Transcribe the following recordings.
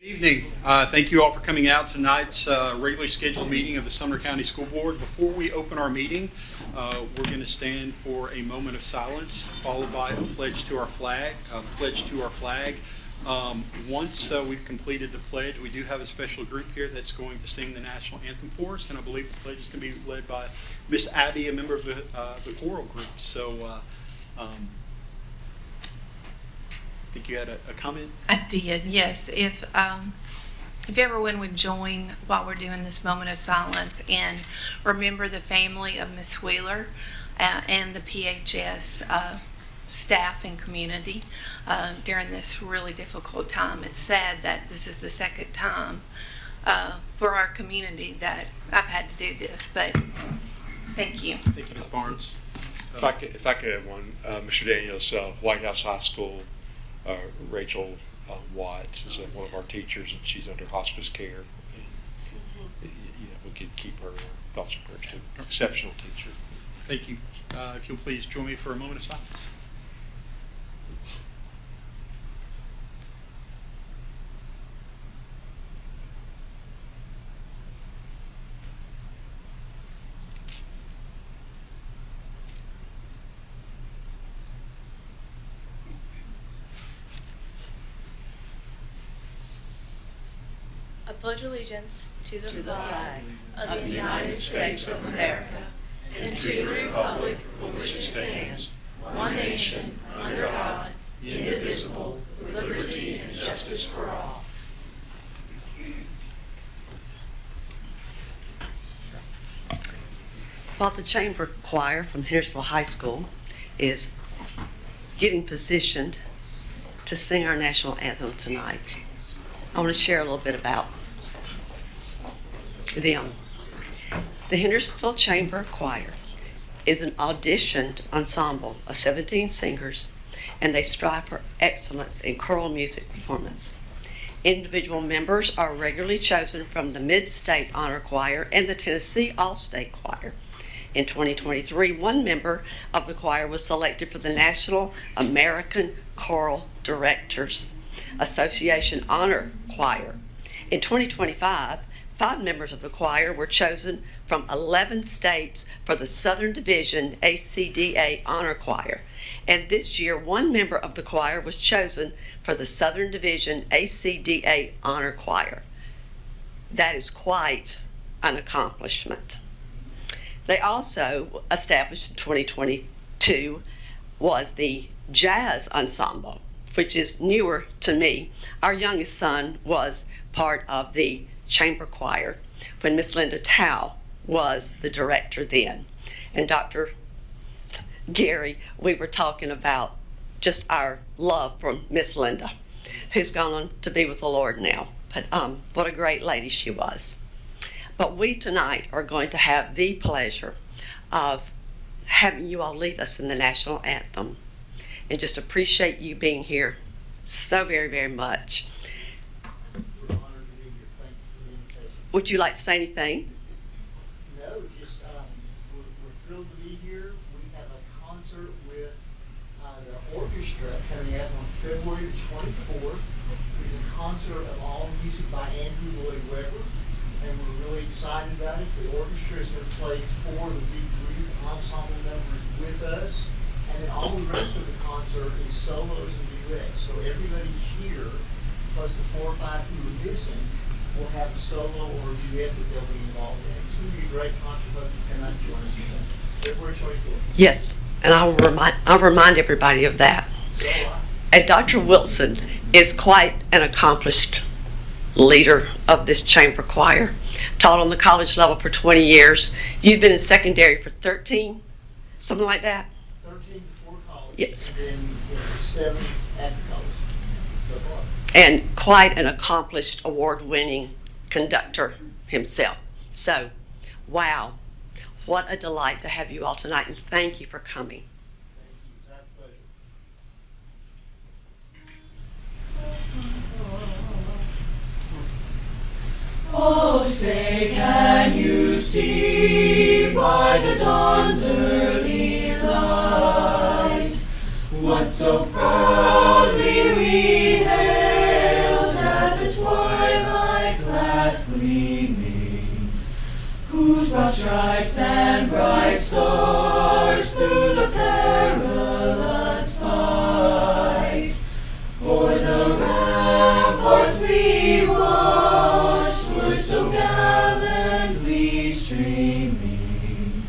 Good evening. Thank you all for coming out to tonight's regularly scheduled meeting of the Sumner County School Board. Before we open our meeting, we're going to stand for a moment of silence, followed by a pledge to our flag. Once we've completed the pledge, we do have a special group here that's going to sing the national anthem for us, and I believe the pledge is going to be led by Miss Abby, a member of the choral group. So, I think you had a comment? I did, yes. If everyone would join while we're doing this moment of silence and remember the family of Miss Wheeler and the PHS staff and community during this really difficult time. It's sad that this is the second time for our community that I've had to do this, but thank you. Thank you, Ms. Barnes. If I could add one, Mr. Daniels, White House High School, Rachel Watts is one of our teachers, and she's under hospice care. And, we could keep her in our thoughts and prayers too. Exceptional teacher. Thank you. If you'll please join me for a moment of silence. I pledge allegiance to the flag of the United States of America and to the republic for which it stands, one nation, under God, indivisible, with liberty and justice for all. While the chamber choir from Hendersonville High School is getting positioned to sing our national anthem tonight, I want to share a little bit about them. The Hendersonville Chamber Choir is an auditioned ensemble of 17 singers, and they strive for excellence in choral music performance. Individual members are regularly chosen from the Mid-State Honor Choir and the Tennessee All-State Choir. In 2023, one member of the choir was selected for the National American Choral Directors Association Honor Choir. In 2025, 5 members of the choir were chosen from 11 states for the Southern Division ACDA Honor Choir. And this year, 1 member of the choir was chosen for the Southern Division ACDA Honor Choir. That is quite an accomplishment. They also established in 2022 was the Jazz Ensemble, which is newer to me. Our youngest son was part of the chamber choir when Miss Linda Tao was the director then. And Dr. Gary, we were talking about just our love for Miss Linda, who's gone on to be with the Lord now. But what a great lady she was. But we tonight are going to have the pleasure of having you all lead us in the national anthem, and just appreciate you being here so very, very much. Would you like to say anything? No, just we're thrilled to be here. We have a concert with the orchestra coming up on February the 24th. It's a concert of all music by Andrew Lloyd Webber, and we're really excited about it. The orchestra is going to play 4 of the big group ensemble numbers with us, and then all the rest of the concert is solos and duets. So everybody here, plus the 4 or 5 who are missing, will have a solo or a duet that they'll be involved in. It's going to be a great concert. Hope you come out and join us again. February 24th. Yes, and I'll remind everybody of that. And Dr. Wilson is quite an accomplished leader of this chamber choir. Taught on the college level for 20 years. You've been in secondary for 13, something like that? 13 before college. Yes. And then 7 after college so far. And quite an accomplished award-winning conductor himself. So, wow, what a delight to have you all tonight, and thank you for coming. Thank you. It's our pleasure. Oh, say, can you see by the dawn's early light what so proudly we hailed at the twilight? broad stripes and bright stars through the perilous fight. O'er the ramparts we watched were so gallantly streaming,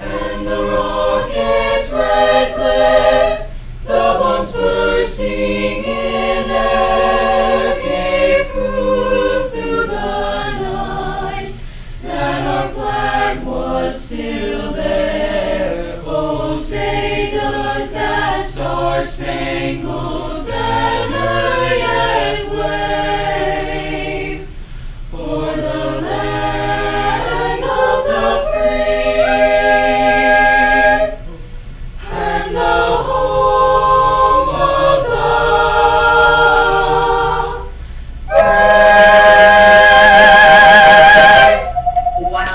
and the rocket's red glare, the bombs bursting in air, gave proof through the night that our flag was still there. Oh, say does that star-spangled banner yet wave for the land of the free and the home of the brave. Wow.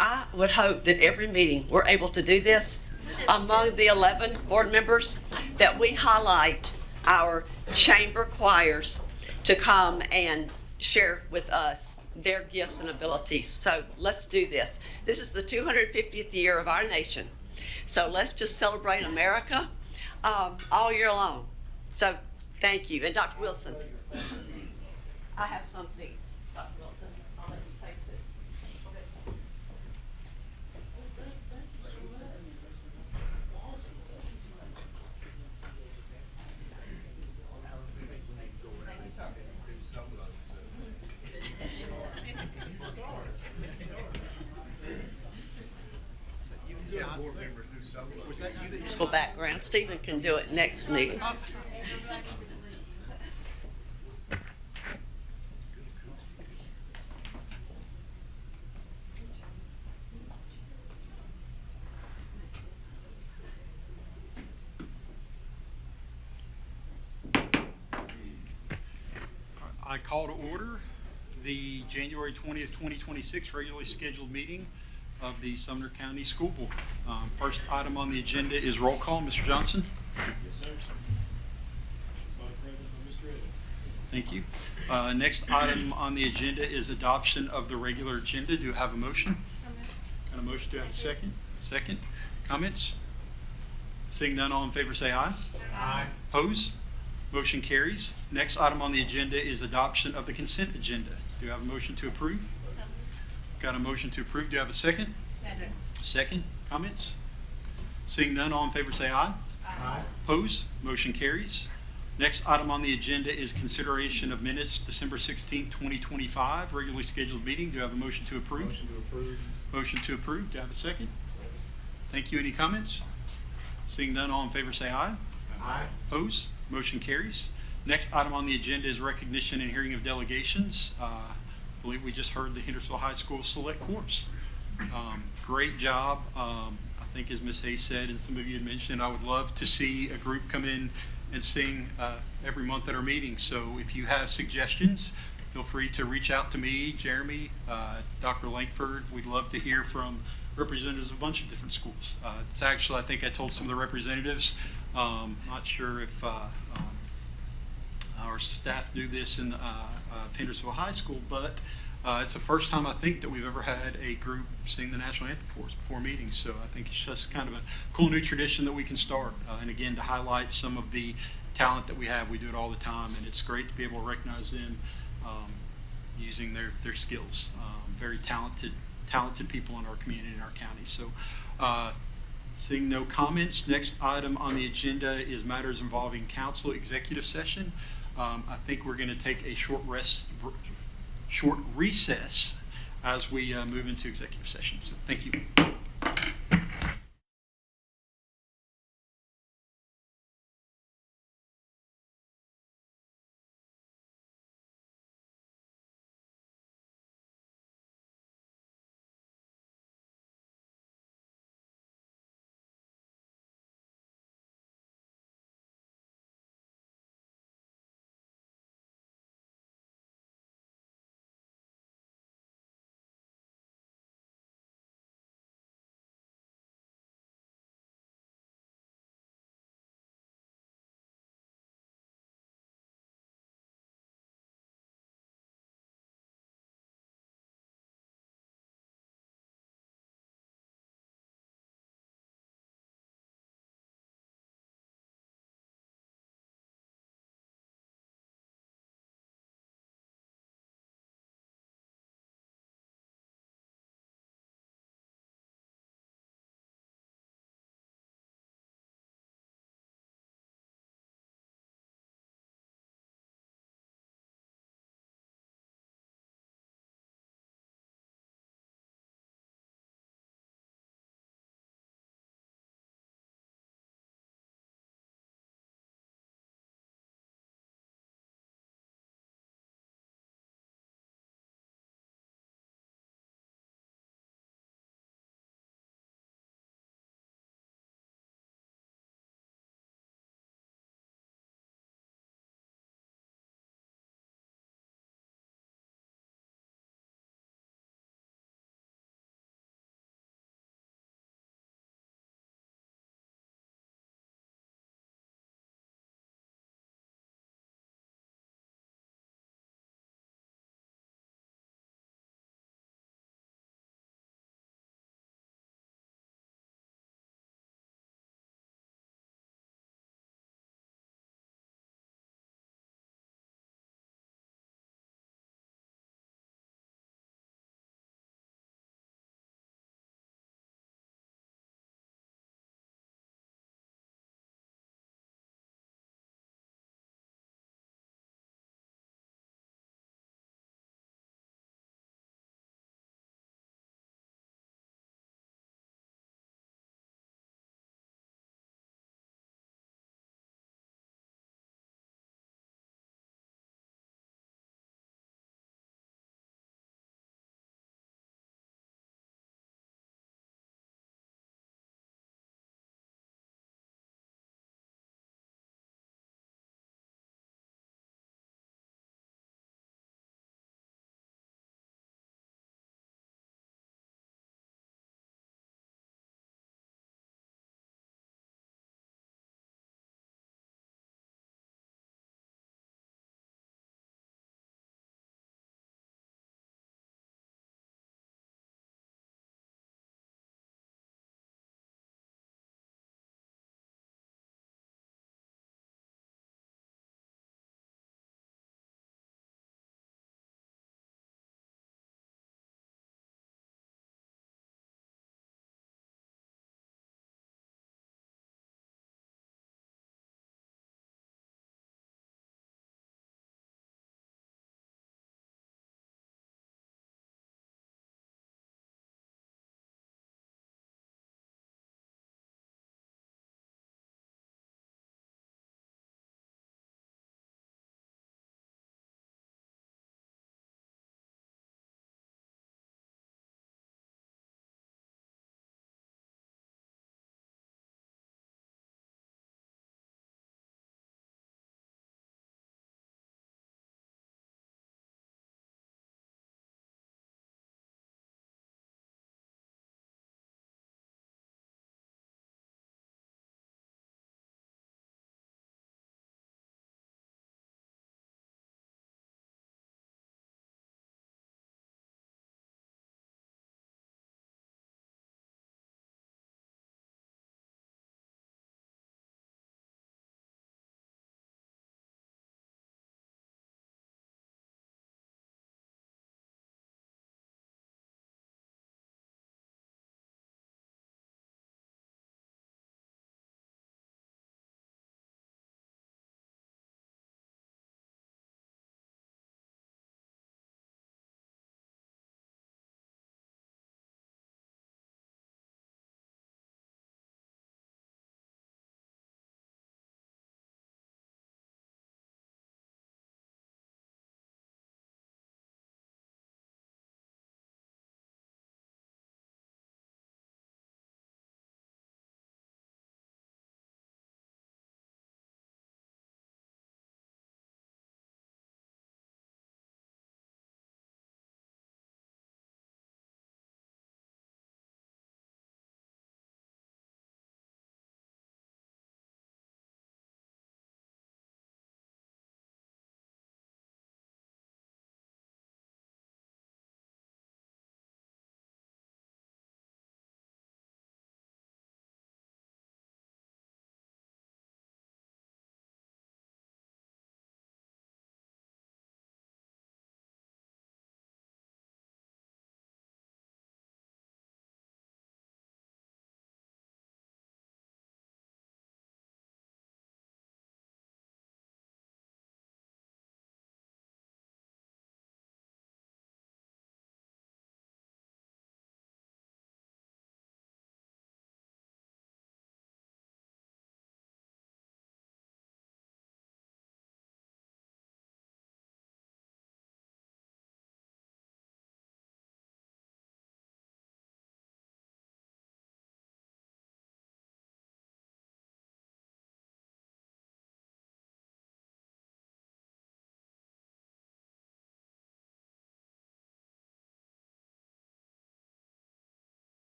I would hope that every meeting we're able to do this among the 11 board members, that we highlight our chamber choirs to come and share with us their gifts and abilities. So let's do this. This is the 250th year of our nation. So let's just celebrate America all year long. So thank you. And Dr. Wilson, I have something. Dr. Wilson, I'll let you take this. School background. Stephen can do it next meeting. I call to order the January 20th, 2026 regularly scheduled meeting of the Sumner County School Board. First item on the agenda is roll call. Mr. Johnson? Yes, sir. Vice President, Mr. Evans. Thank you. Next item on the agenda is adoption of the regular agenda. Do you have a motion? Got a motion? Do you have a second? Second. Comments? Seeing none, all in favor say aye. Aye. Oppose? Motion carries. Next item on the agenda is adoption of the consent agenda. Do you have a motion to approve? Got a motion to approve. Do you have a second? Second. Second. Comments? Seeing none, all in favor say aye. Aye. Opposed? Motion carries. Next item on the agenda is consideration of minutes, December 16th, 2025, regularly scheduled meeting. Do you have a motion to approve? Motion to approve. Motion to approve. Do you have a second? Thank you. Any comments? Seeing none, all in favor say aye. Aye. Opposed? Motion carries. Next item on the agenda is recognition and hearing of delegations. I believe we just heard the Hendersonville High School Select Course. Great job. I think as Ms. Hayes said, and some of you had mentioned, I would love to see a group come in and sing every month at our meetings. So if you have suggestions, feel free to reach out to me, Jeremy, Dr. Langford. We'd love to hear from representatives of a bunch of different schools. It's actually, I think I told some of the representatives, not sure if our staff do this in Hendersonville High School, but it's the first time I think that we've ever had a group sing the national anthem for us before meetings. So I think it's just kind of a cool new tradition that we can start. And again, to highlight some of the talent that we have, we do it all the time, and it's great to be able to recognize them using their skills. Very talented people in our community, in our county. So seeing no comments, next item on the agenda is matters involving council executive session. I think we're going to take a short recess as we move into executive session. So thank you.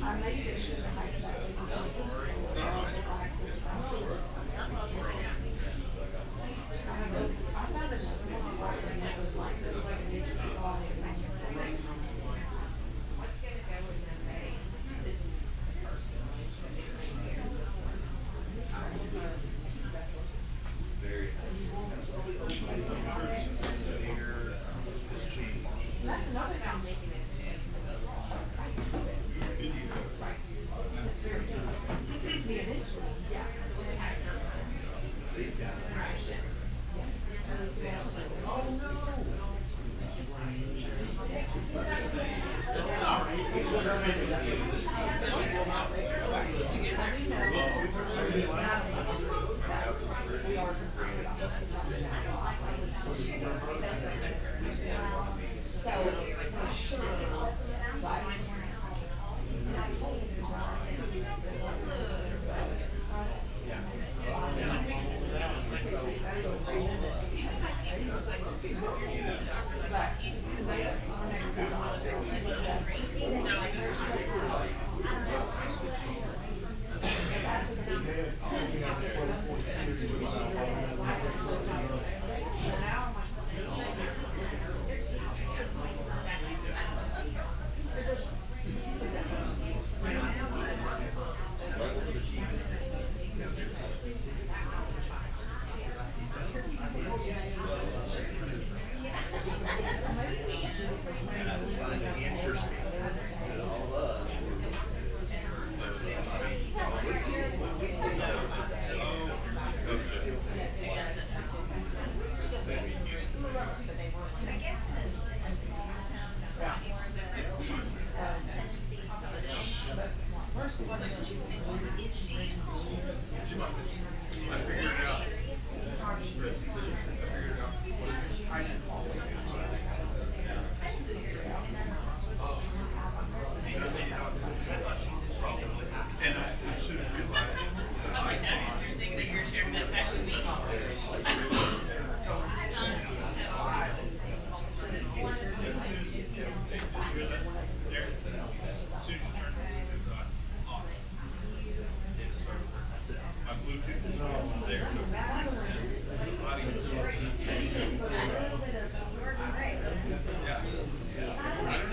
I made it sure that I My Bluetooth is there,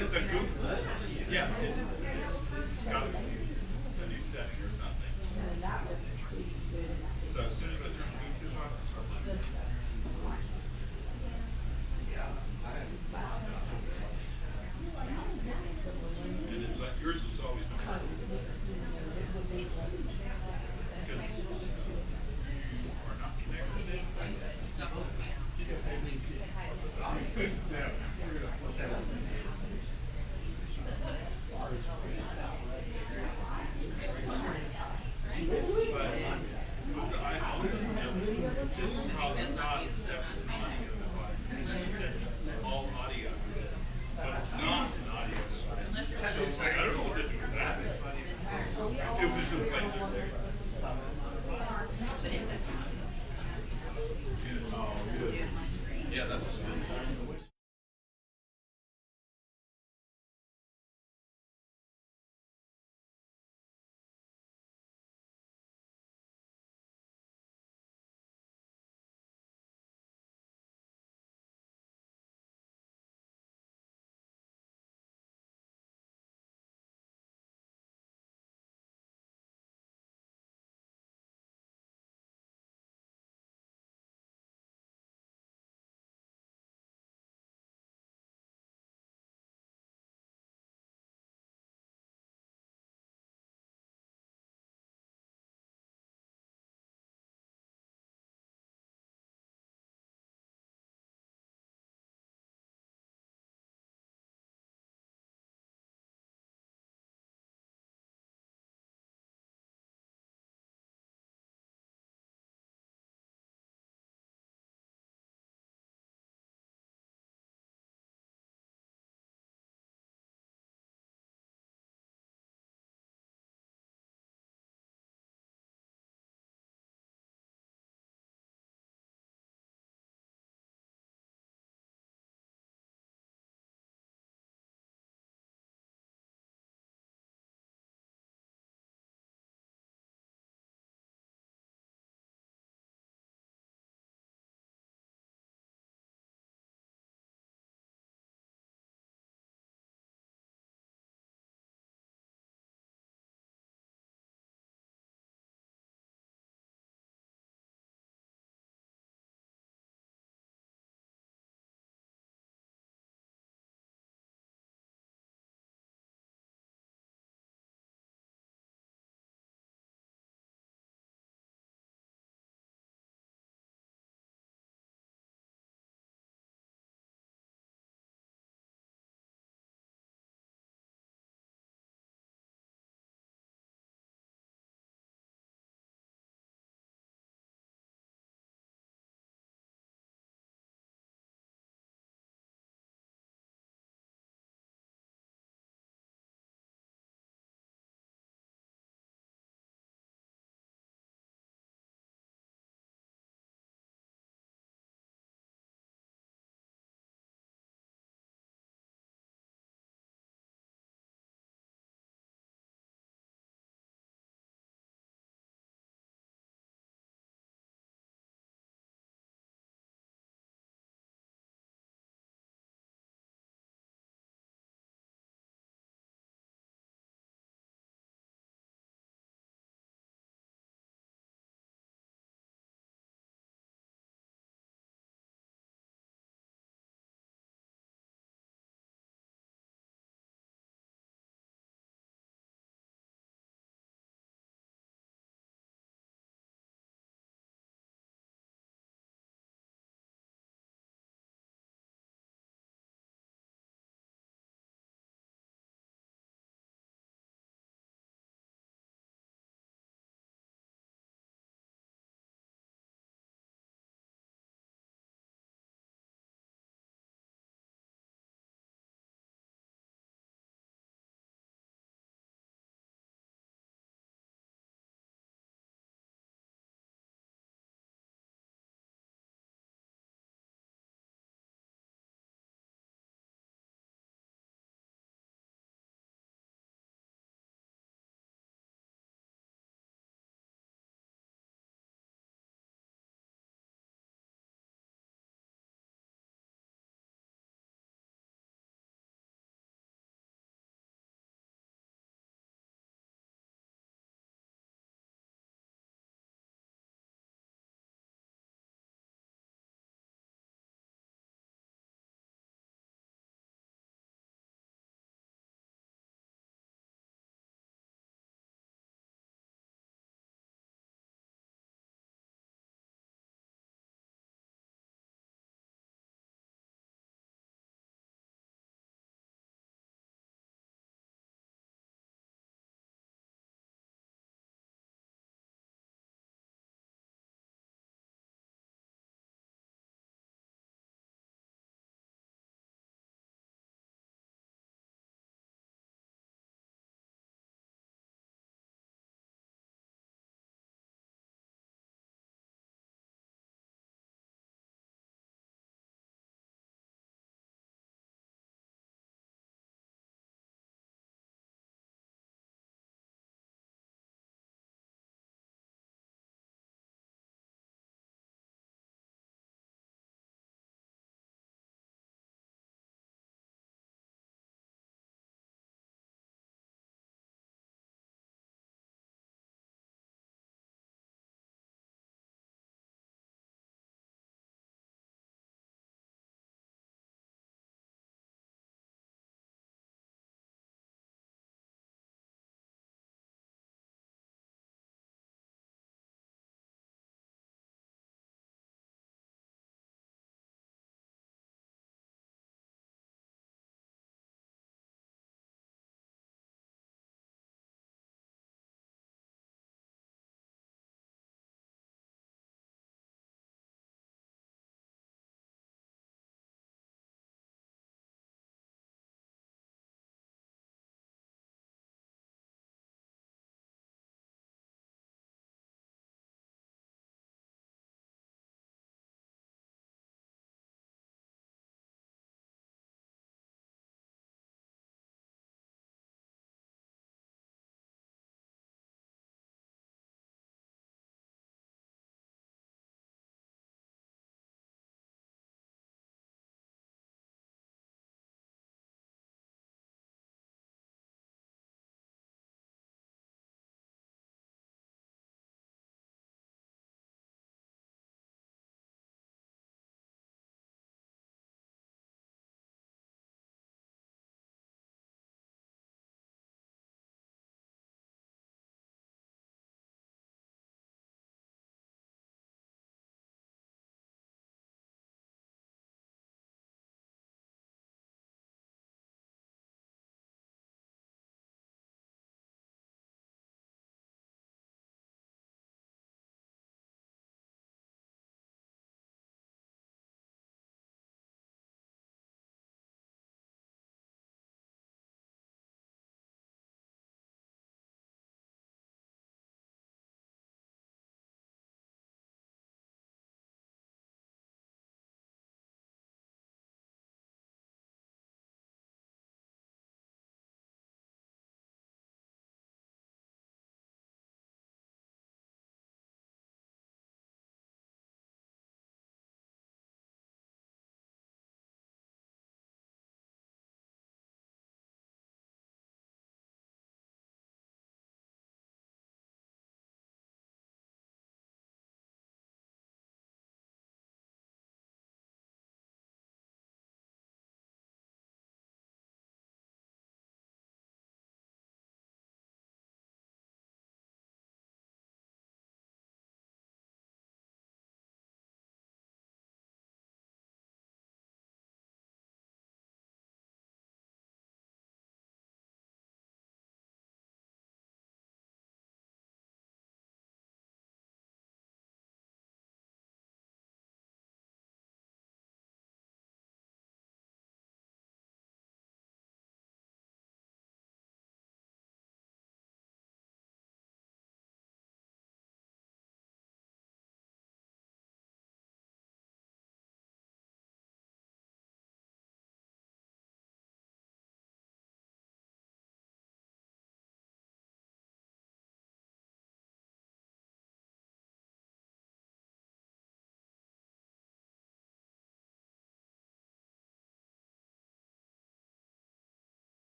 it's a Google. Yeah, it's got a new setting or something. So as soon as I turn the Bluetooth on, it's start playing. But yours was always been. Because you are not connected.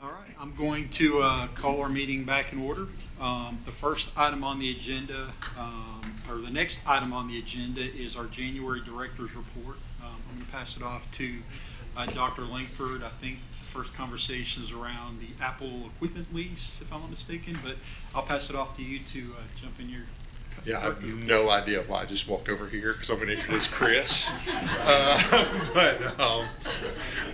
All right, I'm going to call our meeting back in order. The first item on the agenda, or the next item on the agenda is our January Director's Report. I'm going to pass it off to Dr. Langford. I think the first conversation is around the Apple equipment lease, if I'm not mistaken, but I'll pass it off to you to jump in your. Yeah, I have no idea why I just walked over here because I'm going to introduce Chris. But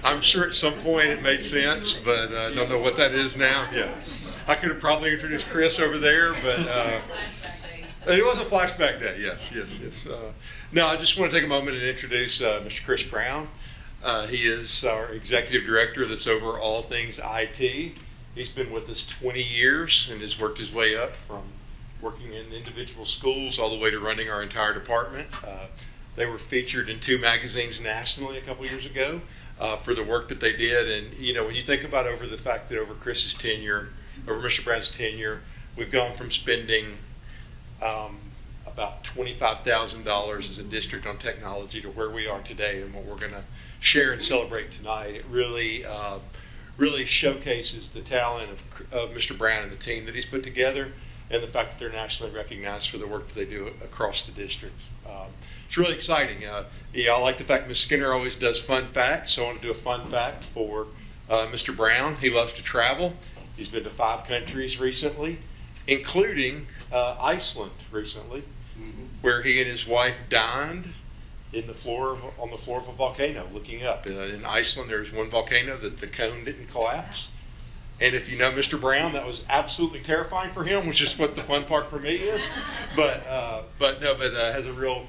I'm sure at some point it made sense, but I don't know what that is now. Yeah, I could have probably introduced Chris over there, but it was a flashback day. Yes. No, I just want to take a moment and introduce Mr. Chris Brown. He is our executive director that's over all things IT. He's been with us 20 years and has worked his way up from working in individual schools all the way to running our entire department. They were featured in 2 magazines nationally a couple years ago for the work that they did. And, you know, when you think about over the fact that over Chris's tenure, over Mr. Brown's tenure, we've gone from spending about $25,000 as a district on technology to where we are today and what we're going to share and celebrate tonight. It really showcases the talent of Mr. Brown and the team that he's put together, and the fact that they're nationally recognized for the work that they do across the district. It's really exciting. I like the fact Ms. Skinner always does fun facts, so I want to do a fun fact for Mr. Brown. He loves to travel. He's been to 5 countries recently, including Iceland recently, where he and his wife dined on the floor of a volcano looking up. In Iceland, there's one volcano that the cone didn't collapse. And if you know Mr. Brown, that was absolutely terrifying for him, which is what the fun part for me is. But has a real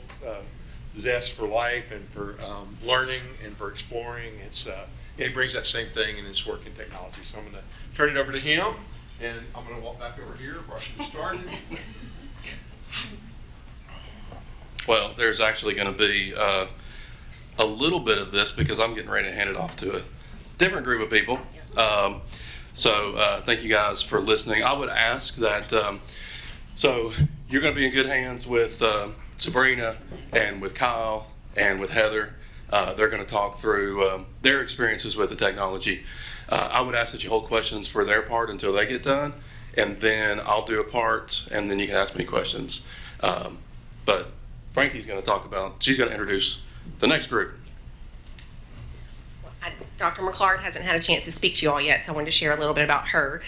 zest for life and for learning and for exploring. He brings that same thing in his work in technology. So I'm going to turn it over to him, and I'm going to walk back over here before I should have started. Well, there's actually going to be a little bit of this because I'm getting ready to hand it off to a different group of people. So thank you guys for listening. I would ask that, so you're going to be in good hands with Sabrina and with Kyle and with Heather. They're going to talk through their experiences with the technology. I would ask that you hold questions for their part until they get done, and then I'll do a part, and then you can ask me questions. But Frankie's going to she's going to introduce the next group. Dr. McClard hasn't had a chance to speak to you all yet, so I wanted to share a little bit about her.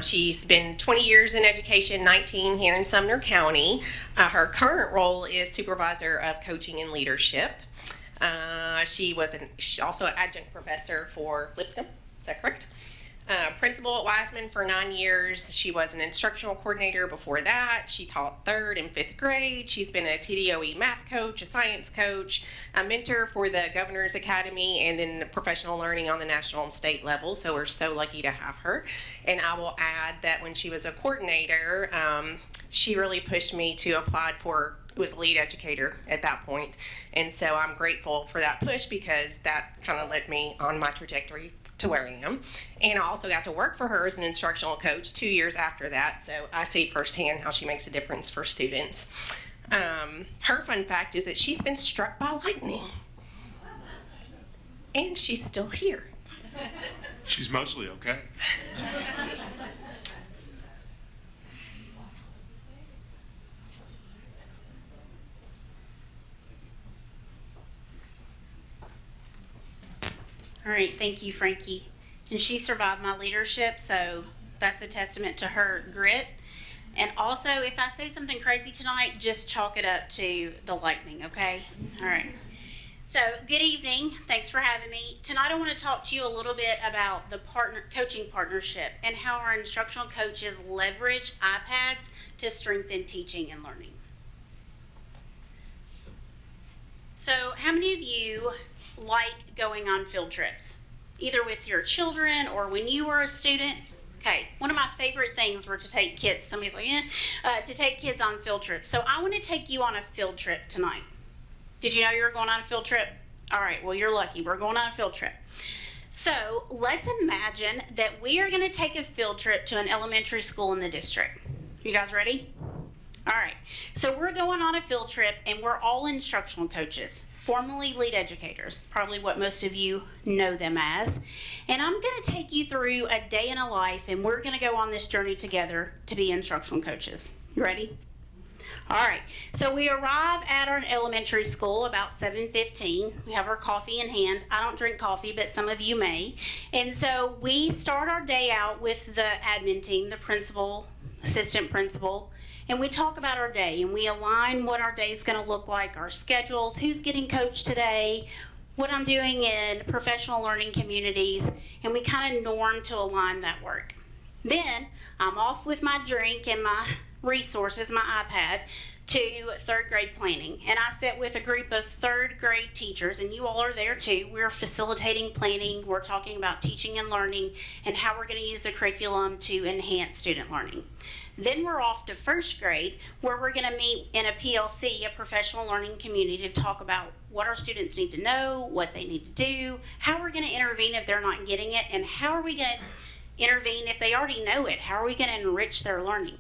She's been 20 years in education, 19 here in Sumner County. Her current role is supervisor of coaching and leadership. She's also an adjunct professor for Lipscomb. Is that correct? Principal at Wiseman for 9 years. She was an instructional coordinator before that. She taught 3rd and 5th grade. She's been a TDOE math coach, a science coach, a mentor for the Governor's Academy, and then professional learning on the national and state level. So we're so lucky to have her. And I will add that when she was a coordinator, she really pushed me to apply for was lead educator at that point. And so I'm grateful for that push because that kind of led me on my trajectory to where I am. And I also got to work for her as an instructional coach 2 years after that. So I see firsthand how she makes a difference for students. Her fun fact is that she's been struck by lightning. And she's still here. She's mostly okay. All right, thank you, Frankie. And she survived my leadership, so that's a testament to her grit. And also, if I say something crazy tonight, just chalk it up to the lightning, okay? All right. So, good evening. Thanks for having me. Tonight I want to talk to you a little bit about the coaching partnership and how our instructional coaches leverage iPads to strengthen teaching and learning. So, how many of you like going on field trips, either with your children or when you were a student? Okay, one of my favorite things were to take kids. Somebody's like, to take kids on field trips. So I want to take you on a field trip tonight. Did you know you were going on a field trip? All right, well, you're lucky. We're going on a field trip. So let's imagine that we are going to take a field trip to an elementary school in the district. You guys ready? All right, so we're going on a field trip and we're all instructional coaches, formerly lead educators, probably what most of you know them as. And I'm going to take you through a day in a life and we're going to go on this journey together to be instructional coaches. You ready? All right, so we arrive at our elementary school about 7:15. We have our coffee in hand. I don't drink coffee, but some of you may. And so we start our day out with the admin team, the principal, assistant principal, and we talk about our day and we align what our day is going to look like, our schedules, who's getting coached today, what I'm doing in professional learning communities, and we kind of norm to align that work. Then I'm off with my drink and my resources, my iPad, to third grade planning. And I sit with a group of third grade teachers, and you all are there too. We're facilitating planning. We're talking about teaching and learning and how we're going to use the curriculum to enhance student learning. Then we're off to first grade, where we're going to meet in a PLC, a professional learning community, to talk about what our students need to know, what they need to do, how we're going to intervene if they're not getting it, and how are we going to intervene if they already know it. How are we going to enrich their learning?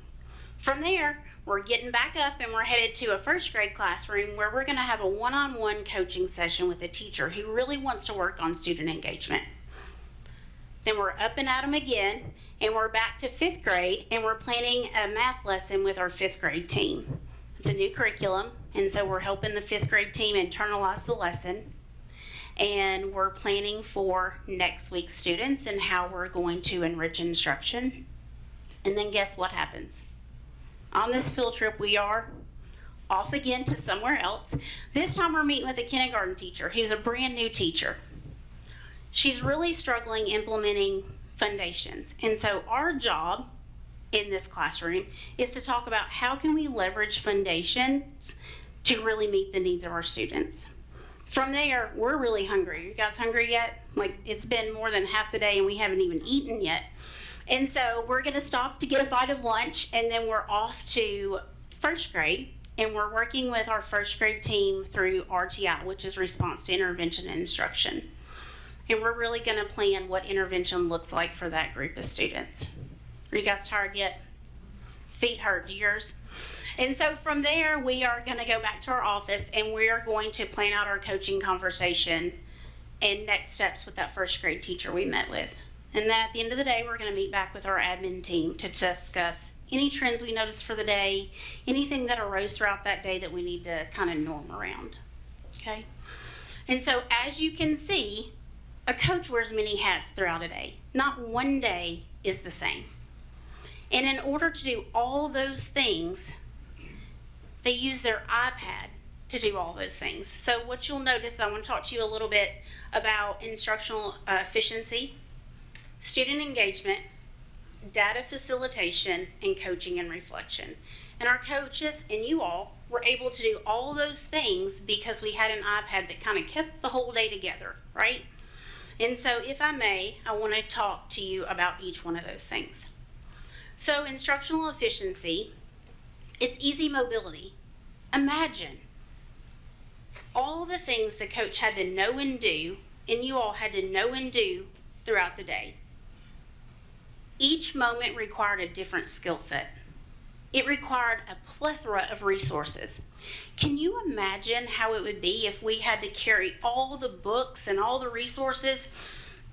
From there, we're getting back up and we're headed to a first grade classroom where we're going to have a one-on-one coaching session with a teacher who really wants to work on student engagement. Then we're up and at 'em again, and we're back to fifth grade, and we're planning a math lesson with our fifth grade team. It's a new curriculum, and so we're helping the fifth grade team internalize the lesson. And we're planning for next week's students and how we're going to enrich instruction. And then guess what happens? On this field trip, we are off again to somewhere else. This time we're meeting with a kindergarten teacher who's a brand new teacher. She's really struggling implementing foundations. And so our job in this classroom is to talk about how can we leverage foundations to really meet the needs of our students. From there, we're really hungry. You guys hungry yet? Like, it's been more than half the day and we haven't even eaten yet. And so we're going to stop to get a bite of lunch, and then we're off to first grade, and we're working with our first grade team through RTI, which is Response to Intervention and Instruction. And we're really going to plan what intervention looks like for that group of students. Are you guys tired yet? Feet hurt, do yours? And so from there, we are going to go back to our office, and we are going to plan out our coaching conversation and next steps with that first grade teacher we met with. And then at the end of the day, we're going to meet back with our admin team to discuss any trends we noticed for the day, anything that arose throughout that day that we need to kind of norm around. Okay? And so as you can see, a coach wears many hats throughout a day. Not one day is the same. And in order to do all those things, they use their iPad to do all those things. So what you'll notice, I want to talk to you a little bit about instructional efficiency, student engagement, data facilitation, and coaching and reflection. And our coaches and you all were able to do all those things because we had an iPad that kind of kept the whole day together, right? And so if I may, I want to talk to you about each one of those things. So instructional efficiency, it's easy mobility. Imagine all the things the coach had to know and do, and you all had to know and do throughout the day. Each moment required a different skill set. It required a plethora of resources. Can you imagine how it would be if we had to carry all the books and all the resources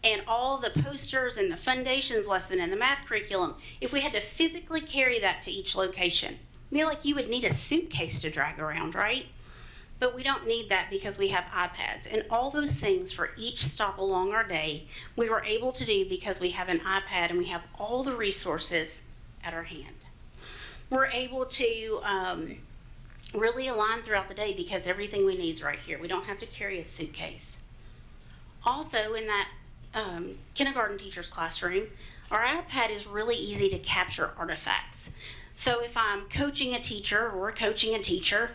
and all the posters and the foundations lesson and the math curriculum, if we had to physically carry that to each location? I mean, like, you would need a suitcase to drag around, right? But we don't need that because we have iPads. And all those things for each stop along our day, we were able to do because we have an iPad and we have all the resources at our hand. We're able to really align throughout the day because everything we need is right here. We don't have to carry a suitcase. Also, in that kindergarten teacher's classroom, our iPad is really easy to capture artifacts. So if I'm coaching a teacher or we're coaching a teacher,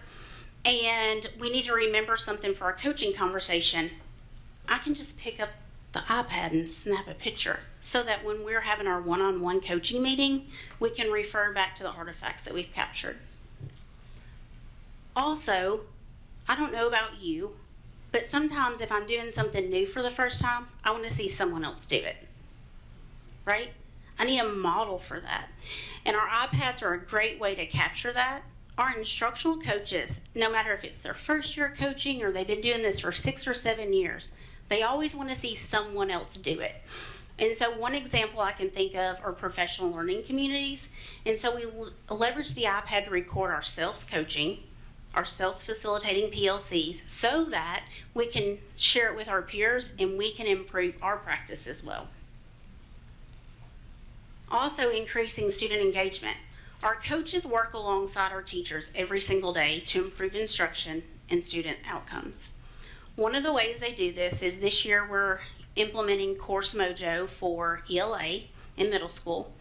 and we need to remember something for our coaching conversation, I can just pick up the iPad and snap a picture so that when we're having our one-on-one coaching meeting, we can refer back to the artifacts that we've captured. Also, I don't know about you, but sometimes if I'm doing something new for the first time, I want to see someone else do it, right? I need a model for that. And our iPads are a great way to capture that. Our instructional coaches, no matter if it's their first year coaching or they've been doing this for 6 or 7 years, they always want to see someone else do it. And so one example I can think of are professional learning communities. And so we leverage the iPad to record ourselves coaching, ourselves facilitating PLCs, so that we can share it with our peers and we can improve our practice as well. Also, increasing student engagement. Our coaches work alongside our teachers every single day to improve instruction and student outcomes. One of the ways they do this is this year we're implementing Course Mojo for ELA in middle school.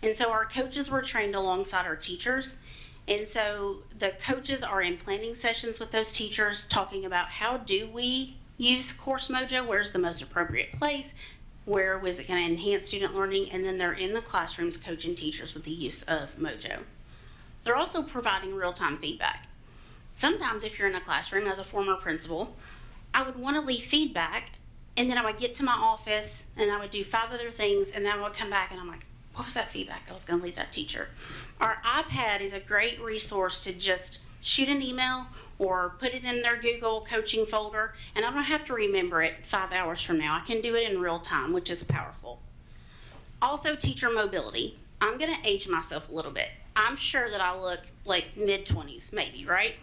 And so our coaches were trained alongside our teachers. And so the coaches are in planning sessions with those teachers talking about how do we use Course Mojo, where's the most appropriate place, where was it going to enhance student learning, and then they're in the classrooms coaching teachers with the use of Mojo. They're also providing real-time feedback. Sometimes if you're in a classroom, as a former principal, I would want to leave feedback, and then I would get to my office and I would do 5 other things, and then I would come back and I'm like, what was that feedback I was going to leave that teacher? Our iPad is a great resource to just shoot an email or put it in their Google coaching folder, and I don't have to remember it 5 hours from now. I can do it in real time, which is powerful. Also, teacher mobility. I'm going to age myself a little bit. I'm sure that I look like mid-20s, maybe, right?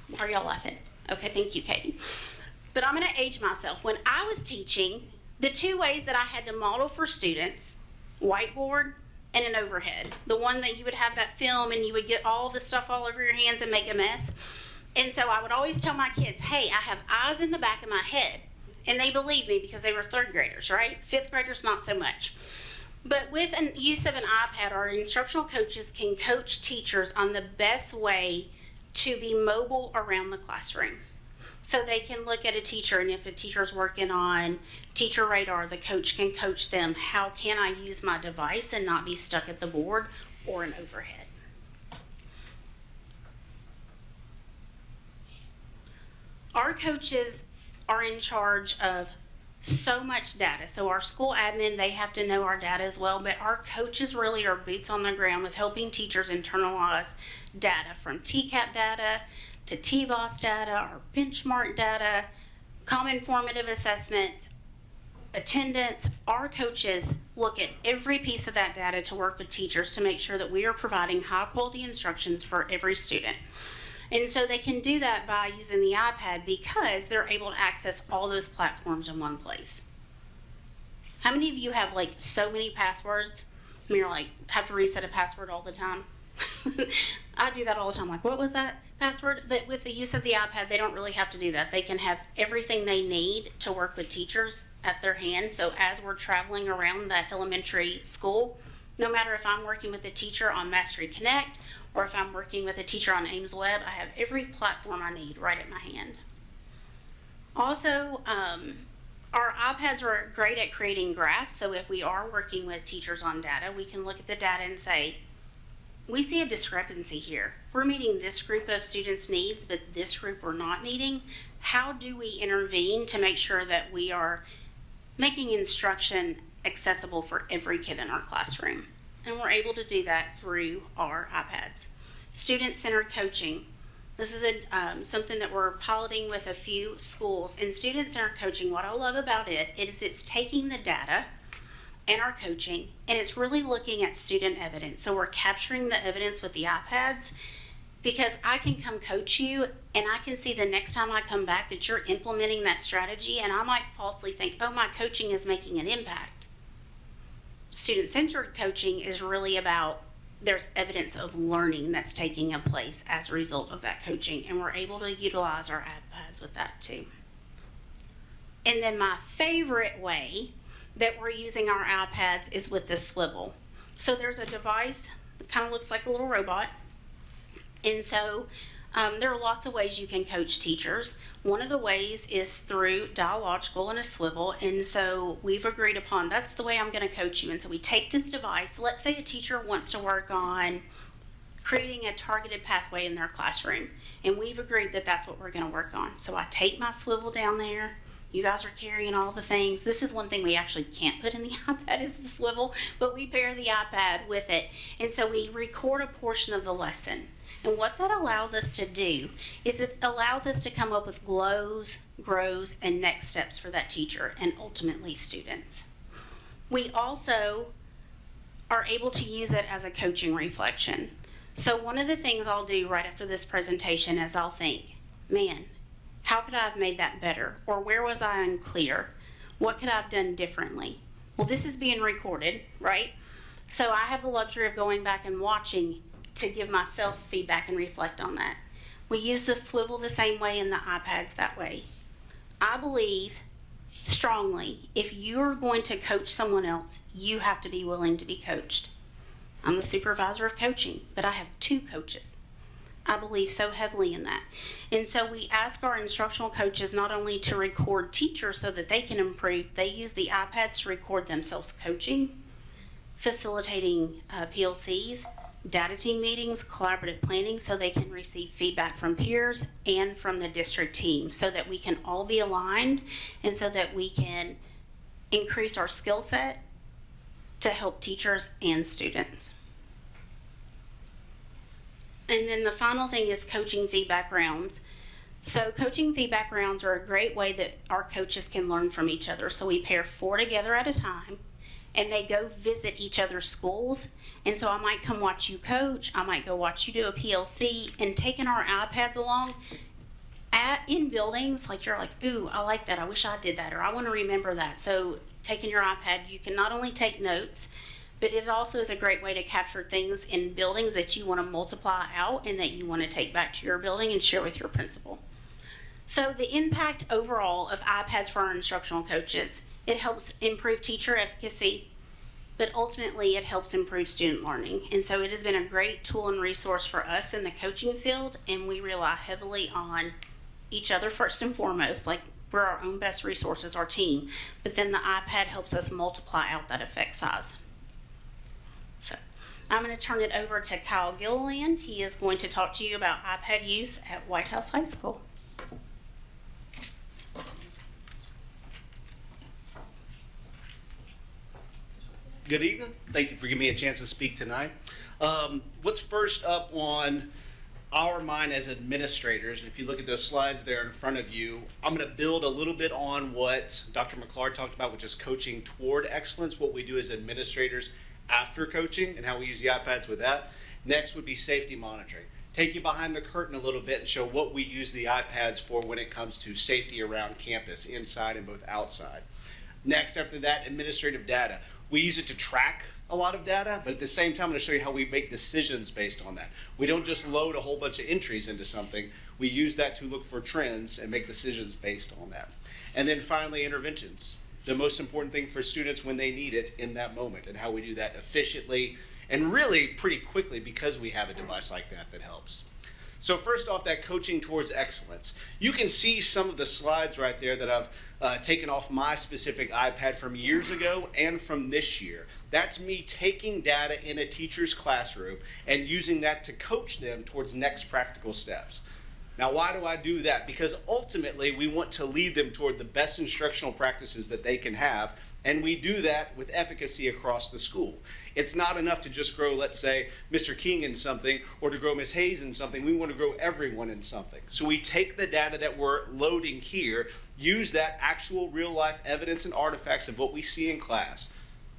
Why are y'all laughing? Okay, thank you, Katie. But I'm going to age myself. When I was teaching, the 2 ways that I had to model for students, whiteboard and an overhead. The one that you would have that film and you would get all the stuff all over your hands and make a mess. And so I would always tell my kids, hey, I have eyes in the back of my head. And they believe me because they were 3rd graders, right? 5th graders, not so much. But with the use of an iPad, our instructional coaches can coach teachers on the best way to be mobile around the classroom. So they can look at a teacher, and if a teacher's working on Teacher Radar, the coach can coach them, how can I use my device and not be stuck at the board or an overhead. Our coaches are in charge of so much data. So our school admin, they have to know our data as well, but our coaches really are boots on the ground with helping teachers internalize data, from TCAP data to TVOS data, our benchmark data, common formative assessment, attendance. Our coaches look at every piece of that data to work with teachers to make sure that we are providing high quality instructions for every student. And so they can do that by using the iPad because they're able to access all those platforms in one place. How many of you have like so many passwords? I mean, you're like, have to reset a password all the time? I do that all the time. Like, what was that password? But with the use of the iPad, they don't really have to do that. They can have everything they need to work with teachers at their hand. So as we're traveling around that elementary school, no matter if I'm working with a teacher on Mastery Connect or if I'm working with a teacher on Ames Web, I have every platform I need right at my hand. Also, our iPads are great at creating graphs. So if we are working with teachers on data, we can look at the data and say, we see a discrepancy here. We're meeting this group of students' needs, but this group we're not meeting. How do we intervene to make sure that we are making instruction accessible for every kid in our classroom? And we're able to do that through our iPads. Student-centered coaching. This is something that we're piloting with a few schools. In student-centered coaching, what I love about it is it's taking the data and our coaching, and it's really looking at student evidence. So we're capturing the evidence with the iPads because I can come coach you and I can see the next time I come back that you're implementing that strategy, and I might falsely think, oh, my coaching is making an impact. Student-centered coaching is really about there's evidence of learning that's taking place as a result of that coaching, and we're able to utilize our iPads with that too. And then my favorite way that we're using our iPads is with the swivel. So there's a device that kind of looks like a little robot. And so there are lots of ways you can coach teachers. One of the ways is through dialogical and a swivel. And so we've agreed upon that's the way I'm going to coach you. And so we take this device. Let's say a teacher wants to work on creating a targeted pathway in their classroom. And we've agreed that that's what we're going to work on. So I take my swivel down there, You guys are carrying all the things. This is one thing we actually can't put in the iPad is the swivel, but we pair the iPad with it. And so we record a portion of the lesson. And what that allows us to do is it allows us to come up with glows, grows, and next steps for that teacher and ultimately students. We also are able to use it as a coaching reflection. So one of the things I'll do right after this presentation is I'll think, man, how could I have made that better? Or where was I unclear? What could I have done differently? Well, this is being recorded, right? So I have the luxury of going back and watching to give myself feedback and reflect on that. We use the swivel the same way and the iPads that way. I believe strongly, if you're going to coach someone else, you have to be willing to be coached. I'm the supervisor of coaching, but I have 2 coaches. I believe so heavily in that. And so we ask our instructional coaches not only to record teachers so that they can improve, they use the iPads to record themselves coaching, facilitating PLCs, data team meetings, collaborative planning, so they can receive feedback from peers and from the district team so that we can all be aligned and so that we can increase our skill set to help teachers and students. And then the final thing is coaching feedback rounds. So coaching feedback rounds are a great way that our coaches can learn from each other. So we pair 4 together at a time and they go visit each other's schools. And so I might come watch you coach, I might go watch you do a PLC, and taking our iPads along in buildings, like you're like, ooh, I like that, I wish I did that, or I want to remember that. So taking your iPad, you can not only take notes, but it also is a great way to capture things in buildings that you want to multiply out and that you want to take back to your building and share with your principal. So the impact overall of iPads for our instructional coaches, it helps improve teacher efficacy, but ultimately it helps improve student learning. And so it has been a great tool and resource for us in the coaching field, and we rely heavily on each other first and foremost, like we're our own best resources, our team, but then the iPad helps us multiply out that effect size. So I'm going to turn it over to Kyle Gilliland. He is going to talk to you about iPad use at White House High School. Good evening. Thank you for giving me a chance to speak tonight. What's first up on our mind as administrators, and if you look at those slides there in front of you, I'm going to build a little bit on what Dr. McClard talked about, which is coaching toward excellence, what we do as administrators after coaching and how we use the iPads with that. Next would be safety monitoring. Take you behind the curtain a little bit and show what we use the iPads for when it comes to safety around campus, inside and both outside. Next, after that, administrative data. We use it to track a lot of data, but at the same time, I'm going to show you how we make decisions based on that. We don't just load a whole bunch of entries into something. We use that to look for trends and make decisions based on that. And then finally, interventions. The most important thing for students when they need it in that moment, and how we do that efficiently and really pretty quickly because we have a device like that that helps. So first off, that coaching towards excellence. You can see some of the slides right there that I've taken off my specific iPad from years ago and from this year. That's me taking data in a teacher's classroom and using that to coach them towards next practical steps. Now, why do I do that? Because ultimately, we want to lead them toward the best instructional practices that they can have, and we do that with efficacy across the school. It's not enough to just grow, let's say, Mr. King in something or to grow Ms. Hayes in something. We want to grow everyone in something. So we take the data that we're loading here, use that actual real-life evidence and artifacts of what we see in class,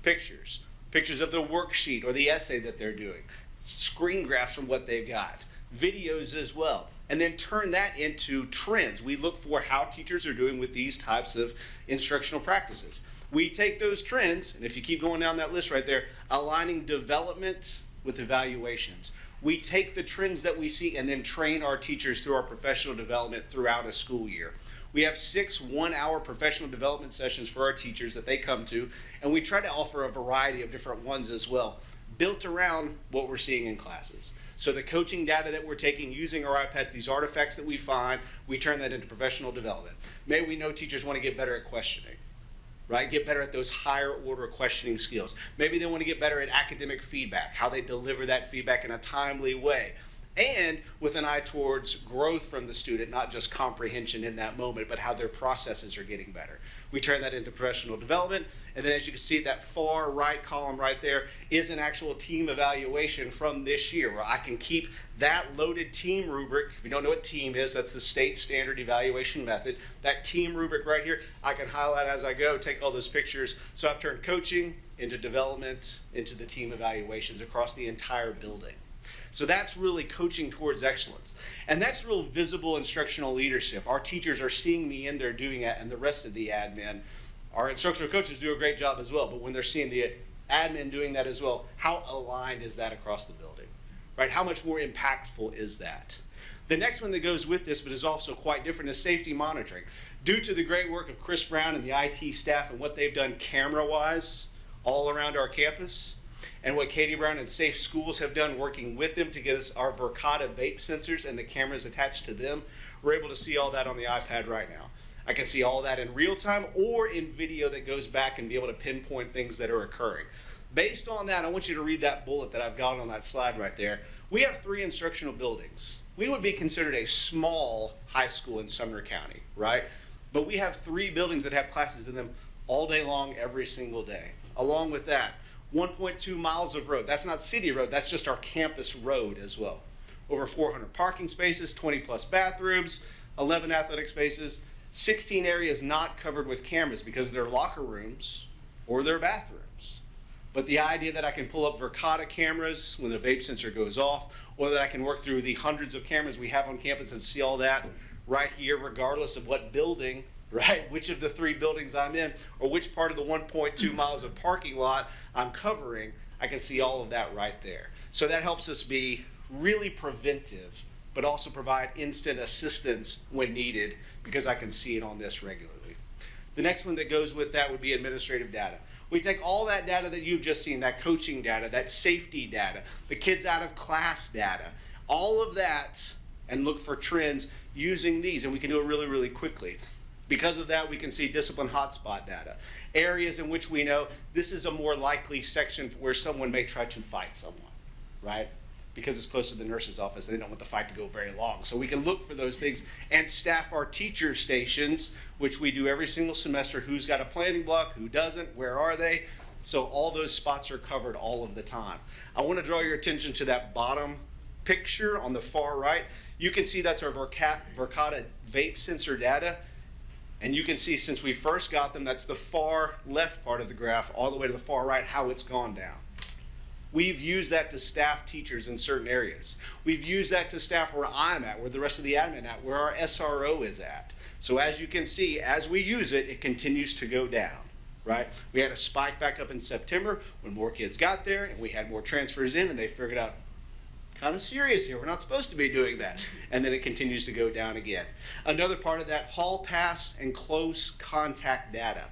pictures of the worksheet or the essay that they're doing, screen graphs from what they've got, videos as well, and then turn that into trends. We look for how teachers are doing with these types of instructional practices. We take those trends, and if you keep going down that list right there, aligning development with evaluations. We take the trends that we see and then train our teachers through our professional development throughout a school year. We have 6 one-hour professional development sessions for our teachers that they come to, and we try to offer a variety of different ones as well, built around what we're seeing in classes. So the coaching data that we're taking using our iPads, these artifacts that we find, we turn that into professional development. Maybe we know teachers want to get better at questioning, right? Get better at those higher order questioning skills. Maybe they want to get better at academic feedback, how they deliver that feedback in a timely way. and with an eye towards growth from the student, not just comprehension in that moment, but how their processes are getting better. We turn that into professional development, and then as you can see, that far right column right there is an actual team evaluation from this year, where I can keep that loaded team rubric. If you don't know what team is, that's the state standard evaluation method. That team rubric right here, I can highlight as I go, take all those pictures. So I've turned coaching into development, into the team evaluations across the entire building. So that's really coaching towards excellence. And that's real visible instructional leadership. Our teachers are seeing me in there doing it, and the rest of the admin. Our instructional coaches do a great job as well, but when they're seeing the admin doing that as well, how aligned is that across the building, right? How much more impactful is that? The next one that goes with this, but is also quite different, is safety monitoring. Due to the great work of Chris Brown and the IT staff and what they've done camera-wise all around our campus, and what Katie Brown and Safe Schools have done working with them to get us our Verkada vape sensors and the cameras attached to them, we're able to see all that on the iPad right now. I can see all that in real time or in video that goes back and be able to pinpoint things that are occurring. Based on that, I want you to read that bullet that I've got on that slide right there. We have 3 instructional buildings. We would be considered a small high school in Sumner County, right? But we have 3 buildings that have classes in them all day long, every single day. Along with that, 1.2 miles of road. That's not city road, that's just our campus road as well. Over 400 parking spaces, 20 plus bathrooms, 11 athletic spaces, 16 areas not covered with cameras because they're locker rooms or they're bathrooms. But the idea that I can pull up Verkada cameras when the vape sensor goes off, or that I can work through the hundreds of cameras we have on campus and see all that right here, regardless of what building, right, which of the 3 buildings I'm in, or which part of the 1.2 miles of parking lot I'm covering, I can see all of that right there. So that helps us be really preventive, but also provide instant assistance when needed because I can see it on this regularly. The next one that goes with that would be administrative data. We take all that data that you've just seen, that coaching data, that safety data, the kids out of class data, all of that, and look for trends using these, and we can do it really, really quickly. Because of that, we can see discipline hotspot data. Areas in which we know this is a more likely section where someone may try to fight someone, right? Because it's close to the nurse's office, they don't want the fight to go very long. So we can look for those things and staff our teacher stations, which we do every single semester. Who's got a planning block, who doesn't, where are they? So all those spots are covered all of the time. I want to draw your attention to that bottom picture on the far right. You can see that's our Verkada vape sensor data. And you can see since we first got them, that's the far left part of the graph, all the way to the far right, how it's gone down. We've used that to staff teachers in certain areas. We've used that to staff where I'm at, where the rest of the admin at, where our SRO is at. So as you can see, as we use it, it continues to go down, right? We had a spike back up in September when more kids got there and we had more transfers in and they figured out, kind of serious here, we're not supposed to be doing that. And then it continues to go down again. Another part of that, hall pass and close contact data.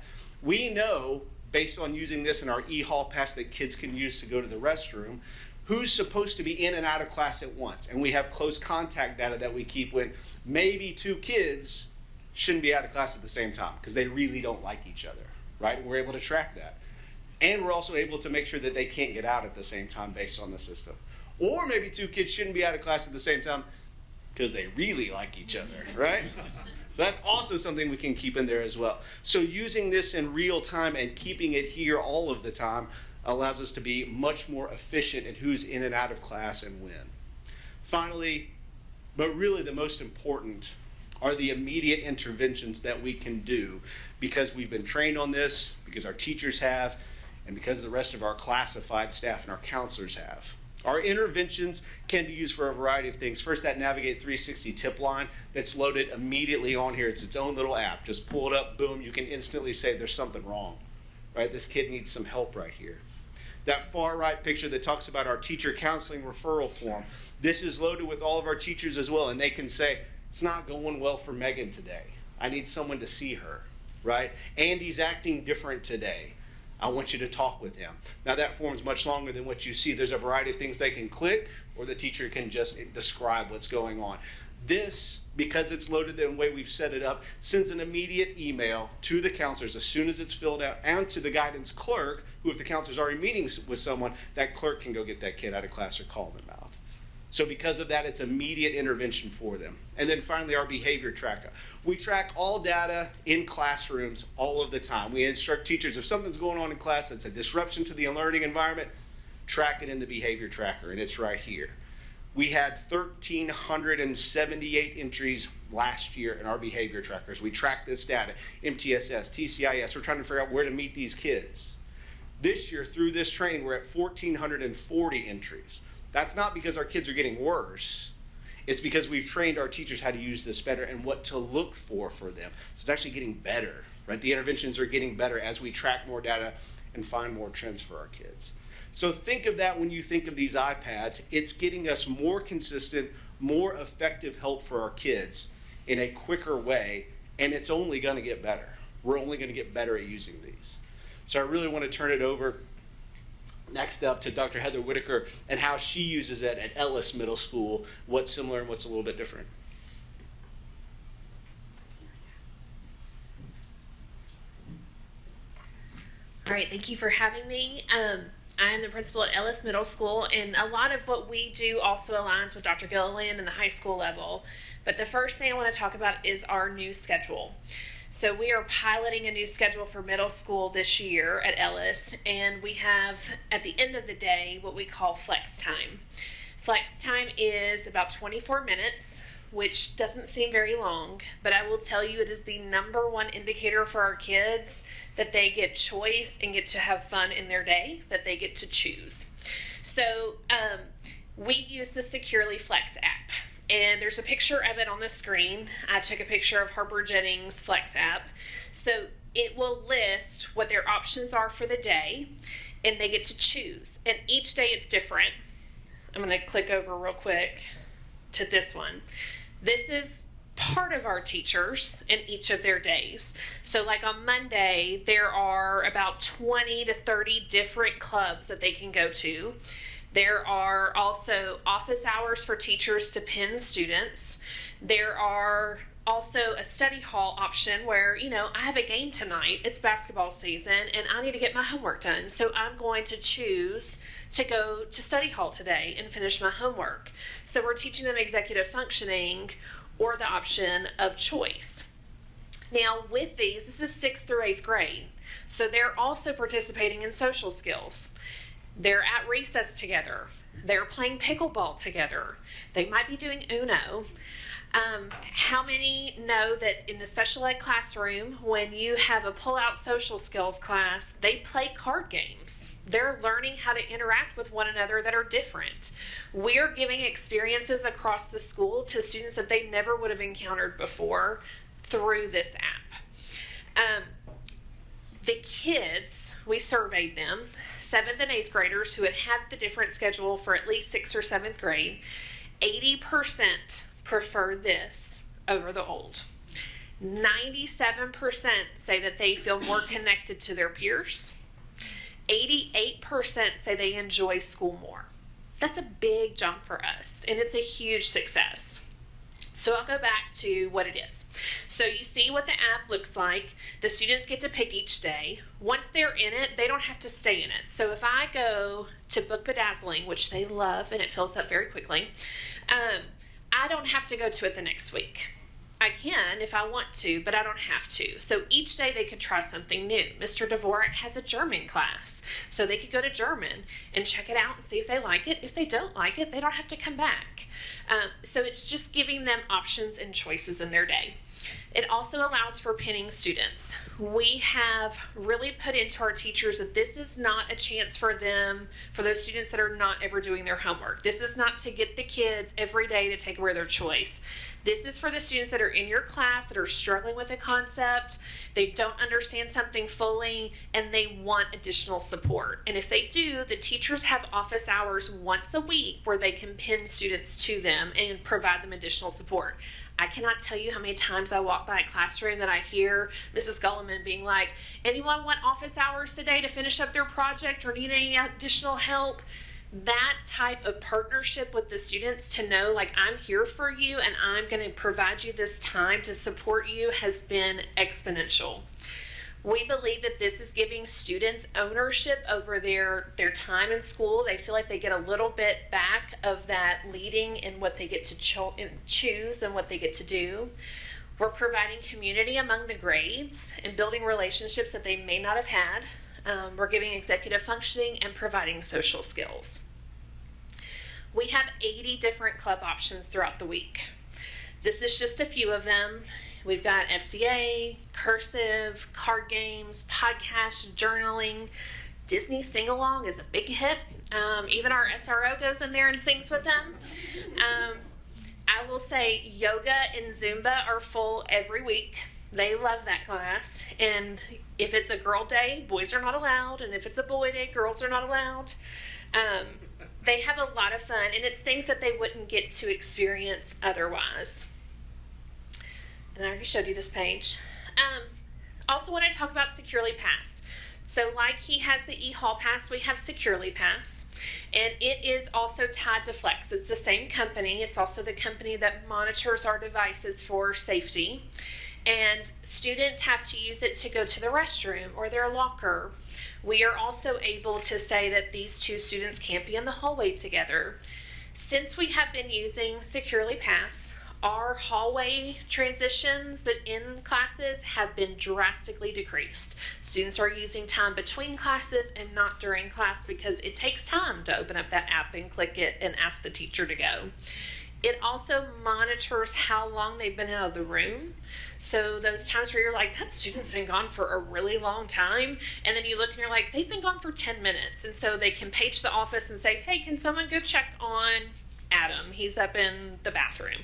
We know, based on using this in our e-hall pass that kids can use to go to the restroom, who's supposed to be in and out of class at once. And we have close contact data that we keep when maybe 2 kids shouldn't be out of class at the same time because they really don't like each other, right? We're able to track that. And we're also able to make sure that they can't get out at the same time based on the system. Or maybe 2 kids shouldn't be out of class at the same time because they really like each other, right? That's also something we can keep in there as well. So using this in real time and keeping it here all of the time allows us to be much more efficient in who's in and out of class and when. Finally, but really the most important, are the immediate interventions that we can do because we've been trained on this, because our teachers have, and because the rest of our classified staff and our counselors have. Our interventions can be used for a variety of things. First, that Navigate 360 tip line that's loaded immediately on here. It's its own little app. Just pull it up, boom, you can instantly say there's something wrong, right? This kid needs some help right here. That far right picture that talks about our teacher counseling referral form. This is loaded with all of our teachers as well, and they can say, it's not going well for Megan today. I need someone to see her, right? Andy's acting different today. I want you to talk with him. Now that form is much longer than what you see. There's a variety of things they can click, or the teacher can just describe what's going on. This, because it's loaded the way we've set it up, sends an immediate email to the counselors as soon as it's filled out, and to the guidance clerk, who if the counselor's already meeting with someone, that clerk can go get that kid out of class or call them out. So because of that, it's immediate intervention for them. And then finally, our behavior tracker. We track all data in classrooms all of the time. We instruct teachers if something's going on in class that's a disruption to the learning environment, track it in the behavior tracker, and it's right here. We had 1,378 entries last year in our behavior trackers. We track this data, MTSS, TCIS. We're trying to figure out where to meet these kids. This year, through this training, we're at 1,440 entries. That's not because our kids are getting worse. It's because we've trained our teachers how to use this better and what to look for them. So it's actually getting better, right? The interventions are getting better as we track more data and find more trends for our kids. So think of that when you think of these iPads. It's getting us more consistent, more effective help for our kids in a quicker way, and it's only going to get better. We're only going to get better at using these. So I really want to turn it over next up to Dr. Heather Whitaker and how she uses it at Ellis Middle School, what's similar and what's a little bit different. All right, thank you for having me. I am the principal at Ellis Middle School, and a lot of what we do also aligns with Dr. Gilliland and the high school level. But the first thing I want to talk about is our new schedule. So we are piloting a new schedule for middle school this year at Ellis, and we have, at the end of the day, what we call flex time. Flex time is about 24 minutes, which doesn't seem very long, but I will tell you it is the #1 indicator for our kids that they get choice and get to have fun in their day, that they get to choose. So we use the Securely Flex app, and there's a picture of it on the screen. I took a picture of Harper Jennings Flex app. So it will list what their options are for the day, and they get to choose. And each day it's different. I'm going to click over real quick to this one. This is part of our teachers in each of their days. So like on Monday, there are about 20 to 30 different clubs that they can go to. There are also office hours for teachers to pin students. There are also a study hall option where, I have a game tonight, it's basketball season, and I need to get my homework done. So I'm going to choose to go to study hall today and finish my homework. So we're teaching them executive functioning or the option of choice. Now with these, this is 6th through 8th grade. So they're also participating in social skills. They're at recess together. They're playing pickleball together. They might be doing Uno. How many know that in the special ed classroom, when you have a pull-out social skills class, they play card games. They're learning how to interact with one another that are different. We're giving experiences across the school to students that they never would have encountered before through this app. The kids, we surveyed them, 7th and 8th graders who had the different schedule for at least 6th or 7th grade, 80% prefer this over the old. 97% say that they feel more connected to their peers. 88% say they enjoy school more. That's a big jump for us, and it's a huge success. So I'll go back to what it is. So you see what the app looks like. The students get to pick each day. Once they're in it, they don't have to stay in it. So if I go to Book Bedazzling, which they love, and it fills up very quickly, I don't have to go to it the next week. I can if I want to, but I don't have to. So each day they could try something new. Mr. Dvorak has a German class, so they could go to German and check it out and see if they like it. If they don't like it, they don't have to come back. So it's just giving them options and choices in their day. It also allows for pinning students. We have really put into our teachers that this is not a chance for them, for those students that are not ever doing their homework. This is not to get the kids every day to take away their choice. This is for the students that are in your class that are struggling with a concept, they don't understand something fully, and they want additional support. And if they do, the teachers have office hours once a week where they can pin students to them and provide them additional support. I cannot tell you how many times I walk by a classroom that I hear Mrs. Gulliman being like, anyone want office hours today to finish up their project or need any additional help? That type of partnership with the students to know, like, I'm here for you and I'm going to provide you this time to support you has been exponential. We believe that this is giving students ownership over their time in school. They feel like they get a little bit back of that leading in what they get to choose and what they get to do. We're providing community among the grades and building relationships that they may not have had. We're giving executive functioning and providing social skills. We have 80 different club options throughout the week. This is just a few of them. We've got FCA, cursive, card games, podcasts, journaling. Disney Sing-Along is a big hit. Even our SRO goes in there and sings with them. I will say yoga and Zumba are full every week. They love that class. And if it's a girl day, boys are not allowed. And if it's a boy day, girls are not allowed. They have a lot of fun, and it's things that they wouldn't get to experience otherwise. And I already showed you this page. Also want to talk about Securely Pass. So like he has the eHall Pass, we have Securely Pass. And it is also tied to Flex. It's the same company. It's also the company that monitors our devices for safety. And students have to use it to go to the restroom or their locker. We are also able to say that these two students can't be in the hallway together. Since we have been using Securely Pass, our hallway transitions but in classes have been drastically decreased. Students are using time between classes and not during class because it takes time to open up that app and click it and ask the teacher to go. It also monitors how long they've been out of the room. So those times where you're like, that student's been gone for a really long time, and then you look and you're like, they've been gone for 10 minutes. And so they can page the office and say, hey, can someone go check on Adam? He's up in the bathroom.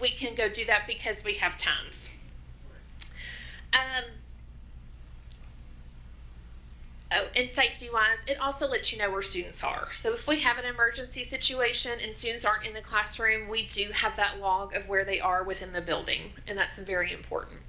We can go do that because we have times. And safety-wise, it also lets you know where students are. So if we have an emergency situation and students aren't in the classroom, we do have that log of where they are within the building, and that's very important.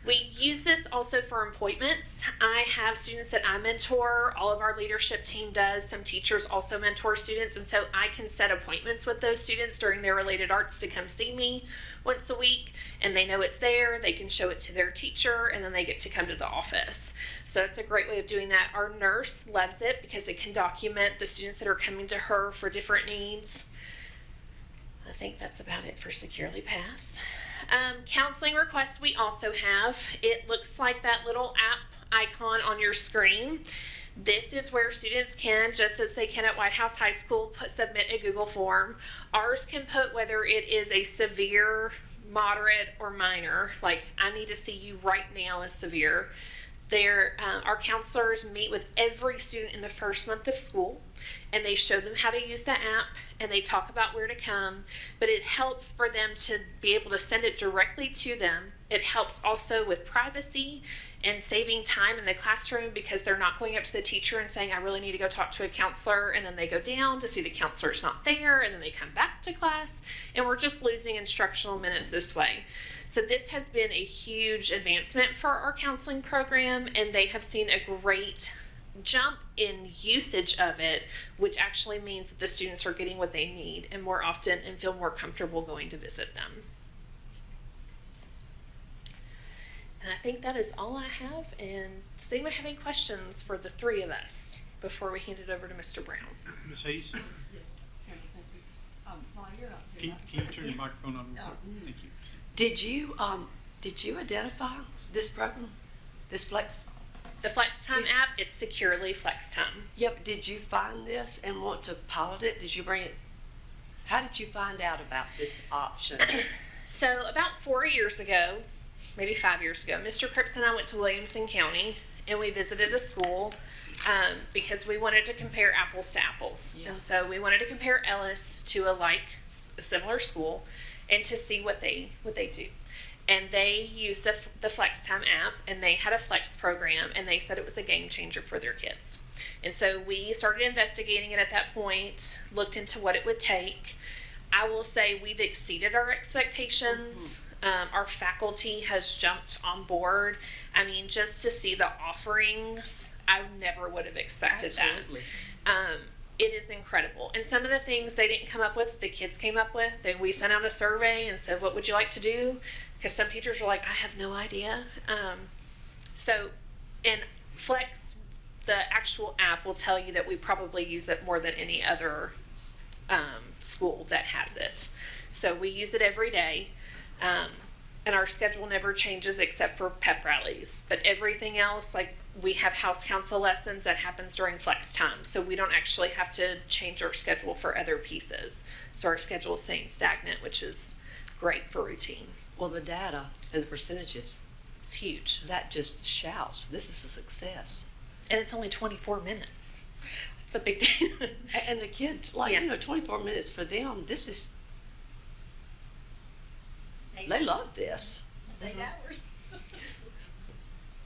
We use this also for appointments. I have students that I mentor. All of our leadership team does. Some teachers also mentor students, and so I can set appointments with those students during their related arts to come see me once a week, and they know it's there. They can show it to their teacher, and then they get to come to the office. So it's a great way of doing that. Our nurse loves it because it can document the students that are coming to her for different needs. I think that's about it for Securely Pass. Counseling requests we also have. It looks like that little app icon on your screen. This is where students can, just as they can at White House High School, submit a Google form. Ours can put whether it is a severe, moderate, or minor. Like, I need to see you right now as severe. Our counselors meet with every student in the first month of school, and they show them how to use the app, and they talk about where to come, but it helps for them to be able to send it directly to them. It helps also with privacy and saving time in the classroom because they're not going up to the teacher and saying, I really need to go talk to a counselor, and then they go down to see the counselor's not there, and then they come back to class, and we're just losing instructional minutes this way. So this has been a huge advancement for our counseling program, and they have seen a great jump in usage of it, which actually means that the students are getting what they need and more often and feel more comfortable going to visit them. And I think that is all I have. And does anyone have any questions for the three of us before we hand it over to Mr. Brown? Ms. Hayes, While you're up can you turn your microphone on? Thank you. Did you identify this program, this Flex? The FlexTime app, it's Securely FlexTime. Yep. Did you find this and want to pilot it? Did you bring it? How did you find out about this option? So about 4 years ago, maybe 5 years ago, Mr. Cripps and I went to Williamson County and we visited a school because we wanted to compare apples to apples. Yeah. And so we wanted to compare Ellis to a similar school and to see what they do. And they used the FlexTime app, and they had a Flex program, and they said it was a game changer for their kids. And so we started investigating it at that point, looked into what it would take. I will say we've exceeded our expectations. Our faculty has jumped on board. I mean, just to see the offerings, I never would have expected Absolutely. that. It is incredible. And some of the things they didn't come up with, the kids came up with. And we sent out a survey and said, what would you like to do? Because some teachers were like, I have no idea. So in Flex, the actual app will tell you that we probably use it more than any other school that has it. So we use it every day. And our schedule never changes except for pep rallies. But everything else, like we have house council lessons that happens during flex time. So we don't actually have to change our schedule for other pieces. So our schedule is staying stagnant, which is great for routine. Well, the data and the percentages, It's huge. that just shouts, this is a success. And it's only 24 minutes. It's a big deal. And the kids, like, Yeah. 24 minutes for them, this is, they love this. That's 8 hours.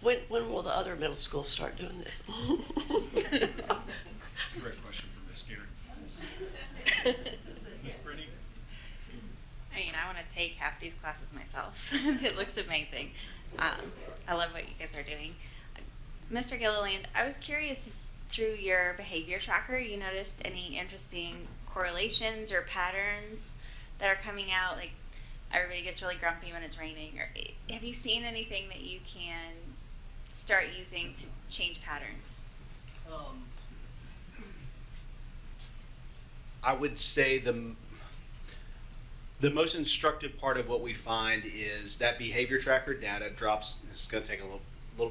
When will the other middle schools start doing this? That's a great question for Ms. Gary. Ms. Brittany? I mean, I want to take half these classes myself. It looks amazing. I love what you guys are doing. Mr. Gilliland, I was curious if through your behavior tracker you noticed any interesting correlations or patterns that are coming out, like everybody gets really grumpy when it's raining, or have you seen anything that you can start using to change patterns? I would say the most instructive part of what we find is that behavior tracker data drops. It's going to take a little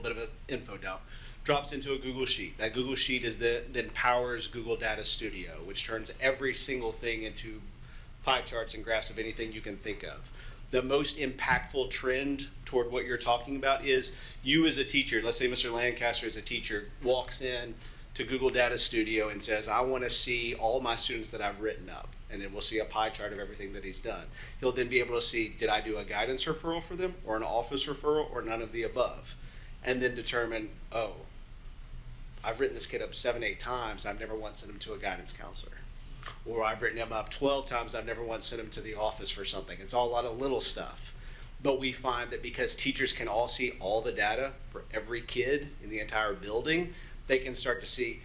bit of an info dump. Drops into a Google Sheet. That Google Sheet is then powers Google Data Studio, which turns every single thing into pie charts and graphs of anything you can think of. The most impactful trend toward what you're talking about is you as a teacher, let's say Mr. Lancaster as a teacher walks in to Google Data Studio and says, I want to see all my students that I've written up. And then we'll see a pie chart of everything that he's done. He'll then be able to see, did I do a guidance referral for them or an office referral or none of the above? And then determine, oh, I've written this kid up 7, 8 times. I've never once sent him to a guidance counselor. Or I've written him up 12 times. I've never once sent him to the office for something. It's all a lot of little stuff. But we find that because teachers can all see all the data for every kid in the entire building, they can start to see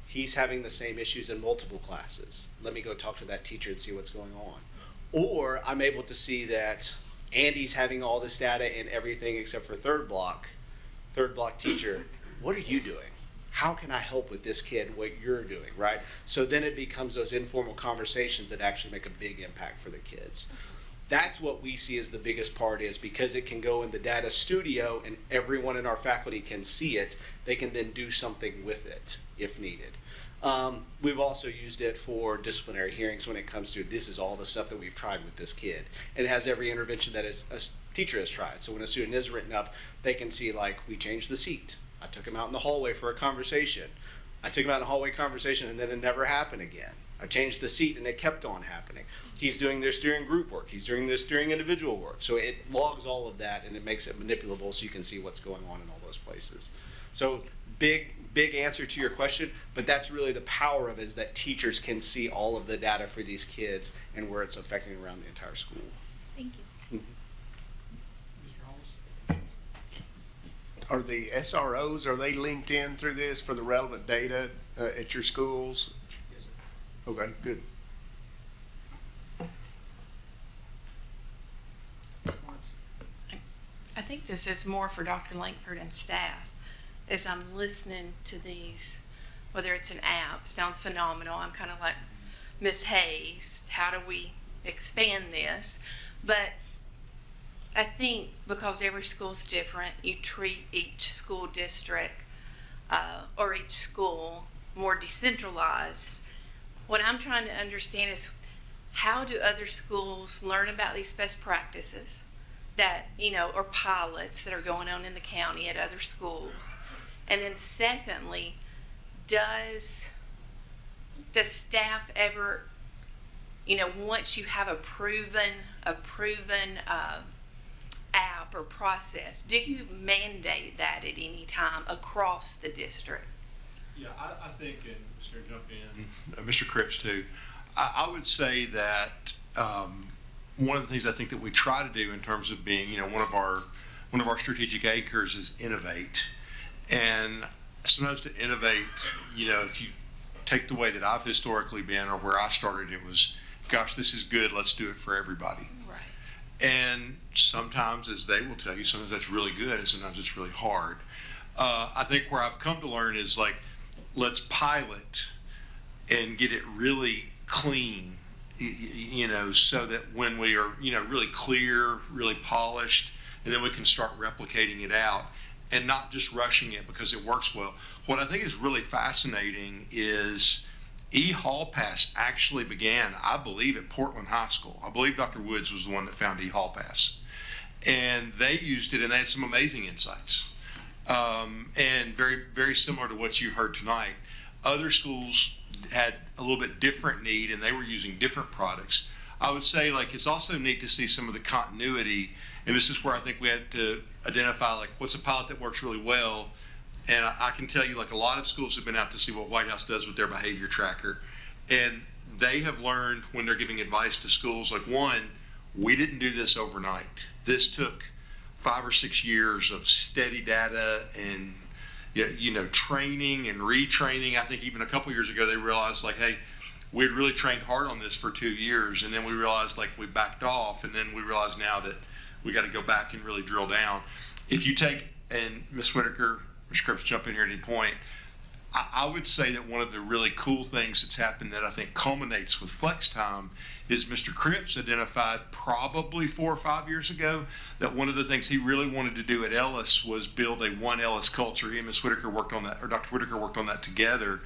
he's having the same issues in multiple classes. Let me go talk to that teacher and see what's going on. Or I'm able to see that Andy's having all this data in everything except for third block teacher. What are you doing? How can I help with this kid, what you're doing, right? So then it becomes those informal conversations that actually make a big impact for the kids. That's what we see as the biggest part, is because it can go in the data studio and everyone in our faculty can see it, they can then do something with it if needed. We've also used it for disciplinary hearings when it comes to, this is all the stuff that we've tried with this kid. And it has every intervention that a teacher has tried. So when a student is written up, they can see, like, we changed the seat. I took him out in the hallway for a conversation. I took him out in a hallway conversation and then it never happened again. I changed the seat and it kept on happening. He's doing this during group work. He's doing this during individual work. So it logs all of that and it makes it manipulable so you can see what's going on in all those places. So big answer to your question, but that's really the power of it, is that teachers can see all of the data for these kids and where it's affecting around the entire school. Thank you. Mr. Holmes? Are the SROs, are they linked in through this for the relevant data at your schools? Yes, sir. Okay, good. I think this is more for Dr. Langford and staff. As I'm listening to these, whether it's an app, sounds phenomenal. I'm kind of like Miss Hayes, how do we expand this? But I think because every school's different, you treat each school district or each school more decentralized. What I'm trying to understand is, how do other schools learn about these best practices that, or pilots that are going on in the county at other schools? And then secondly, does staff ever, once you have a proven app or process, do you mandate that at any time across the district? Yeah, I think, and Mr. Jump in, Mr. Cripps too, I would say that one of the things I think that we try to do in terms of being, one of our strategic anchors is innovate. And sometimes to innovate, if you take the way that I've historically been or where I started, it was, gosh, this is good, let's do it for everybody. Right. And sometimes, as they will tell you, sometimes that's really good and sometimes it's really hard. I think where I've come to learn is like, let's pilot and get it really clean, so that when we are, really clear, really polished, and then we can start replicating it out and not just rushing it because it works well. What I think is really fascinating is E-Hall Pass actually began, I believe, at Portland High School. I believe Dr. Woods was the one that found E-Hall Pass. And they used it and they had some amazing insights. And very, very similar to what you heard tonight. Other schools had a little bit different need and they were using different products. I would say it's also neat to see some of the continuity, and this is where I think we had to identify what's a pilot that works really well. And I can tell you a lot of schools have been out to see what White House does with their behavior tracker. And they have learned when they're giving advice to schools, one, we didn't do this overnight. This took 5 or 6 years of steady data and training and retraining. I think even a couple years ago they realized hey, we had really trained hard on this for 2 years, and then we realized we backed off, and then we realize now that we got to go back and really drill down. If you take, and Ms. Whitaker, Ms. Cripps, jump in here at any point, I would say that one of the really cool things that's happened that I think culminates with Flex Time is Mr. Cripps identified probably 4 or 5 years ago that one of the things he really wanted to do at Ellis was build a one Ellis culture. He and Ms. Whitaker worked on that, or Dr. Whitaker worked on that together.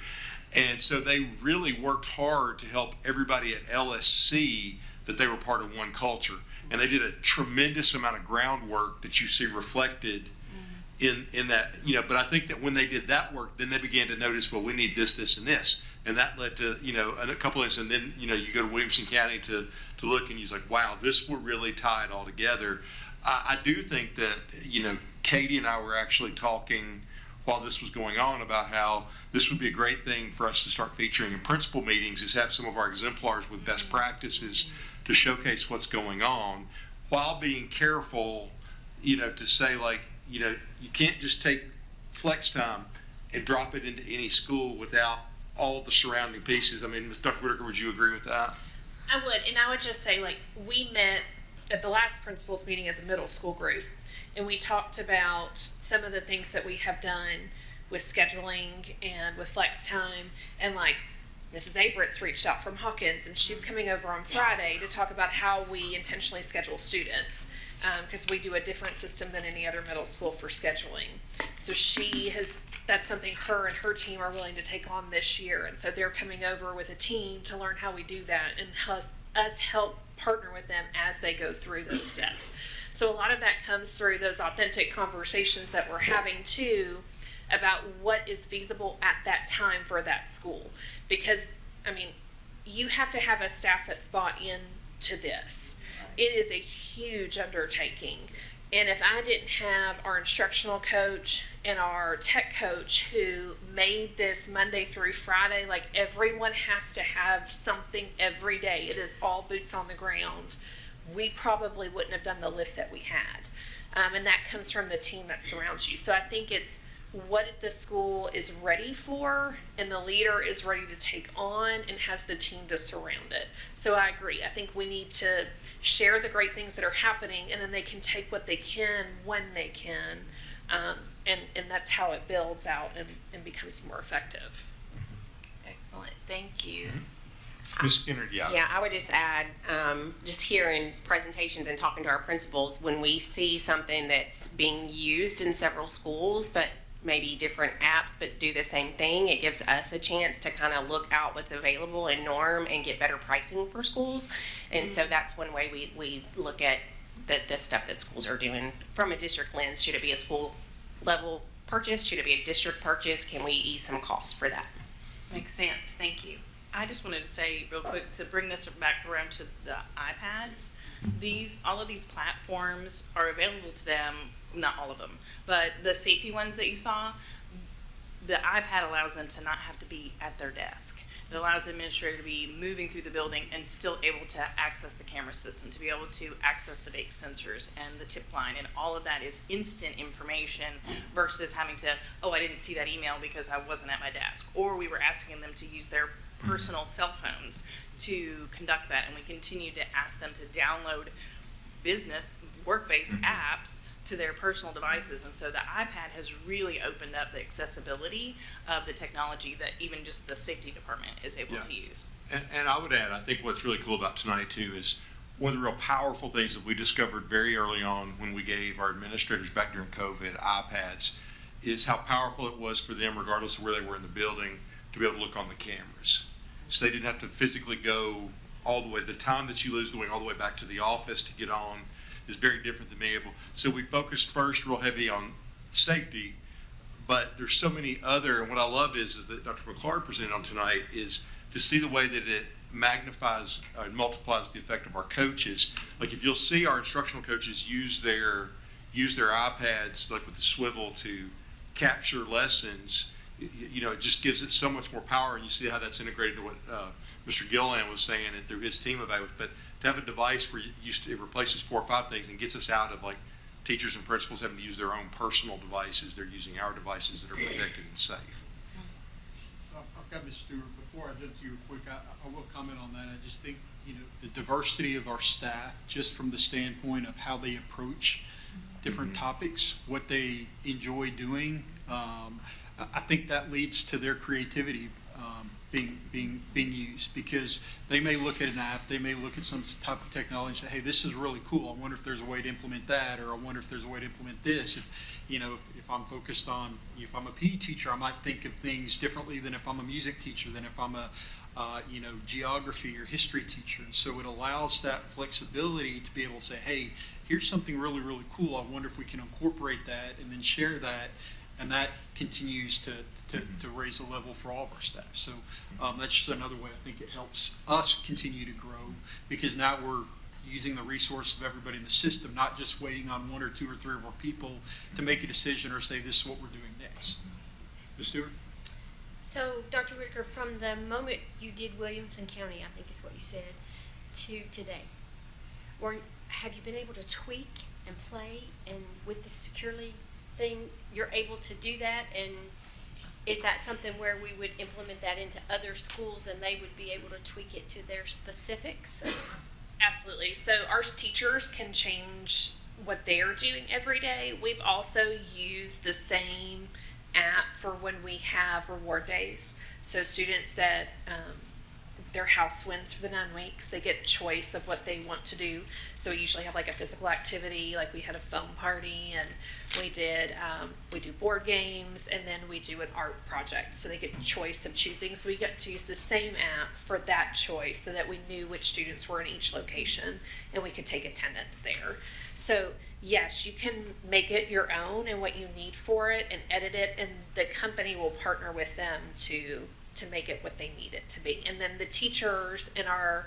And so they really worked hard to help everybody at Ellis see that they were part of one culture. And they did a tremendous amount of groundwork that you see reflected in that, but I think that when they did that work, then they began to notice, well, we need this, this, and this. And that led to, a couple of things. And then, you go to Williamson County to look, and you're like, wow, this will really tie it all together. I do think that, Katie and I were actually talking while this was going on about how this would be a great thing for us to start featuring in principal meetings, is have some of our exemplars with best practices to showcase what's going on while being careful, to say you can't just take Flex Time and drop it into any school without all the surrounding pieces. I mean, Dr. Whitaker, would you agree with that? I would, and I would just say, we met at the last principals meeting as a middle school group, and we talked about some of the things that we have done with scheduling and with Flex Time, and Mrs. Averett's reached out from Hawkins, and she's coming over on Friday to talk about how we intentionally schedule students, because we do a different system than any other middle school for scheduling. So that's something her and her team are willing to take on this year, and so they're coming over with a team to learn how we do that and us help partner with them as they go through those steps. So a lot of that comes through those authentic conversations that we're having too, about what is feasible at that time for that school. Because, you have to have a staff that's bought into this. It is a huge undertaking. And if I didn't have our instructional coach and our tech coach who made this Monday through Friday, everyone has to have something every day. It is all boots on the ground. We probably wouldn't have done the lift that we had. And that comes from the team that surrounds you. So I think it's what the school is ready for and the leader is ready to take on and has the team to surround it. So I agree. I think we need to share the great things that are happening, and then they can take what they can when they can. And that's how it builds out and becomes more effective. Excellent. Thank you. Ms. Skinner, yeah. Yeah, I would just add, just hearing presentations and talking to our principals, when we see something that's being used in several schools, but maybe different apps, but do the same thing, it gives us a chance to kind of look out what's available in Norm and get better pricing for schools. And so that's one way we look at the stuff that schools are doing from a district lens. Should it be a school level purchase? Should it be a district purchase? Can we ease some costs for that? Makes sense. Thank you. I just wanted to say real quick to bring this back around to the iPads. All of these platforms are available to them, not all of them, but the safety ones that you saw, the iPad allows them to not have to be at their desk. It allows the administrator to be moving through the building and still able to access the camera system, to be able to access the vape sensors and the tip line, and all of that is instant information versus having to, I didn't see that email because I wasn't at my desk, or we were asking them to use their personal cell phones to conduct that, and we continue to ask them to download business work-based apps to their personal devices. And so the iPad has really opened up the accessibility of the technology that even just the safety department is able to use. And I would add, I think what's really cool about tonight too is one of the real powerful things that we discovered very early on when we gave our administrators back during COVID iPads is how powerful it was for them, regardless of where they were in the building, to be able to look on the cameras. So they didn't have to physically go all the way. The time that you lose going all the way back to the office to get on is very different than being able. So we focused first real heavy on safety, but there's so many other, and what I love is that Dr. McClard presented on tonight is to see the way that it magnifies and multiplies the effect of our coaches. Like if you'll see our instructional coaches use their iPads like with the swivel to capture lessons, you know, it just gives it so much more power, and you see how that's integrated to what Mr. Gilliland was saying and through his team of it. But to have a device where it replaces 4 or 5 things and gets us out of like teachers and principals having to use their own personal devices, they're using our devices that are protected and safe. So I've got Ms. Stewart. Before I jump to you quick, I will comment on that. I just think, you know, the diversity of our staff, just from the standpoint of how they approach different topics, what they enjoy doing, I think that leads to their creativity being used, because they may look at an app, they may look at some type of technology and say, hey, this is really cool. I wonder if there's a way to implement that, or I wonder if there's a way to implement this. If I'm focused on, if I'm a PE teacher, I might think of things differently than if I'm a music teacher, than if I'm a geography or history teacher. And so it allows that flexibility to be able to say, hey, here's something really, really cool. I wonder if we can incorporate that and then share that. And that continues to raise the level for all of our staff. So that's just another way I think it helps us continue to grow, because now we're using the resource of everybody in the system, not just waiting on 1 or 2 or 3 of our people to make a decision or say this is what we're doing next. Ms. Stewart? So, Dr. Whitaker, from the moment you did Williamson County, I think is what you said, to today, have you been able to tweak and play, and with the securely thing, you're able to do that? And is that something where we would implement that into other schools and they would be able to tweak it to their specifics? Absolutely. So our teachers can change what they're doing every day. We've also used the same app for when we have reward days. So students that their house wins for the 9 weeks, they get choice of what they want to do. So we usually have like a physical activity, like we had a foam party, and we do board games, and then we do an art project. So they get choice of choosing. So we get to use the same app for that choice, so that we knew which students were in each location and we could take attendance there. So yes, you can make it your own and what you need for it and edit it, and the company will partner with them to make it what they need it to be. And then the teachers and our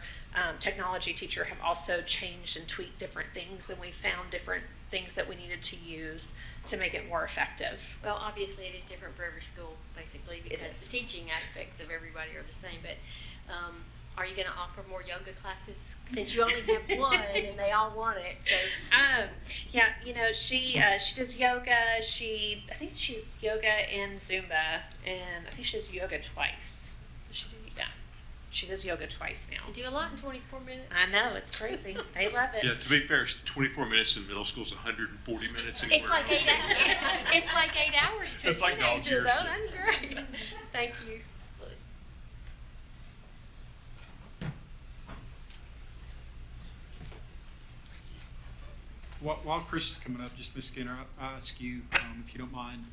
technology teacher have also changed and tweaked different things, and we found different things that we needed to use to make it more effective. Well, obviously it is different for every school, basically, because the teaching aspects of everybody are the same. But are you going to offer more yoga classes, since you only have one and they all want it? So yeah, you know, she does yoga. I think she's yoga and Zumba, and I think she does yoga twice. Does she do? Yeah, she does yoga twice now. you do a lot in 24 minutes. I know, it's crazy. They love it. Yeah, to be fair, 24 minutes in middle school is 140 minutes anywhere It's like else. 8 hours. It's like 8 hours to It's a like dog teenager, years. though. That's great. Thank you. While Chris is coming up, just Ms. Skinner, I ask you, if you don't mind,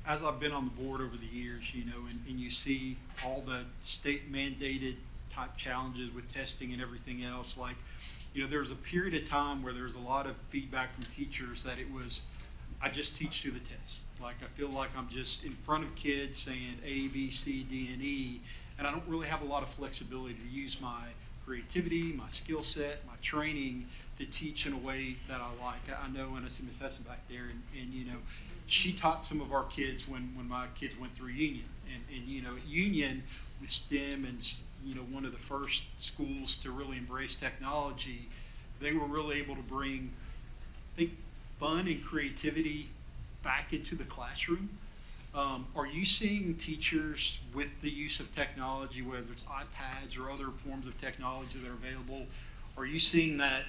as I've been on the board over the years, and you see all the state mandated type challenges with testing and everything else, like, there was a period of time where there was a lot of feedback from teachers that it was, I just teach to the test. Like, I feel like I'm just in front of kids saying A, B, C, D, and E, and I don't really have a lot of flexibility to use my creativity, my skill set, my training to teach in a way that I like. I know, and I see Ms. Hessen back there, and she taught some of our kids when my kids went through Union. And at Union with STEM, and one of the first schools to really embrace technology, they were really able to bring, I think, fun and creativity back into the classroom. Are you seeing teachers with the use of technology, whether it's iPads or other forms of technology that are available, are you seeing that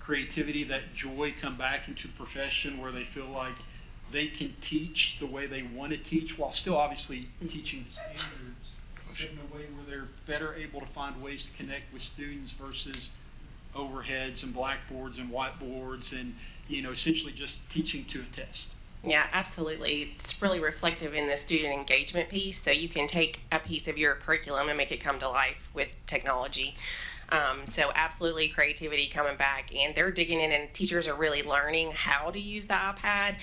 creativity, that joy come back into the profession where they feel like they can teach the way they want to teach while still obviously teaching the standards, but in a way where they're better able to find ways to connect with students versus overheads and blackboards and whiteboards and, essentially just teaching to a test. Yeah, absolutely. It's really reflective in the student engagement piece. So you can take a piece of your curriculum and make it come to life with technology. So absolutely creativity coming back, and they're digging in, and teachers are really learning how to use the iPad.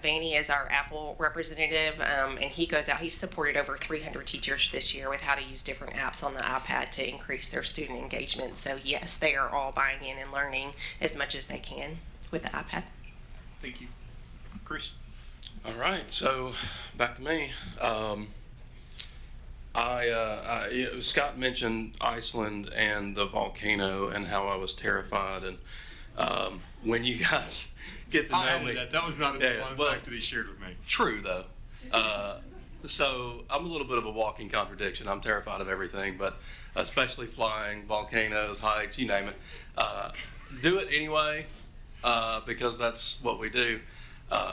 Vanny is our Apple representative, and he goes out. He's supported over 300 teachers this year with how to use different apps on the iPad to increase their student engagement. So yes, they are all buying in and learning as much as they can with the iPad. Thank you. Chris? All right, so back to me. Scott mentioned Iceland and the volcano and how I was terrified. And when you guys get to know me, that was not a fun fact that he shared with me. True though. So I'm a little bit of a walking contradiction. I'm terrified of everything, but especially flying, volcanoes, heights, you name it. Do it anyway because that's what we do.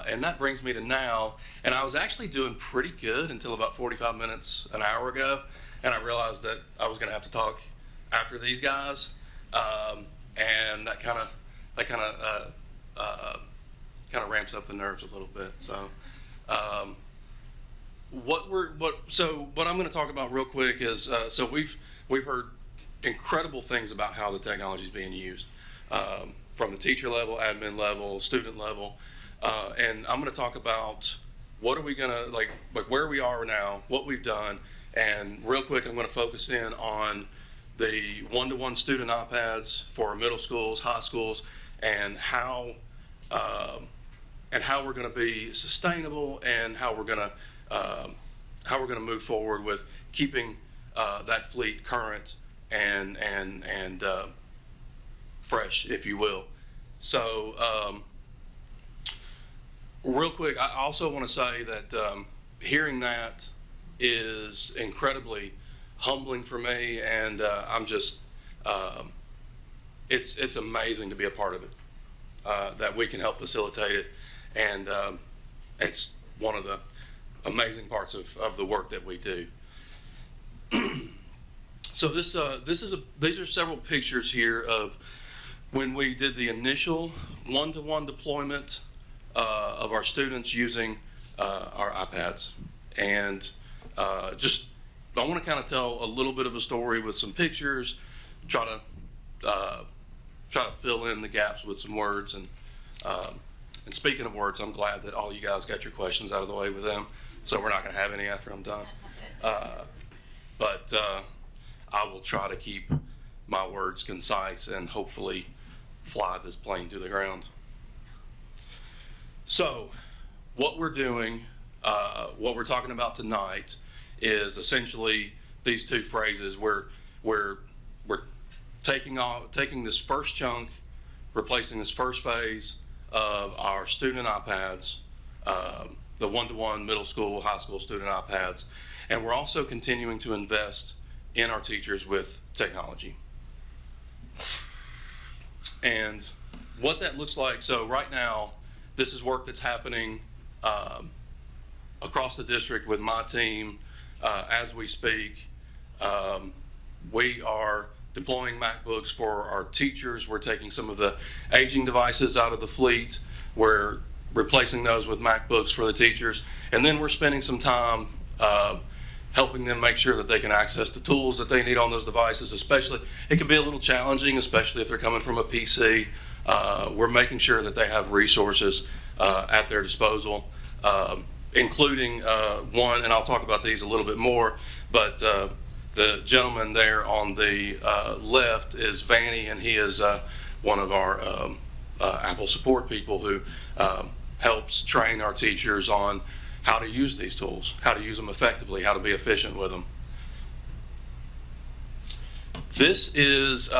And that brings me to now, and I was actually doing pretty good until about 45 minutes, an hour ago, and I realized that I was going to have to talk after these guys, and that kind of ramps up the nerves a little bit. So, what I'm going to talk about real quick is so we've heard incredible things about how the technology is being used, from the teacher level, admin level, student level. And I'm going to talk about what are we going to, like where we are now, what we've done, and real quick I'm going to focus in on the one-to-one student iPads for middle schools, high schools, and how we're going to be sustainable and how we're going to move forward with keeping that fleet current and fresh, if you will. So. Real quick, I also want to say that hearing that is incredibly humbling for me, and I'm just, it's amazing to be a part of it, that we can help facilitate it, and it's one of the amazing parts of the work that we do. So these are several pictures here of when we did the initial one-to-one deployment of our students using our iPads. And I want to kind of tell a little bit of a story with some pictures, try to fill in the gaps with some words. And speaking of words, I'm glad that all you guys got your questions out of the way with them, so we're not going to have any after I'm done. But I will try to keep my words concise and hopefully fly this plane to the ground. So, what we're doing, what we're talking about tonight, is essentially these two phrases. We're taking this first chunk, replacing this first phase of our student iPads, the one-to-one middle school, high school student iPads, and we're also continuing to invest in our teachers with technology. And what that looks like, so right now, this is work that's happening across the district with my team as we speak. We are deploying MacBooks for our teachers. We're taking some of the aging devices out of the fleet. We're replacing those with MacBooks for the teachers. And then we're spending some time helping them make sure that they can access the tools that they need on those devices, especially, it can be a little challenging, especially if they're coming from a PC. We're making sure that they have resources at their disposal, including one, and I'll talk about these a little bit more, but the gentleman there on the left is Vanny, and he is one of our Apple support people who helps train our teachers on how to use these tools, how to use them effectively, how to be efficient with them. This is,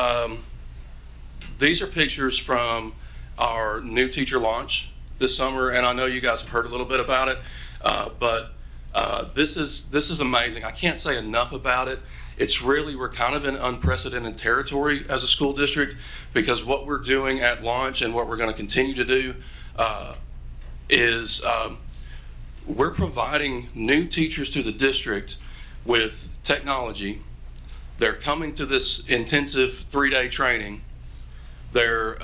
these are pictures from our new teacher launch this summer, and I know you guys have heard a little bit about it, but this is amazing. I can't say enough about it. it's really, we're kind of in unprecedented territory as a school district, because what we're doing at launch and what we're going to continue to do is we're providing new teachers to the district with technology. They're coming to this intensive 3-day training. They're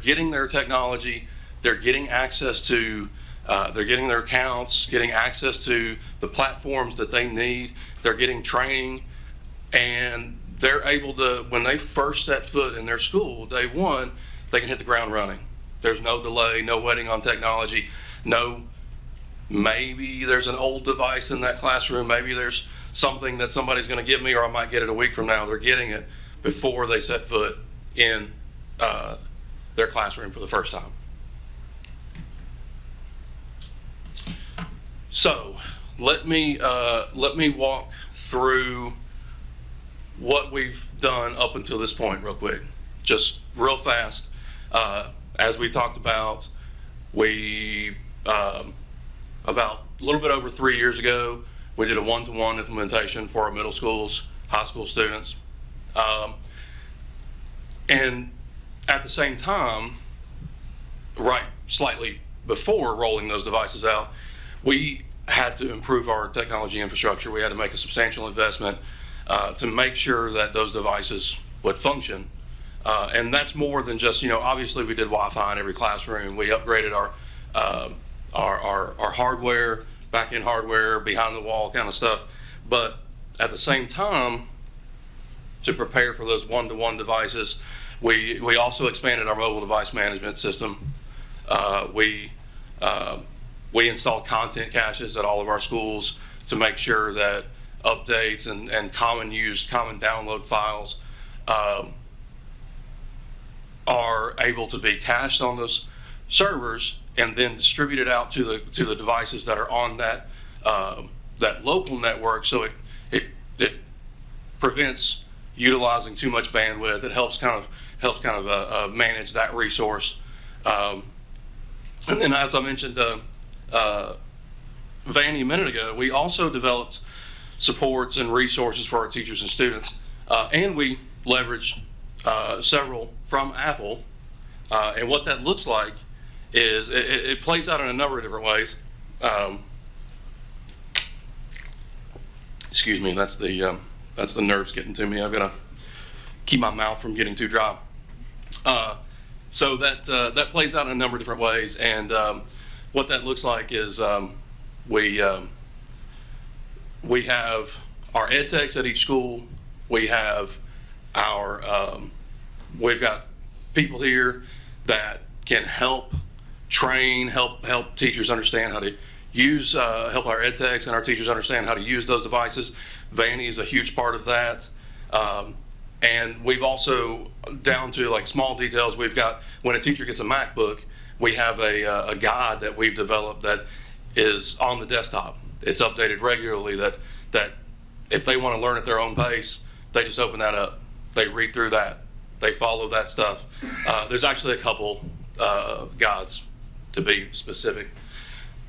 getting their technology. They're getting access to, they're getting their accounts, getting access to the platforms that they need. They're getting training, and they're able to, when they first set foot in their school, day one, they can hit the ground running. There's no delay, no waiting on technology, no, maybe there's an old device in that classroom, maybe there's something that somebody's going to give me, or I might get it a week from now. They're getting it before they set foot in their classroom for the first time. So let me walk through what we've done up until this point real quick, just real fast. As we talked about, we about a little bit over 3 years ago, we did a one-to-one implementation for our middle schools, high school students. And at the same time, right slightly before rolling those devices out, we had to improve our technology infrastructure. We had to make a substantial investment to make sure that those devices would function. And that's more than just, obviously we did Wi-Fi in every classroom. We upgraded our hardware, back-end hardware, behind the wall kind of stuff. But at the same time, to prepare for those one-to-one devices, we also expanded our mobile device management system. We installed content caches at all of our schools to make sure that updates and common download files are able to be cached on those servers and then distributed out to the devices that are on that local network. So it prevents utilizing too much bandwidth. It helps kind of manage that resource. And then, as I mentioned, Vanny a minute ago, we also developed supports and resources for our teachers and students, and we leveraged several from Apple. And what that looks like is it plays out in a number of different ways. Excuse me, that's the nerves getting to me. I've got to keep my mouth from getting too dry. So that plays out in a number of different ways, and what that looks like is we have our ed techs at each school. We have we've got people here that can help train, help teachers understand how to use, help our ed techs and our teachers understand how to use those devices. Vanny is a huge part of that. And we've also, down to like small details, we've got, when a teacher gets a MacBook, we have a guide that we've developed that is on the desktop. It's updated regularly, that if they want to learn at their own pace, they just open that up. They read through that. They follow that stuff. There's actually a couple guides, to be specific.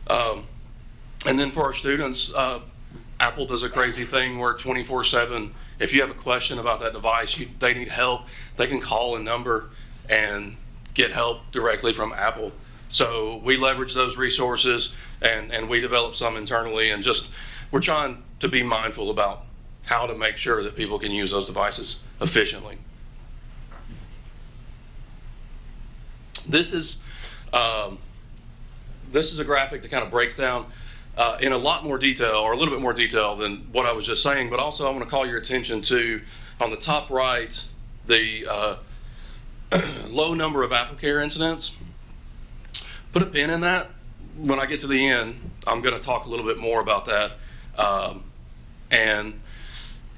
And then for our students, Apple does a crazy thing where 24/7, if you have a question about that device, they need help, they can call a number and get help directly from Apple. So we leverage those resources, and we develop some internally, and just we're trying to be mindful about how to make sure that people can use those devices efficiently. This is a graphic that kind of breaks down in a lot more detail, or a little bit more detail than what I was just saying, but also I want to call your attention to, on the top right, the low number of AppleCare incidents. Put a pin in that. When I get to the end, I'm going to talk a little bit more about that and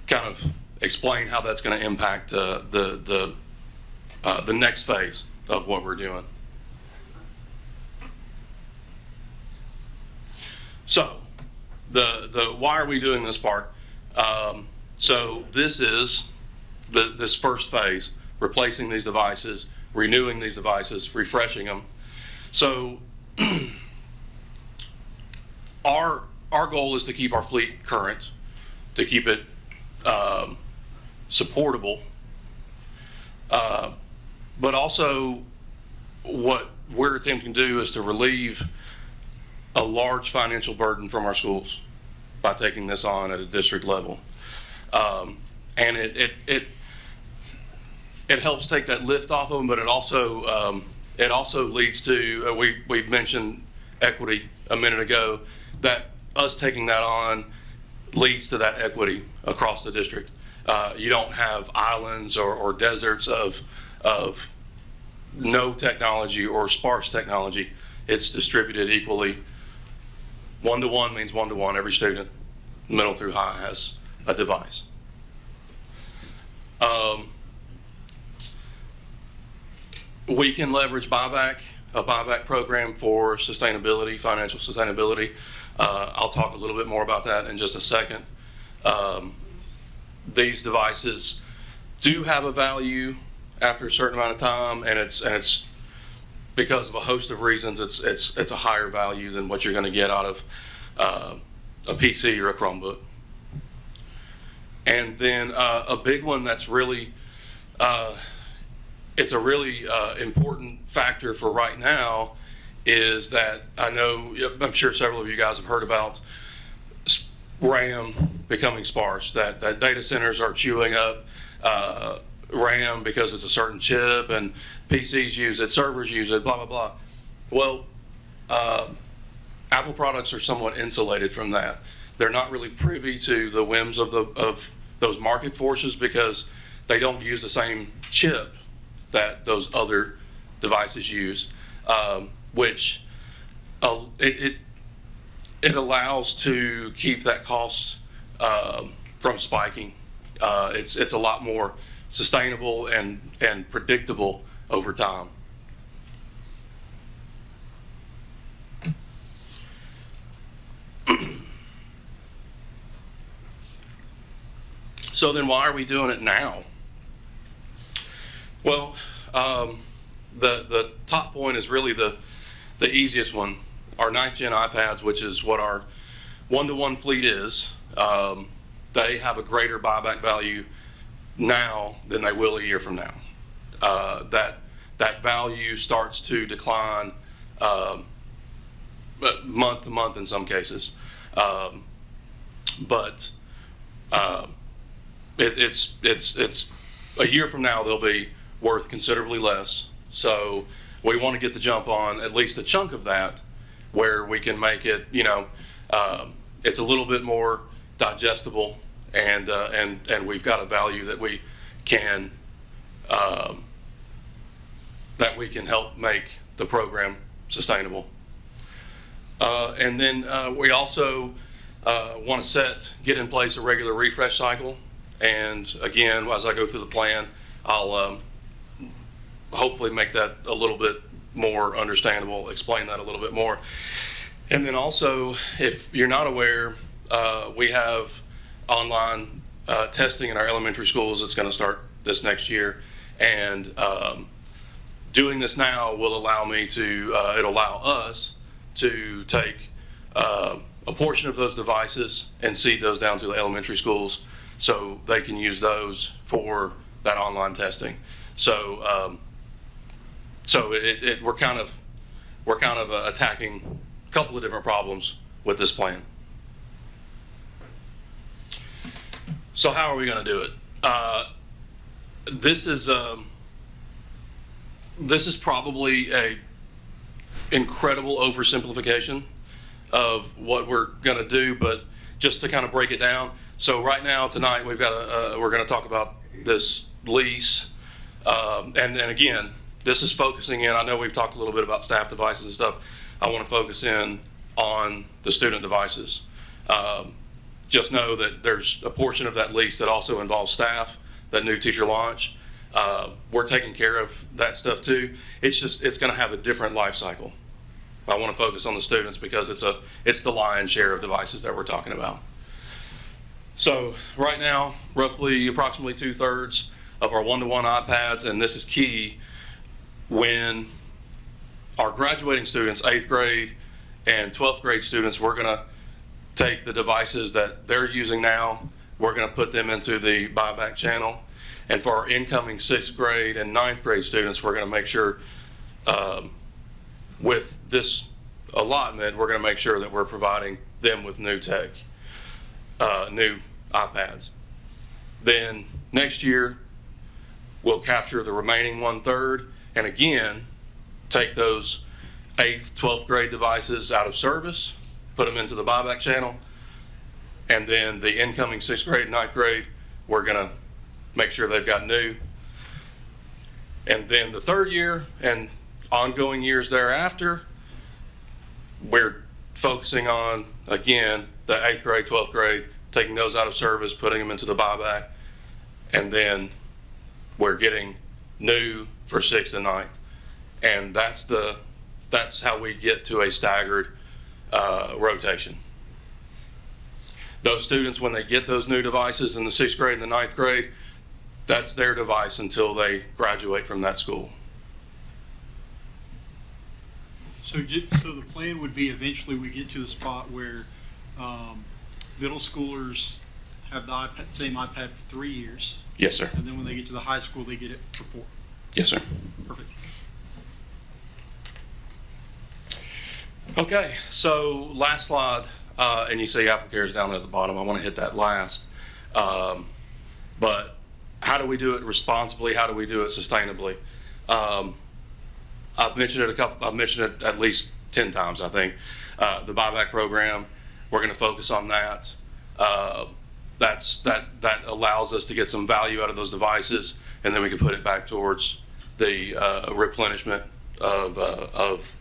kind of explain how that's going to impact the next phase of what we're doing. So, the why are we doing this part? So this is this first phase, replacing these devices, renewing these devices, refreshing them. So our goal is to keep our fleet current, to keep it supportable, but also what we're attempting to do is to relieve a large financial burden from our schools by taking this on at a district level. And it helps take that lift off of them, but it also leads to, we mentioned equity a minute ago, that us taking that on leads to that equity across the district. You don't have islands or deserts of no technology or sparse technology. It's distributed equally. 1-to-1 means 1-to-1. Every student, middle through high, has a device. We can leverage a buyback program for sustainability, financial sustainability. I'll talk a little bit more about that in just a second. These devices do have a value after a certain amount of time, and it's because of a host of reasons. It's a higher value than what you're going to get out of a PC or a Chromebook. And then a big one that's really it's a really important factor for right now is that I'm sure several of you guys have heard about RAM becoming sparse, that data centers are chewing up RAM because it's a certain chip, and PCs use it, servers use it, blah, blah, blah. Well, Apple products are somewhat insulated from that. They're not really privy to the whims of those market forces because they don't use the same chip that those other devices use, which it allows to keep that cost from spiking. It's a lot more sustainable and predictable over time. So then why are we doing it now? Well, the top point is really the easiest one. Our 9th gen iPads, which is what our 1-to-1 fleet is, they have a greater buyback value now than they will a year from now. That value starts to decline month to month in some cases, but it's a year from now they'll be worth considerably less. So we want to get the jump on at least a chunk of that, where we can make it, it's a little bit more digestible, and we've got a value that we can help make the program sustainable. And then we also want to get in place a regular refresh cycle. And again, as I go through the plan, I'll hopefully make that a little bit more understandable, explain that a little bit more. And then also, if you're not aware, we have online testing in our elementary schools. It's going to start this next year. And doing this now will allow us to take a portion of those devices and seed those down to the elementary schools so they can use those for that online testing. So we're kind of attacking a couple of different problems with this plan. So how are we going to do it? This is probably a incredible oversimplification of what we're going to do, but just to kind of break it down. So right now, tonight, we're going to talk about this lease, and again, this is focusing in. I know we've talked a little bit about staff devices and stuff. I want to focus in on the student devices. Just know that there's a portion of that lease that also involves staff, that new teacher launch. We're taking care of that stuff too. It's going to have a different life cycle. I want to focus on the students because it's the lion's share of devices that we're talking about. So right now, approximately 2/3 of our 1-to-1 iPads, and this is key, when our graduating students, 8th grade and 12th grade students, we're going to take the devices that they're using now we're going to put them into the buyback channel. And for our incoming 6th grade and 9th grade students, we're going to make sure with this allotment, we're going to make sure that we're providing them with new tech, new iPads. Then next year, we'll capture the remaining 1/3 and again, take those 8th, 12th grade devices out of service, put them into the buyback channel, and then the incoming 6th grade, 9th grade, we're going to make sure they've got new. And then the 3rd year and ongoing years thereafter, we're focusing on, again, the 8th grade, 12th grade, taking those out of service, putting them into the buyback, and then we're getting new for 6th and 9th. And that's how we get to a staggered rotation. Those students, when they get those new devices in the 6th grade and the 9th grade, that's their device until they graduate from that school. So the plan would be eventually we get to the spot where middle schoolers have the same iPad for 3 years. Yes, sir. And then when they get to the high school, they get it for 4. Yes, sir. Perfect. Okay, so last slide, and you see AppleCare is down there at the bottom. I want to hit that last. But how do we do it responsibly? How do we do it sustainably? I've mentioned it at least 10 times, I think. The buyback program, we're going to focus on that. That allows us to get some value out of those devices, and then we can put it back towards the replenishment of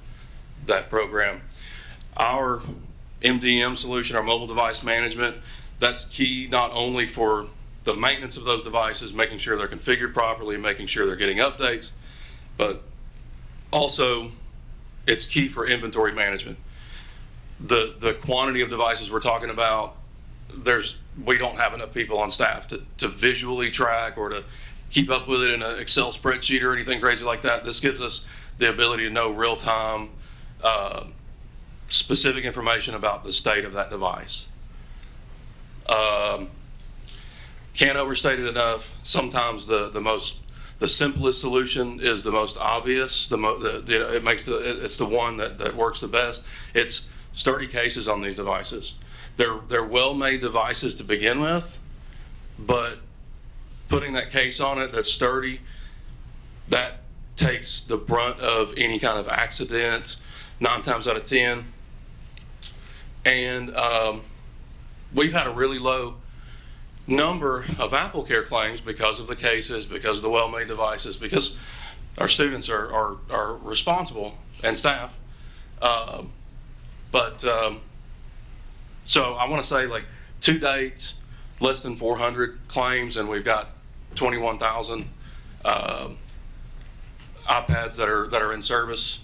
that program. Our MDM solution, our mobile device management, that's key not only for the maintenance of those devices, making sure they're configured properly, making sure they're getting updates, but also it's key for inventory management. The quantity of devices we're talking about, we don't have enough people on staff to visually track or to keep up with it in an Excel spreadsheet or anything crazy like that. This gives us the ability to know real-time specific information about the state of that device. Can't overstate it enough. Sometimes the simplest solution is the most obvious. It's the one that works the best. It's sturdy cases on these devices. They're well-made devices to begin with, but putting that case on it that's sturdy, that takes the brunt of any kind of accidents 9 times out of 10. And we've had a really low number of AppleCare claims because of the cases, because of the well-made devices, because our students are responsible and staff. So I want to say, like, to date, less than 400 claims, and we've got 21,000 iPads that are in service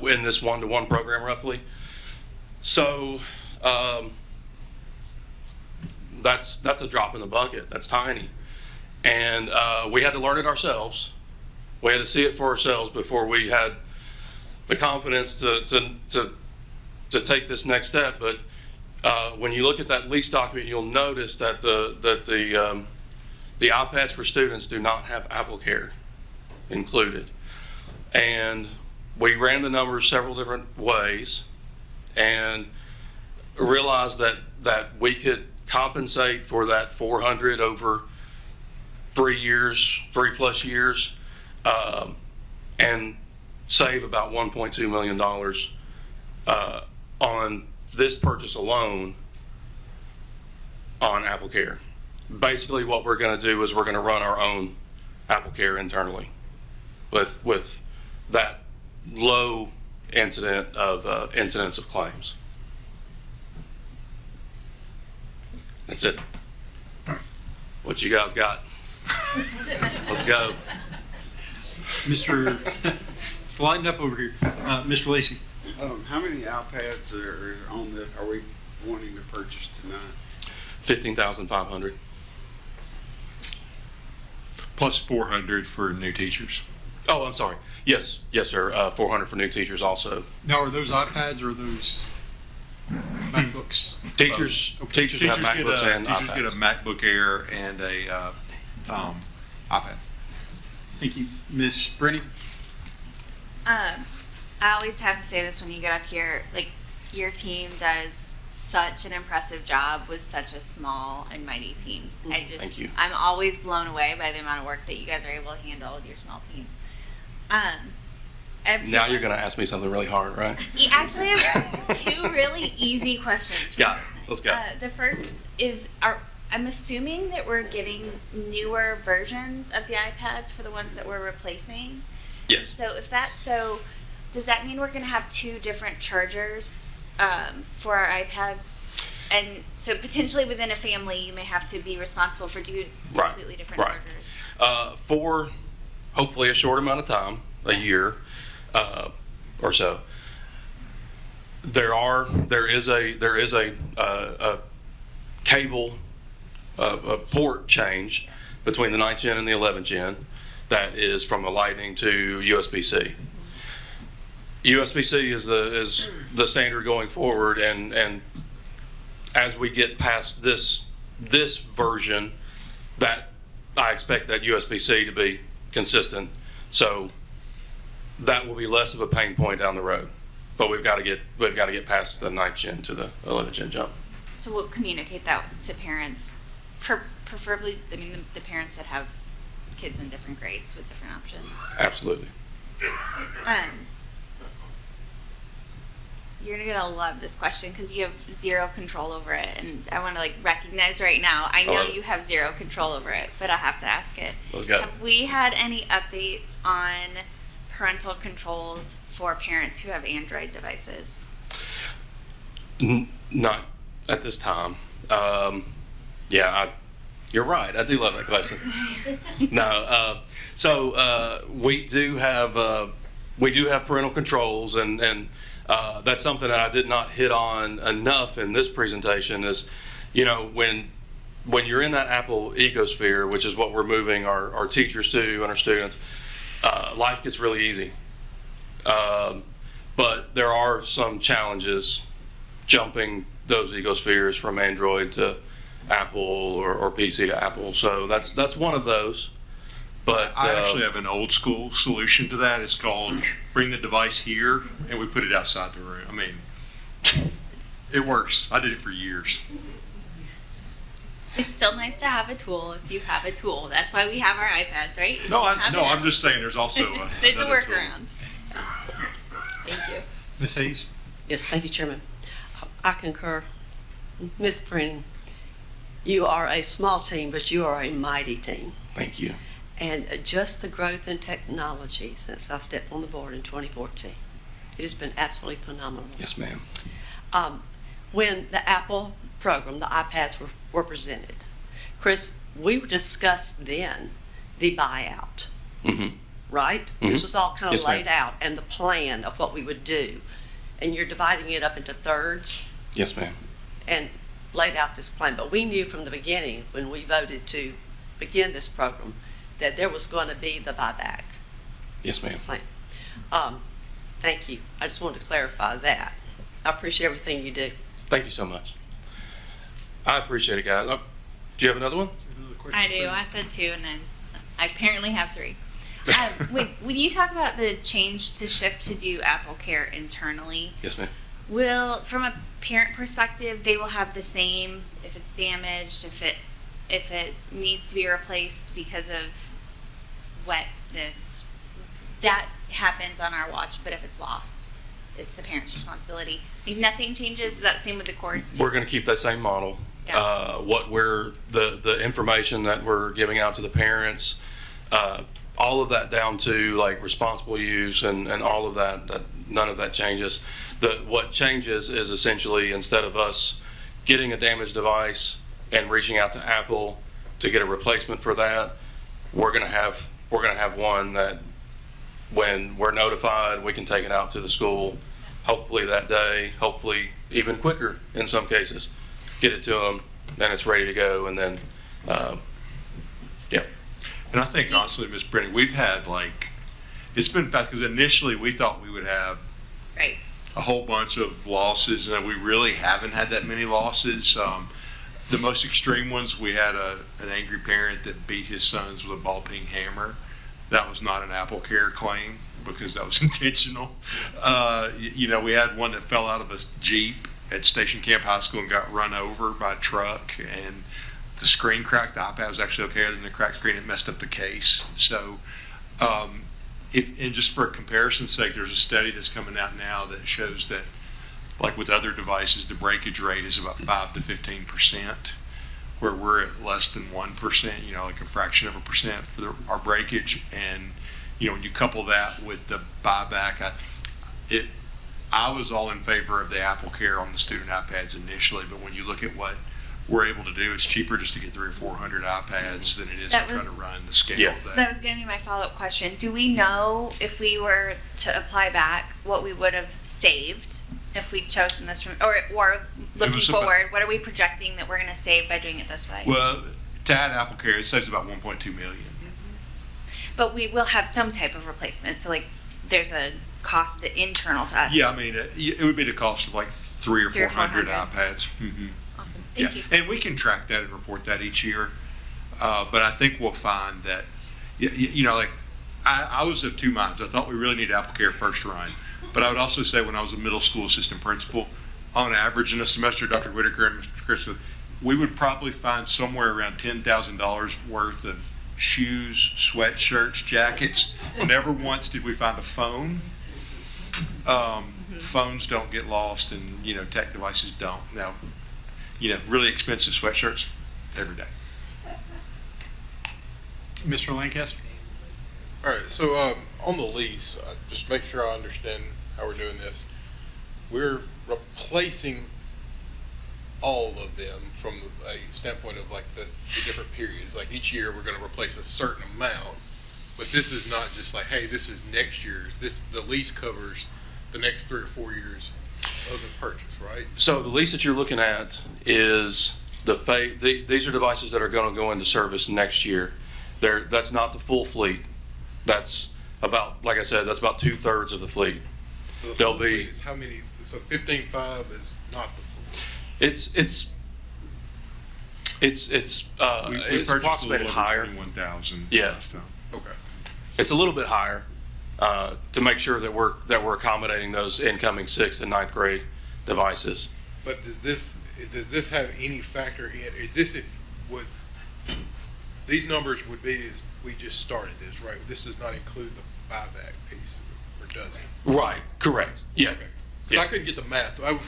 in this one-to-one program, roughly. So that's a drop in the bucket. That's tiny, and we had to learn it ourselves. We had to see it for ourselves before we had the confidence to take this next step. But when you look at that lease document, you'll notice that the iPads for students do not have AppleCare included. And we ran the numbers several different ways and realized that we could compensate for that 400 over 3+ years, and save about $1.2 million on this purchase alone on AppleCare. Basically, what we're going to do is we're going to run our own AppleCare internally with that low incidence of claims. That's it. What you guys got? Let's go. Mr. Sliding up over here. Mr. Lacy. How many iPads are we wanting to purchase tonight? 15,500. Plus 400 for new teachers. Oh, I'm sorry. Yes, sir. 400 for new teachers also. Now, are those iPads or are those MacBooks? Teachers have MacBooks and Teachers get a iPads. MacBook Air and a iPad. Thank you. Ms. Brennan? I always have to say this when you get up here, like, your team does such an impressive job with such a small and mighty team. Thank you. I'm always blown away by the amount of work that you guys are able to handle with your small team. I have two Now you're going to ask me something really hard, right? Actually, I have two really easy questions. Got it. Let's go. The first is, I'm assuming that we're getting newer versions of the iPads for the ones that we're replacing. Yes. So if that's so, does that mean we're going to have two different chargers for our iPads? And so potentially within a family, you may have to be responsible for two completely different chargers. For hopefully a short amount of time, a year or so, there is a cable a port change between the 9th gen and the 11th gen that is from a Lightning to USB-C. USB-C is the standard going forward, and as we get past this version, that I expect that USB-C to be consistent. So that will be less of a pain point down the road. But we've got to get past the 9th gen to the 11th gen jump. So we'll communicate that to parents, preferably, I mean, the parents that have kids in different grades with different options. Absolutely. You're gonna love this question because you have zero control over it, and I want to recognize right now. I know you have zero control over it, but I have to ask it. Let's go. Have we had any updates on parental controls for parents who have Android devices? Not at this time. You're right. I do love that question. No. So we do have parental controls, and that's something that I did not hit on enough in this presentation. Is when you're in that Apple ecosphere, which is what we're moving our teachers to and our students, life gets really easy. But there are some challenges jumping those ecospheres from Android to Apple or PC to Apple. So that's one of those. But I actually have an old school solution to that. It's called bring the device here and we put it outside the room. I mean, it works. I did it for years. It's still nice to have a tool if you have a tool. That's why we have our iPads, right? No, I'm just saying there's also there's a another tool. workaround. Thank you. Ms. Hayes? Yes, thank you, Chairman. I concur. Ms. Brennan, you are a small team, but you are a mighty team. Thank you. And just the growth in technology since I stepped on the board in 2014, it has been absolutely phenomenal. Yes, ma'am. When the Apple program, the iPads were presented, Chris, we discussed then the buyout, right? This was all kind of Yes, ma'am. laid out and the plan of what we would do. And you're dividing it up into thirds Yes, ma'am. and laid out this plan. But we knew from the beginning when we voted to begin this program that there was going to be the buyback Yes, ma'am. plan. Thank you. I just wanted to clarify that. I appreciate everything you do. Thank you so much. I appreciate it, guys. Do you have another one? I do. I said two, and then I apparently have three. When you talk about the change to shift to do Apple Care internally, Yes, ma'am. from a parent perspective, they will have the same if it's damaged, if it needs to be replaced because of wetness. That happens on our watch, but if it's lost, it's the parent's responsibility. If nothing changes, is that same with the cords? We're going to keep that same model. Yeah. The information that we're giving out to the parents, all of that down to responsible use and all of that, none of that changes. What changes is essentially instead of us getting a damaged device and reaching out to Apple to get a replacement for that, we're going to have one that when we're notified, we can take it out to the school, hopefully that day, hopefully even quicker in some cases, get it to them, then it's ready to go, and then, And I think honestly, Ms. Brennan, we've had it's been fast because initially we thought we would have Right. a whole bunch of losses, and we really haven't had that many losses. The most extreme ones, we had an angry parent that beat his sons with a ball-peen hammer. That was not an AppleCare claim because that was intentional. We had one that fell out of a Jeep at Station Camp High School and got run over by a truck, and the screen cracked. The iPad was actually okay, other than the cracked screen, it messed up the case. So, and just for a comparison's sake, there's a study that's coming out now that shows that, like with other devices, the breakage rate is about 5 to 15%, where we're at less than 1%, like a fraction of a percent for our breakage. And, when you couple that with the buyback, I was all in favor of the AppleCare on the student iPads initially, but when you look at what we're able to do, it's cheaper just to get 300 or 400 iPads than it is to try to run the scale. Yeah. That was going to be my follow-up question. Do we know if we were to apply back what we would have saved if we'd chosen this from, or looking forward, what are we projecting that we're going to save by doing it this way? Well, to add AppleCare, it saves about 1.2 million. But we will have some type of replacement. So like there's a cost internal to us. Yeah, I mean, it would be the cost of like 300 or 400 iPads. Mm-hmm. Awesome. Thank you. And we can track that and report that each year. But I think we'll find that, like I was of two minds. I thought we really need AppleCare first run. But I would also say when I was a middle school assistant principal, on average in a semester, Dr. Whitaker and Mr. Chris, we would probably find somewhere around $10,000 worth of shoes, sweatshirts, jackets. Never once did we find a phone. Phones don't get lost, and tech devices don't. Now, really expensive sweatshirts every day. Mr. Lancaster? All right, so on the lease, just make sure I understand how we're doing this. We're replacing all of them from a standpoint of like the different periods. Like each year we're going to replace a certain amount, but this is not just like, hey, this is next year's. The lease covers the next 3 or 4 years of the purchase, right? So the lease that you're looking at is these are devices that are going to go into service next year. That's not the full fleet. That's about, like I said, that's about 2/3 of the fleet. So the There'll full be. fleet is how many? So 15.5 is not the full. It's We it's purchased approximated higher. 21,000 Yeah. last time. Okay. It's a little bit higher to make sure that we're accommodating those incoming 6th and 9th grade devices. But does this have any factor in? Is this what these numbers would be? Is we just started this, right? This does not include the buyback piece, or does it? Right. Correct. Yeah. Okay. 'Cause I couldn't get the math. I was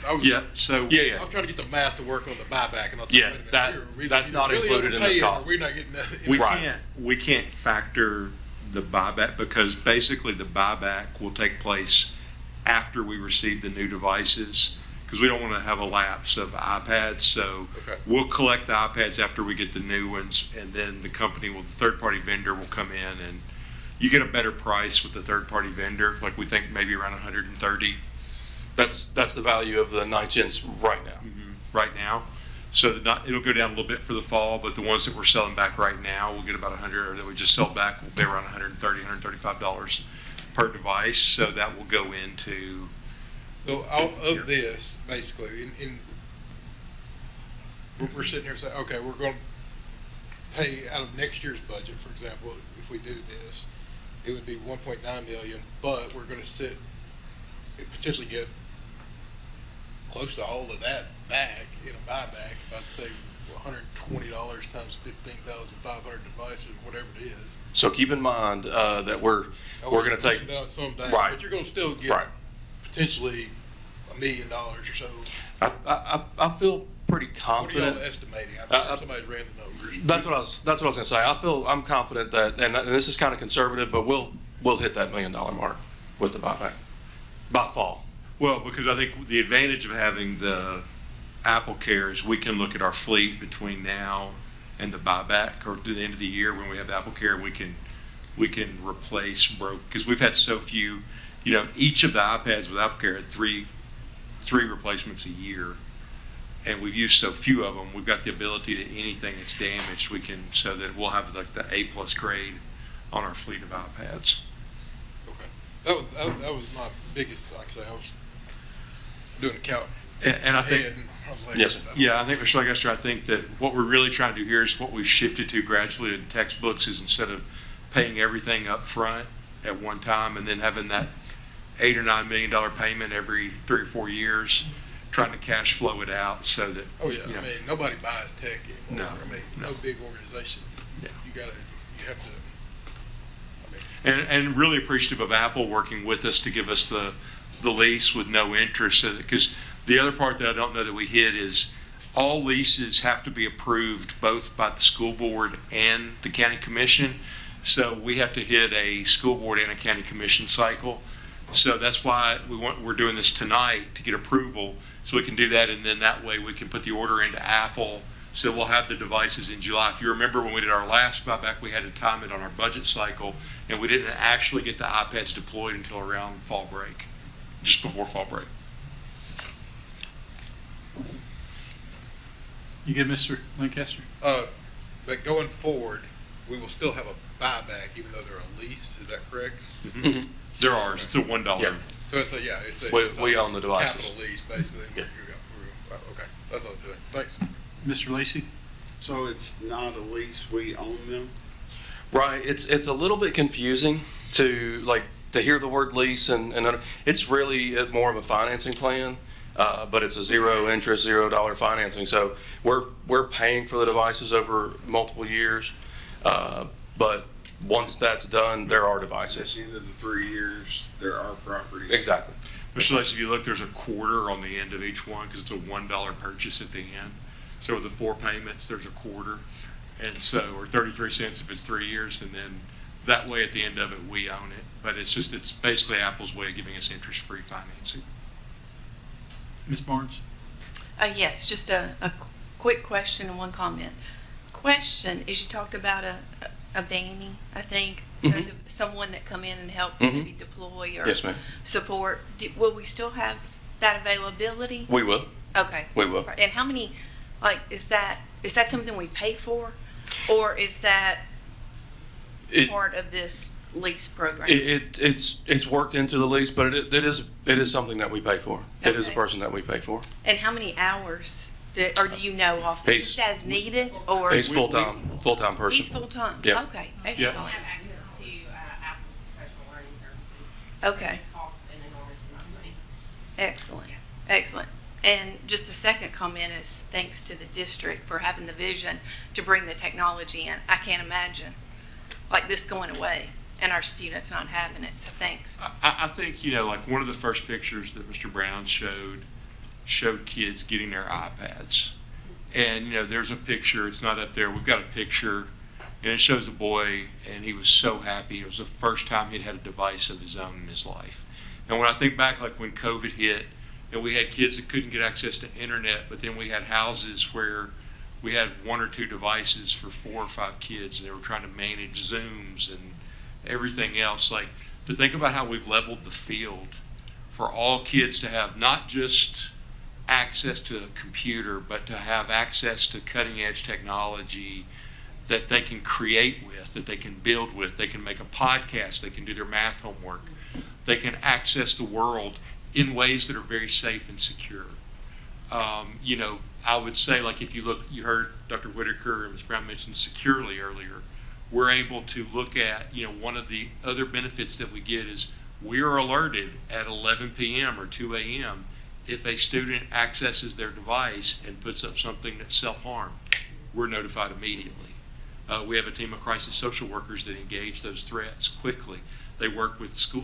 So Yeah. I was trying to get the math to work on the buyback, and I thought, Yeah, wait a minute, that's we're not really included in this overpaying, or cost. We're not getting that. we can't factor the buyback because basically the buyback will take place after we receive the new devices, because we don't want to have a lapse of iPads. So Okay. we'll collect the iPads after we get the new ones, and then the third-party vendor will come in, and you get a better price with the third-party vendor. Like we think maybe around 130 That's the value of the 9th gens right now. right now. So it'll go down a little bit for the fall, but the ones that we're selling back right now, we'll get about 100, or that we just sold back, will be around $130, $135 per device. So that will go into. So out of this, basically, we're sitting here saying, okay, we're going to pay out of next year's budget, for example, if we do this, it would be 1.9 million, but we're going to potentially get close to all of that back in a buyback. If I'd say $120 times 15,500 devices, whatever it is. So keep in mind that we're going to take some down, right. but you're going to still get potentially $1 million or so. I feel pretty confident. What are y'all estimating? I'm sure somebody's ran the numbers. That's what I was going to say. I'm confident that, and this is kind of conservative, but we'll hit that $1 million mark with the buyback by fall. Well, because I think the advantage of having the AppleCare is we can look at our fleet between now and the buyback, or to the end of the year when we have AppleCare, we can replace because we've had so few. Each of the iPads with AppleCare had three replacements a year, and we've used so few of them. We've got the ability to anything that's damaged, so that we'll have like the A+ grade on our fleet of iPads. Okay, that was my biggest. Like I say, doing the count. And I think, Yes, sir. yeah, I think, Mr. Lancaster, I think that what we're really trying to do here is what we've shifted to gradually in textbooks is instead of paying everything up front at one time and then having that $8 or $9 million payment every 3 or 4 years, trying to cash flow it out so that. Oh, yeah, you know, I mean, nobody buys tech anymore. No, I mean, no. no big organization. Yeah. You have to, I mean, And really appreciative of Apple working with us to give us the lease with no interest. Because the other part that I don't know that we hit is all leases have to be approved both by the school board and the county commission. So we have to hit a school board and a county commission cycle. So that's why we're doing this tonight to get approval so we can do that. And then that way we can put the order into Apple. So we'll have the devices in July. If you remember when we did our last buyback, we had to time it on our budget cycle, and we didn't actually get the iPads deployed until around fall break, just before fall break. You good, Mr. Lancaster? but going forward, we will still have a buyback even though they're a lease. Is that correct? Mm-hmm. They're ours. It's a $1. Yeah. So it's a, We own the devices. capital lease, basically. Yeah. Okay, that's all I'm doing. Thanks. Mr. Lacy? So it's not a lease, we own them? Right. It's a little bit confusing to hear the word lease and it's really more of a financing plan, but it's a zero interest, $0 financing. So we're paying for the devices over multiple years, but once that's done, there are At devices. the end of the 3 years, they're our property. Exactly. Mr. Lacy, if you look, there's a quarter on the end of each one because it's a $1 purchase at the end. So with the 4 payments, there's a quarter. And so, or 33 cents if it's 3 years, and then that way at the end of it, we own it. But it's basically Apple's way of giving us interest-free financing. Ms. Barnes? Yes, just a quick question and one comment. Question is you talked about a Vanny, I think, Mhm. someone that come in and help Mhm. maybe deploy or Yes, ma'am. support. Will we still have that availability? We will. Okay. We will. And how many, is that something we pay for? Or is that part of this lease program? It's worked into the lease, but it is something that we pay for. It is a Okay. person that we pay for. And how many hours, or do you know off, He's- just as needed? Or He's full-time person. He's full-time? Yeah. Okay, Yeah. excellent. have access to Apple professional learning services. Okay. Cost an enormous amount of money. Excellent, excellent. And just a second comment is thanks to the district for having the vision to bring the technology in. I can't imagine this going away and our students not having it, so thanks. I think, one of the first pictures that Mr. Brown showed kids getting their iPads. And, there's a picture, it's not up there, we've got a picture, and it shows a boy, and he was so happy. It was the first time he'd had a device of his own in his life. And when I think back, when COVID hit, and we had kids that couldn't get access to internet, but then we had houses where we had 1 or 2 devices for 4 or 5 kids, and they were trying to manage Zooms and everything else. To think about how we've leveled the field for all kids to have not just access to a computer, but to have access to cutting edge technology that they can create with, that they can build with. They can make a podcast, they can do their math homework, they can access the world in ways that are very safe and secure. I would say, if you look, you heard Dr. Whitaker and Ms. Brown mention securely earlier. We're able to look at, one of the other benefits that we get is we are alerted at 11 p.m. or 2 a.m. if a student accesses their device and puts up something that's self-harm. We're notified immediately. We have a team of crisis social workers that engage those threats quickly. They work with school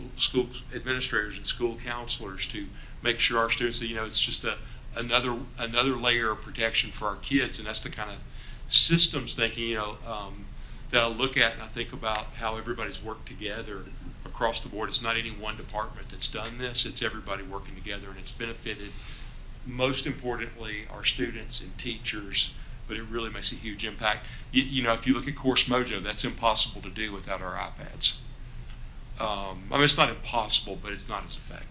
administrators and school counselors to make sure our students, it's just another layer of protection for our kids, and that's the kind of systems thinking, that I look at and I think about how everybody's worked together across the board. It's not any one department that's done this, it's everybody working together, and it's benefited, most importantly, our students and teachers, but it really makes a huge impact. If you look at Course Mojo, that's impossible to do without our iPads. It's not impossible, but it's not as effective.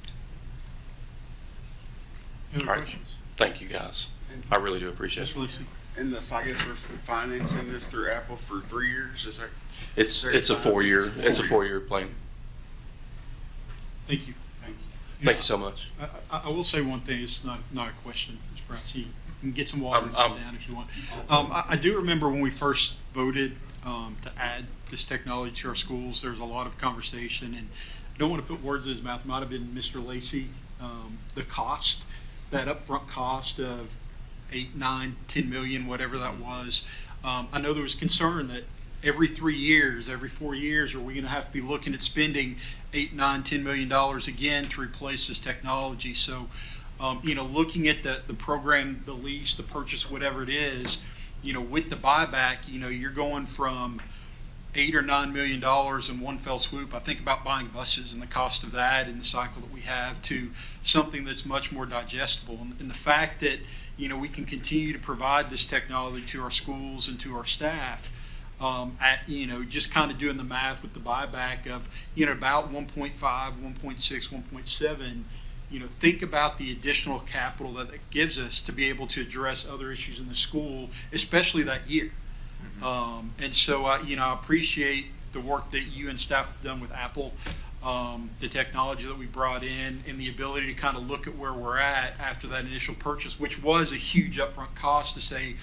Any other All right. questions? Thank you, guys. I really do appreciate it. Mr. Lacy? And I guess we're financing this through Apple for 3 years, is that? It's a 4-year plan. Thank you. Thank you so much. I will say one thing, it's not a question, Mr. Brown, so you can get some water and sit I'm- down if you want. I do remember when we first voted to add this technology to our schools, there was a lot of conversation, and I don't want to put words in his mouth, it might have been Mr. Lacy, the cost, that upfront cost of 8, 9, 10 million, whatever that was. I know there was concern that every 3 years, every 4 years, are we going to have to be looking at spending 8, 9, 10 million dollars again to replace this technology? So, looking at the program, the lease, the purchase, whatever it is, with the buyback, you're going from $8 or $9 million in one fell swoop. I think about buying buses and the cost of that and the cycle that we have to something that's much more digestible. And the fact that, we can continue to provide this technology to our schools and to our staff, just kind of doing the math with the buyback of, about 1.5, 1.6, 1.7, think about the additional capital that it gives us to be able to address other issues in the school, especially that year. And so, I appreciate the work that you and staff have done with Apple, the technology that we brought in, and the ability to kind of look at where we're at after that initial purchase, which was a huge upfront cost, to say,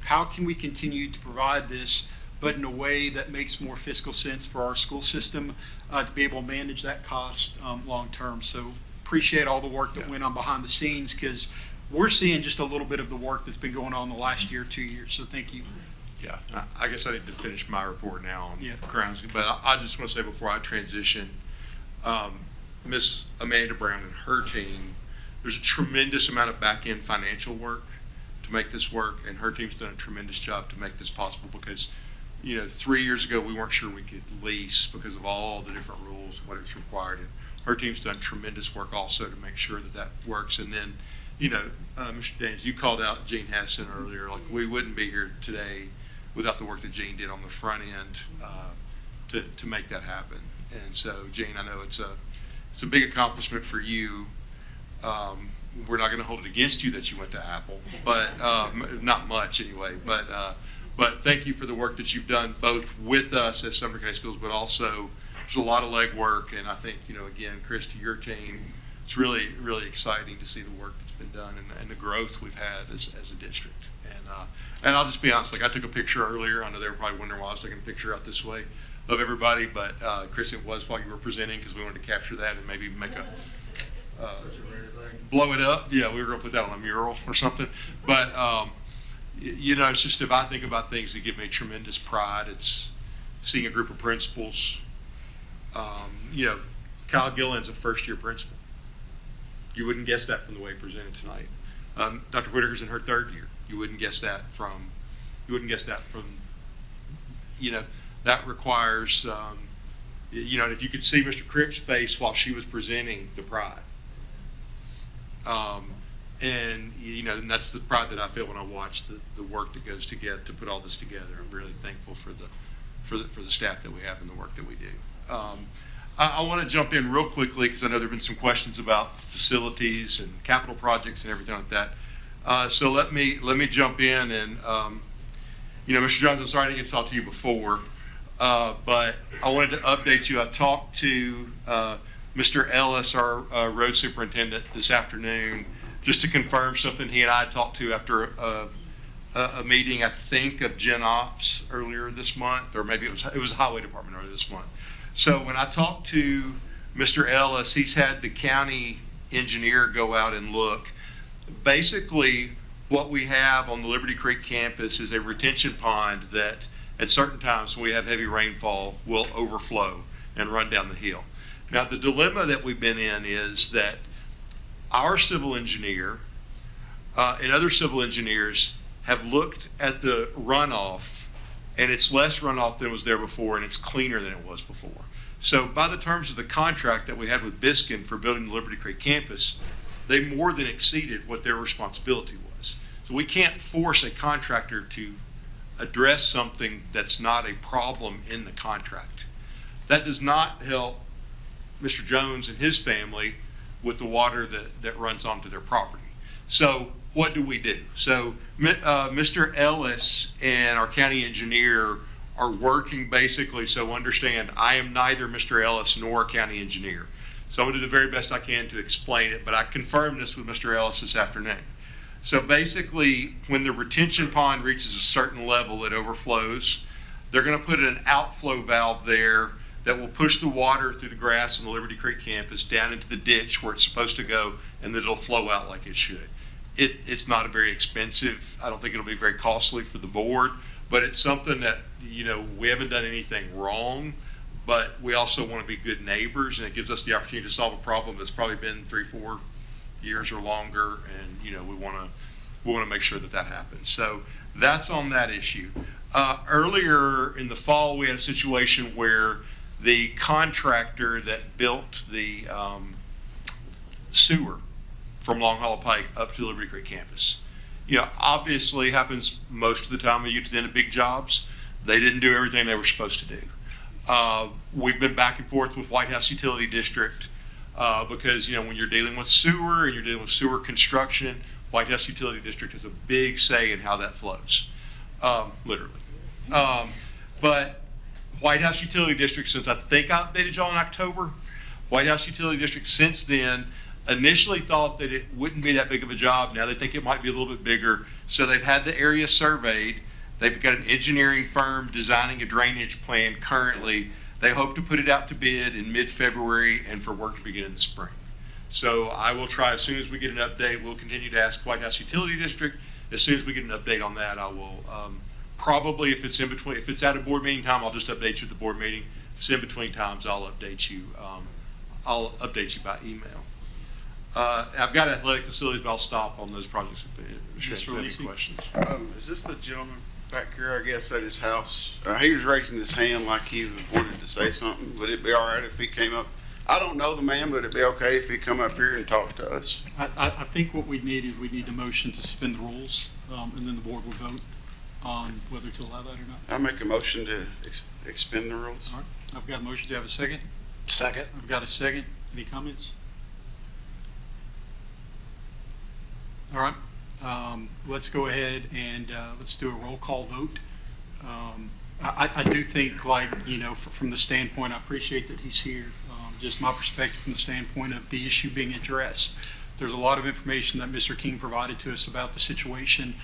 how can we continue to provide this, but in a way that makes more fiscal sense for our school system to be able to manage that cost long term. So appreciate all the work that went on behind the scenes, because we're seeing just a little bit of the work that's been going on the last year, 2 years. So thank you. Yeah, I guess I need to finish my report now on Yeah. Crowns, but I just want to say before I transition, Miss Amanda Brown and her team, there's a tremendous amount of back-end financial work to make this work, and her team's done a tremendous job to make this possible, because 3 years ago we weren't sure we could lease because of all the different rules, what it's required, and her team's done tremendous work also to make sure that works. And then, Mr. Daniels, you called out Gene Hassan earlier. Like, we wouldn't be here today without the work that Gene did on the front end to make that happen. And so, Gene, I know it's a big accomplishment for you. We're not going to hold it against you that you went to Apple, but not much anyway. But thank you for the work that you've done, both with us at Sumner County Schools, but also there's a lot of legwork. And I think, again, Chris, to your team, it's really, really exciting to see the work that's been done and the growth we've had as a district. And I'll just be honest, like, I took a picture earlier. I know they were probably wondering why I was taking a picture out this way of everybody, but Chris, it was while you were presenting, because we wanted to capture that and maybe make a blow it up. Yeah, we were going to put that on a mural or something. But it's just, if I think about things that give me tremendous pride, it's seeing a group of principals. Kyle Gillen's a first-year principal. You wouldn't guess that from the way he presented tonight. Dr. Whitaker's in her third year. You wouldn't guess that from. That requires. And if you could see Mr. Cripp's face while she was presenting, the pride. And that's the pride that I feel when I watch the work that goes together to put all this together. I'm really thankful for the staff that we have and the work that we do. I want to jump in real quickly, because I know there have been some questions about facilities and capital projects and everything like that. So let me jump in and Mr. Jones, I'm sorry I didn't get to talk to you before, but I wanted to update you. I talked to Mr. Ellis, our road superintendent, this afternoon, just to confirm something he and I talked to after a meeting, I think, of Gen Ops earlier this month, or maybe it was Highway Department earlier this month. So when I talked to Mr. Ellis, he's had the county engineer go out and look. Basically, what we have on the Liberty Creek campus is a retention pond that at certain times when we have heavy rainfall will overflow and run down the hill. Now, the dilemma that we've been in is that our civil engineer and other civil engineers have looked at the runoff, and it's less runoff than was there before, and it's cleaner than it was before. So by the terms of the contract that we had with Biskin for building the Liberty Creek campus, they more than exceeded what their responsibility was. So we can't force a contractor to address something that's not a problem in the contract. That does not help Mr. Jones and his family with the water that runs onto their property. So what do we do? So Mr. Ellis and our county engineer are working basically, so understand, I am neither Mr. Ellis nor a county engineer. So I'm going to do the very best I can to explain it, but I confirmed this with Mr. Ellis this afternoon. So basically, when the retention pond reaches a certain level, it overflows. They're going to put an outflow valve there that will push the water through the grass on the Liberty Creek campus down into the ditch where it's supposed to go, and then it'll flow out like it should. It's not a very expensive, I don't think it'll be very costly for the board, but it's something that, you know, we haven't done anything wrong, but we also want to be good neighbors, and it gives us the opportunity to solve a problem that's probably been 3-4 years or longer, and, you know, we want to make sure that that happens. So that's on that issue. Earlier in the fall, we had a situation where the contractor that built the sewer from Long Hollow Pike up to the Liberty Creek campus, you know, obviously happens most of the time when you get to the end of big jobs. They didn't do everything they were supposed to do. We've been back and forth with White House Utility District because, you know, when you're dealing with sewer and you're dealing with sewer construction, White House Utility District has a big say in how that flows, literally. But White House Utility District, since I think I updated y'all in October, White House Utility District since then initially thought that it wouldn't be that big of a job. Now they think it might be a little bit bigger. So they've had the area surveyed. They've got an engineering firm designing a drainage plan currently. They hope to put it out to bid in mid-February and for work to begin in the spring. So I will try, as soon as we get an update, we'll continue to ask White House Utility District. As soon as we get an update on that, I will probably, if it's in between, if it's out of board meeting time, I'll just update you at the board meeting. If it's in between times, I'll update you. I'll update you by email. I've got athletic facilities, but I'll stop on those projects if you have any questions. Is this the gentleman back here, I guess, at his house? He was raising his hand like he wanted to say something. Would it be all right if he came up? I don't know the man, but it'd be okay if he come up here and talk to us. I think what we need is we need a motion to suspend the rules, and then the board will vote on whether to allow that or not. I make a motion to expend the rules. All right. I've got a motion. Do you have a second? Second. I've got a second. Any comments? All right. Let's go ahead and let's do a roll call vote. I do think, like, you know, from the standpoint, I appreciate that he's here. Just my perspective from the standpoint of the issue being addressed. There's a lot of information that Mr. King provided to us about the situation.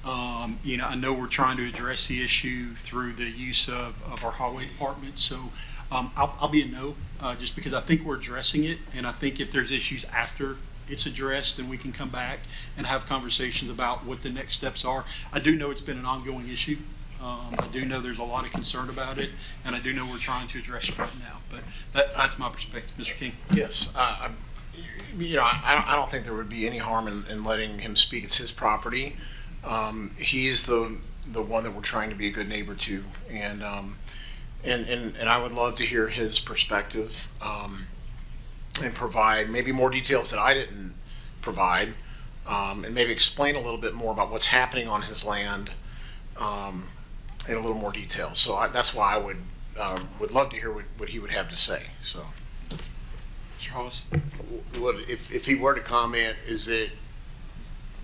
You know, I know we're trying to address the issue through the use of our highway department. So I'll be a no, just because I think we're addressing it. And I think if there's issues after it's addressed, then we can come back and have conversations about what the next steps are. I do know it's been an ongoing issue. I do know there's a lot of concern about it, and I do know we're trying to address it right now. But that's my perspective, Mr. King. Yes, you know, I don't think there would be any harm in letting him speak. It's his property. He's the one that we're trying to be a good neighbor to, and I would love to hear his perspective and provide maybe more details that I didn't provide, and maybe explain a little bit more about what's happening on his land in a little more detail. So that's why I would love to hear what he would have to say. So, Charles, if he were to comment,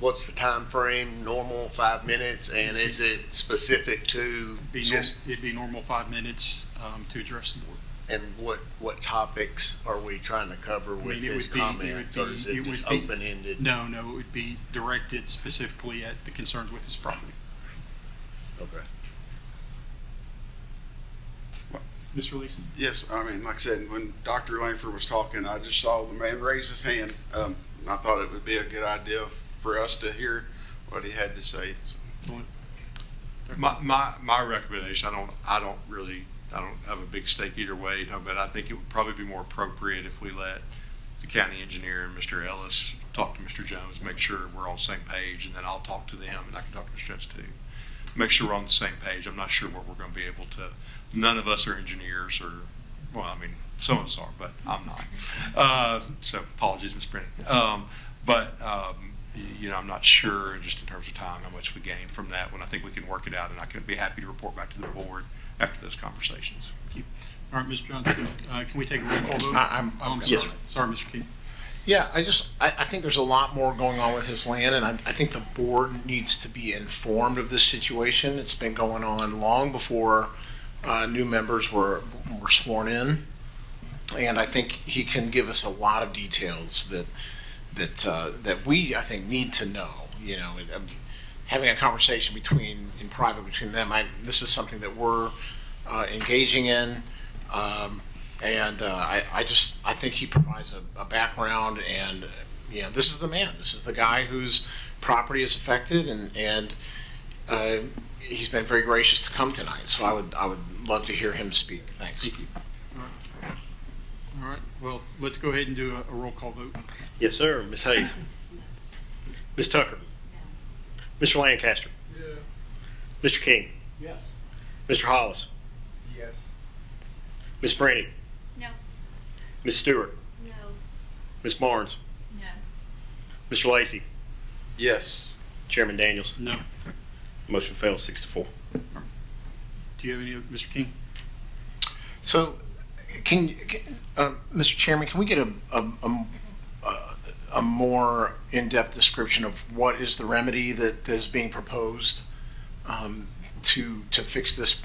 what's the time frame? Normal 5 minutes, and is it specific to it'd be normal 5 minutes to address the board. And what topics are we trying to cover with his comments, or is it just open-ended? No, it would be directed specifically at the concerns with his property. Okay. Mr. Leeson? Yes, I mean, like I said, when Dr. Langford was talking, I just saw the man raise his hand. I thought it would be a good idea for us to hear what he had to say. My recommendation, I don't have a big stake either way, but I think it would probably be more appropriate if we let the county engineer and Mr. Ellis talk to Mr. Jones, make sure we're on the same page, and then I'll talk to them, and I can talk to Mr. Jones too. Make sure we're on the same page. I'm not sure what we're going to be able to. None of us are engineers, or, well, I mean, some of us are, but I'm not. So apologies, Ms. Brennan. You know, I'm not sure, just in terms of time, how much we gain from that when I think we can work it out, and I can be happy to report back to the board after those conversations. Thank you. All right, Mr. Johnson, can we take a roll call vote? I'm sorry. Sorry, Mr. King. Yeah, I think there's a lot more going on with his land, and I think the board needs to be informed of this situation. It's been going on long before new members were sworn in. And I think he can give us a lot of details that we, I think, need to know. You know, having a conversation in private between them, this is something that we're engaging in. I think he provides a background, and this is the man. This is the guy whose property is affected, and he's been very gracious to come tonight. So I would love to hear him speak. Thanks. Thank you. All right. Well, let's go ahead and do a roll call vote. Yes, sir. Ms. Hayes. Ms. Tucker. Mr. Lancaster. Yeah. Mr. King. Yes. Mr. Hollis. Yes. Ms. Brandy. No. Ms. Stewart. No. Ms. Barnes. No. Mr. Lacy. Yes. Chairman Daniels. No. Motion fails 6-4. Do you have any, Mr. King? So, Mr. Chairman, can we get a more in-depth description of what is the remedy that is being proposed to fix this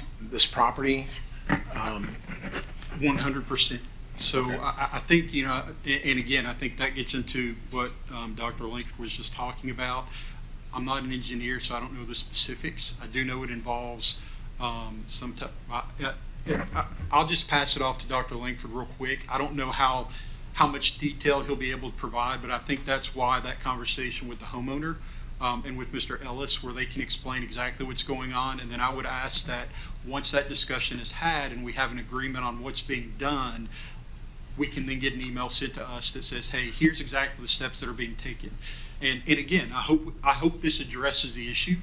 property? 100%. So Okay. I think, and again, I think that gets into what Dr. Langford was just talking about. I'm not an engineer, so I don't know the specifics. I do know it involves some type. I'll just pass it off to Dr. Langford real quick. I don't know how much detail he'll be able to provide, but I think that's why that conversation with the homeowner and with Mr. Ellis, where they can explain exactly what's going on. And then I would ask that once that discussion is had and we have an agreement on what's being done, we can then get an email sent to us that says, hey, here's exactly the steps that are being taken. And again, I hope this addresses the issue.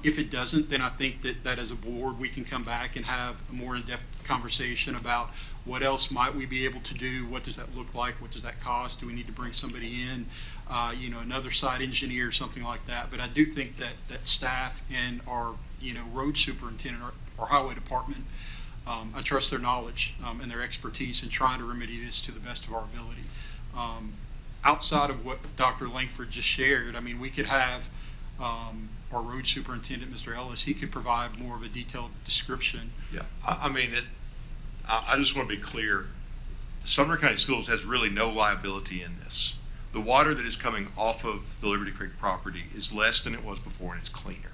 If it doesn't, then I think that as a board, we can come back and have a more in-depth conversation about what else might we be able to do, what does that look like, what does that cost, do we need to bring somebody in, another site engineer or something like that. But I do think that staff and our road superintendent, our highway department, I trust their knowledge and their expertise in trying to remedy this to the best of our ability. Outside of what Dr. Langford just shared, I mean, we could have our road superintendent, Mr. Ellis, he could provide more of a detailed description. Yeah, I just want to be clear. Sumner County Schools has really no liability in this. The water that is coming off of the Liberty Creek property is less than it was before, and it's cleaner.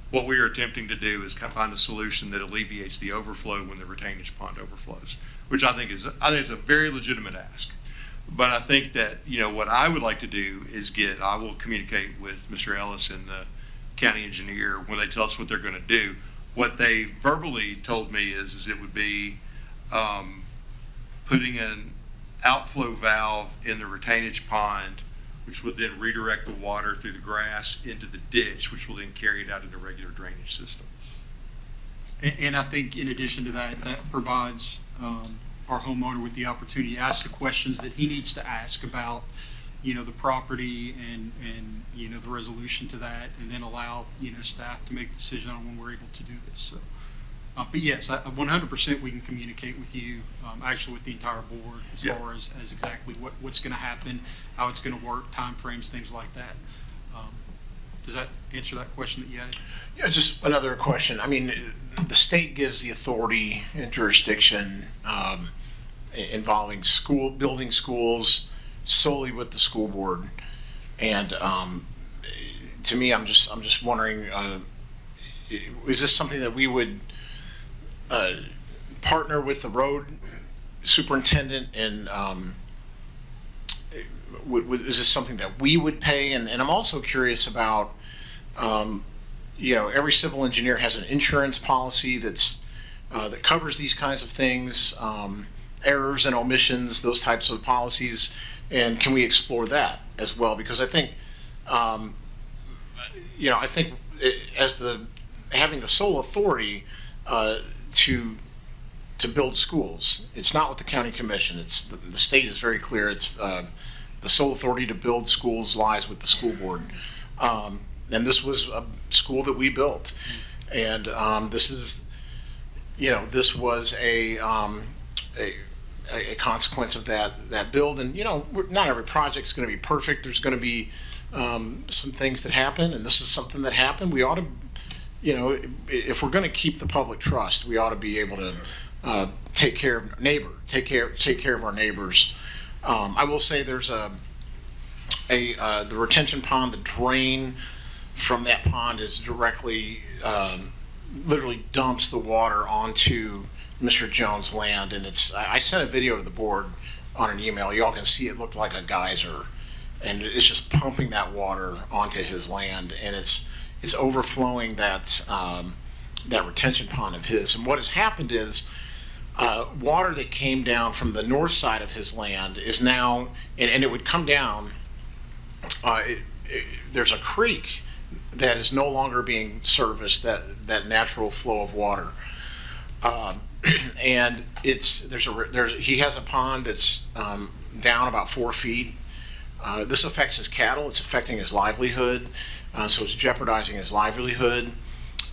What we are attempting to do is find a solution that alleviates the overflow when the retainage pond overflows, which I think is a very legitimate ask. But I think that, what I would like to do is I will communicate with Mr. Ellis and the county engineer when they tell us what they're going to do. What they verbally told me is it would be putting an outflow valve in the retainage pond, which would then redirect the water through the grass into the ditch, which will then carry it out into regular drainage system. And I think in addition to that, that provides our homeowner with the opportunity to ask the questions that he needs to ask about, the property and the resolution to that, and then allow, staff to make the decision on when we're able to do this. So, but yes, 100% we can communicate with you, actually with the entire board as far as exactly what's going to happen, how it's going to work, timeframes, things like that. Does that answer that question that you had? Yeah, just another question. I mean, the state gives the authority and jurisdiction involving building schools solely with the school board, and to me, I'm just wondering, is this something that we would partner with the road superintendent, and is this something that we would pay? And I'm also curious about, every civil engineer has an insurance policy that covers these kinds of things, errors and omissions, those types of policies, and can we explore that as well? Because I think, having the sole authority to build schools, it's not with the county commission. It's the state is very clear. It's the sole authority to build schools lies with the school board. And this was a school that we built, and this was a consequence of that build. And not every project is going to be perfect. There's going to be some things that happen, and this is something that happened. We ought to, if we're going to keep the public trust, we ought to be able to take care of our neighbors. I will say there's the retention pond, the drain from that pond is directly, literally dumps the water onto Mr. Jones' land, and I sent a video to the board on an email. Y'all can see it looked like a geyser, and it's just pumping that water onto his land, and it's overflowing that retention pond of his. And what has happened is water that came down from the north side of his land is now, and it would come down. There's a creek that is no longer being serviced, that natural flow of water. And he has a pond that's down about 4 feet. This affects his cattle. It's affecting his livelihood. So it's jeopardizing his livelihood.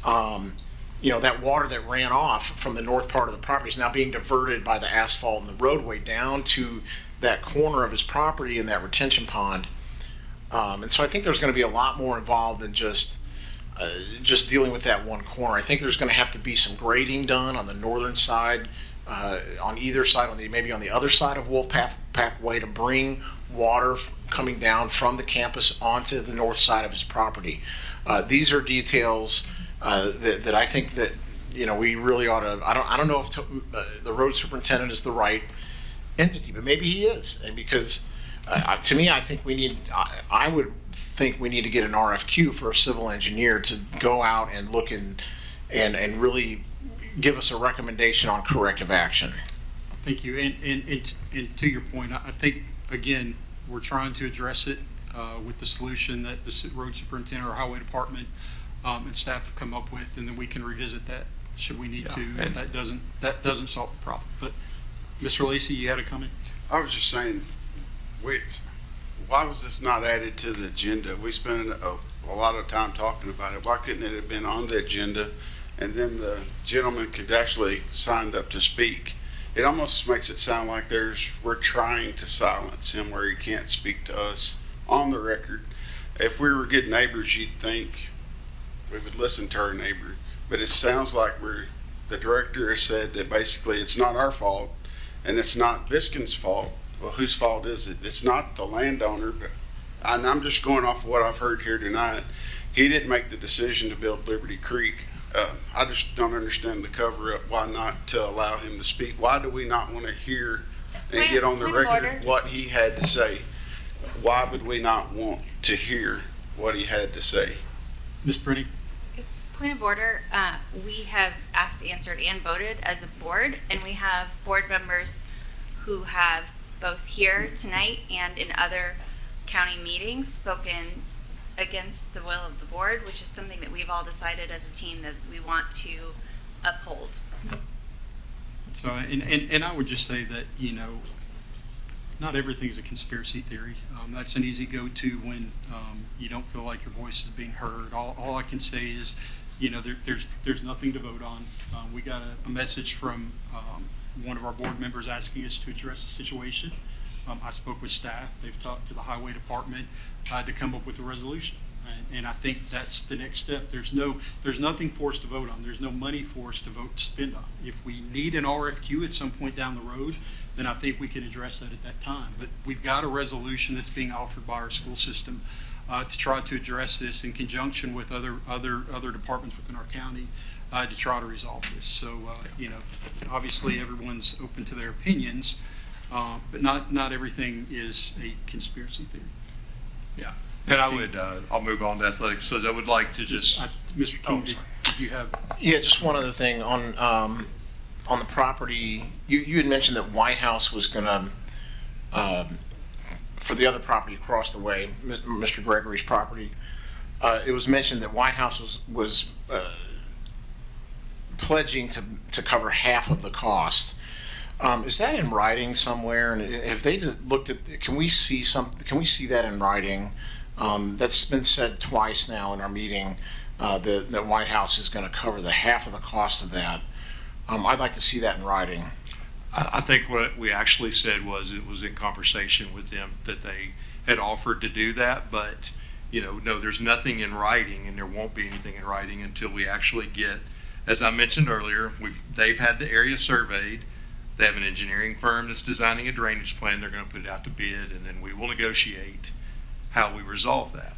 That water that ran off from the north part of the property is now being diverted by the asphalt and the roadway down to that corner of his property in that retention pond. And so I think there's going to be a lot more involved than just dealing with that one corner. I think there's going to have to be some grading done on the northern side, on either side, maybe on the other side of Wolfpack Way, to bring water coming down from the campus onto the north side of his property. These are details that I think that we really ought to. I don't know if the road superintendent is the right entity, but maybe he is, and because. To me, I think I would think we need to get an RFQ for a civil engineer to go out and look and really give us a recommendation on corrective action. Thank you. And to your point, I think, again, we're trying to address it with the solution that the road superintendent or highway department and staff have come up with, and then we can revisit that should we need to. If that doesn't solve the problem. But Mr. Lacy, you had a comment? I was just saying, why was this not added to the agenda? We spent a lot of time talking about it. Why couldn't it have been on the agenda, and then the gentleman could actually signed up to speak? It almost makes it sound like we're trying to silence him where he can't speak to us on the record. If we were good neighbors, you'd think we would listen to our neighbor. But it sounds like the director has said that basically it's not our fault, and it's not Biskin's fault. Well, whose fault is it? It's not the landowner, and I'm just going off of what I've heard here tonight. He didn't make the decision to build Liberty Creek. I just don't understand the cover-up. Why not to allow him to speak? Why do we not want to hear and get on the record what he had to say? Why would we not want to hear what he had to say? Ms. Brittany? Point of order, we have asked, answered, and voted as a board, and we have board members who have both here tonight and in other county meetings spoken against the will of the board, which is something that we've all decided as a team that we want to uphold. So, and I would just say that, not everything is a conspiracy theory. That's an easy go-to when you don't feel like your voice is being heard. All I can say is, there's nothing to vote on. We got a message from one of our board members asking us to address the situation. I spoke with staff. They've talked to the highway department to come up with a resolution. And I think that's the next step. There's nothing for us to vote on. There's no money for us to vote to spend on. If we need an RFQ at some point down the road, then I think we can address that at that time. But we've got a resolution that's being offered by our school system to try to address this in conjunction with other departments within our county to try to resolve this. So, obviously everyone's open to their opinions, but not everything is a conspiracy theory. Yeah. And I would, I'll move on to athletics. So I would like to just. Mr. King, did you have? Yeah, just one other thing on the property. You had mentioned that White House was going to, for the other property across the way, Mr. Gregory's property. It was mentioned that White House was pledging to cover half of the cost. Is that in writing somewhere? And if they just looked at, can we see that in writing? That's been said twice now in our meeting. The White House is going to cover the half of the cost of that. I'd like to see that in writing. I think what we actually said was it was in conversation with them that they had offered to do that, but no, there's nothing in writing, and there won't be anything in writing until we actually get as I mentioned earlier, they've had the area surveyed. They have an engineering firm that's designing a drainage plan. They're going to put it out to bid, and then we will negotiate how we resolve that.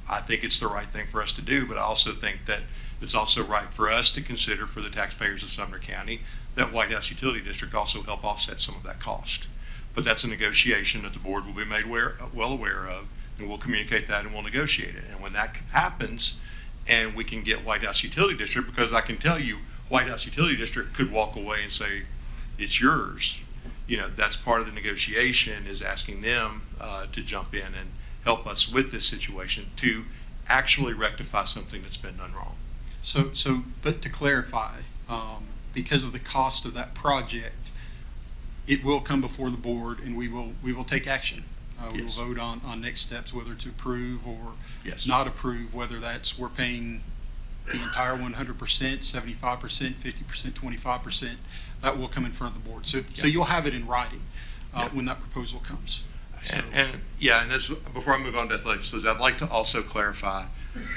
I think it's the right thing for us to do, but I also think that it's also right for us to consider, for the taxpayers of Sumner County, that White House Utility District also help offset some of that cost. But that's a negotiation that the board will be made well aware of, and we'll communicate that and we'll negotiate it. And when that happens, and we can get White House Utility District, because I can tell you, White House Utility District could walk away and say, it's yours. You know, that's part of the negotiation, is asking them to jump in and help us with this situation to actually rectify something that's been done wrong. But to clarify, because of the cost of that project, it will come before the board, and we will take action. We will vote on next steps, whether to approve or not approve, whether that's we're paying the entire 100%, 75%, 50%, 25%. That will come in front of the board. So you'll have it in writing when that proposal comes. And as before I move on to athletics, I'd like to also clarify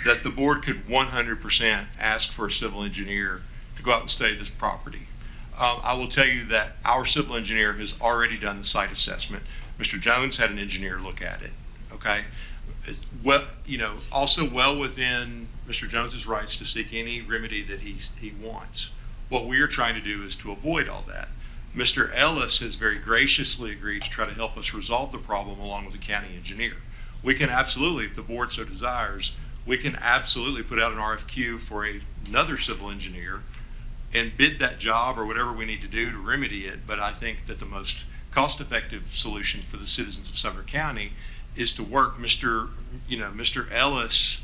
that the board could 100% ask for a civil engineer to go out and study this property. I will tell you that our civil engineer has already done the site assessment. Mr. Jones had an engineer look at it. Okay, also well within Mr. Jones's rights to seek any remedy that he wants. What we are trying to do is to avoid all that. Mr. Ellis has very graciously agreed to try to help us resolve the problem along with the county engineer. We can absolutely, if the board so desires, we can absolutely put out an RFQ for another civil engineer and bid that job or whatever we need to do to remedy it. But I think that the most cost-effective solution for the citizens of Sumner County is to work. Mr. Ellis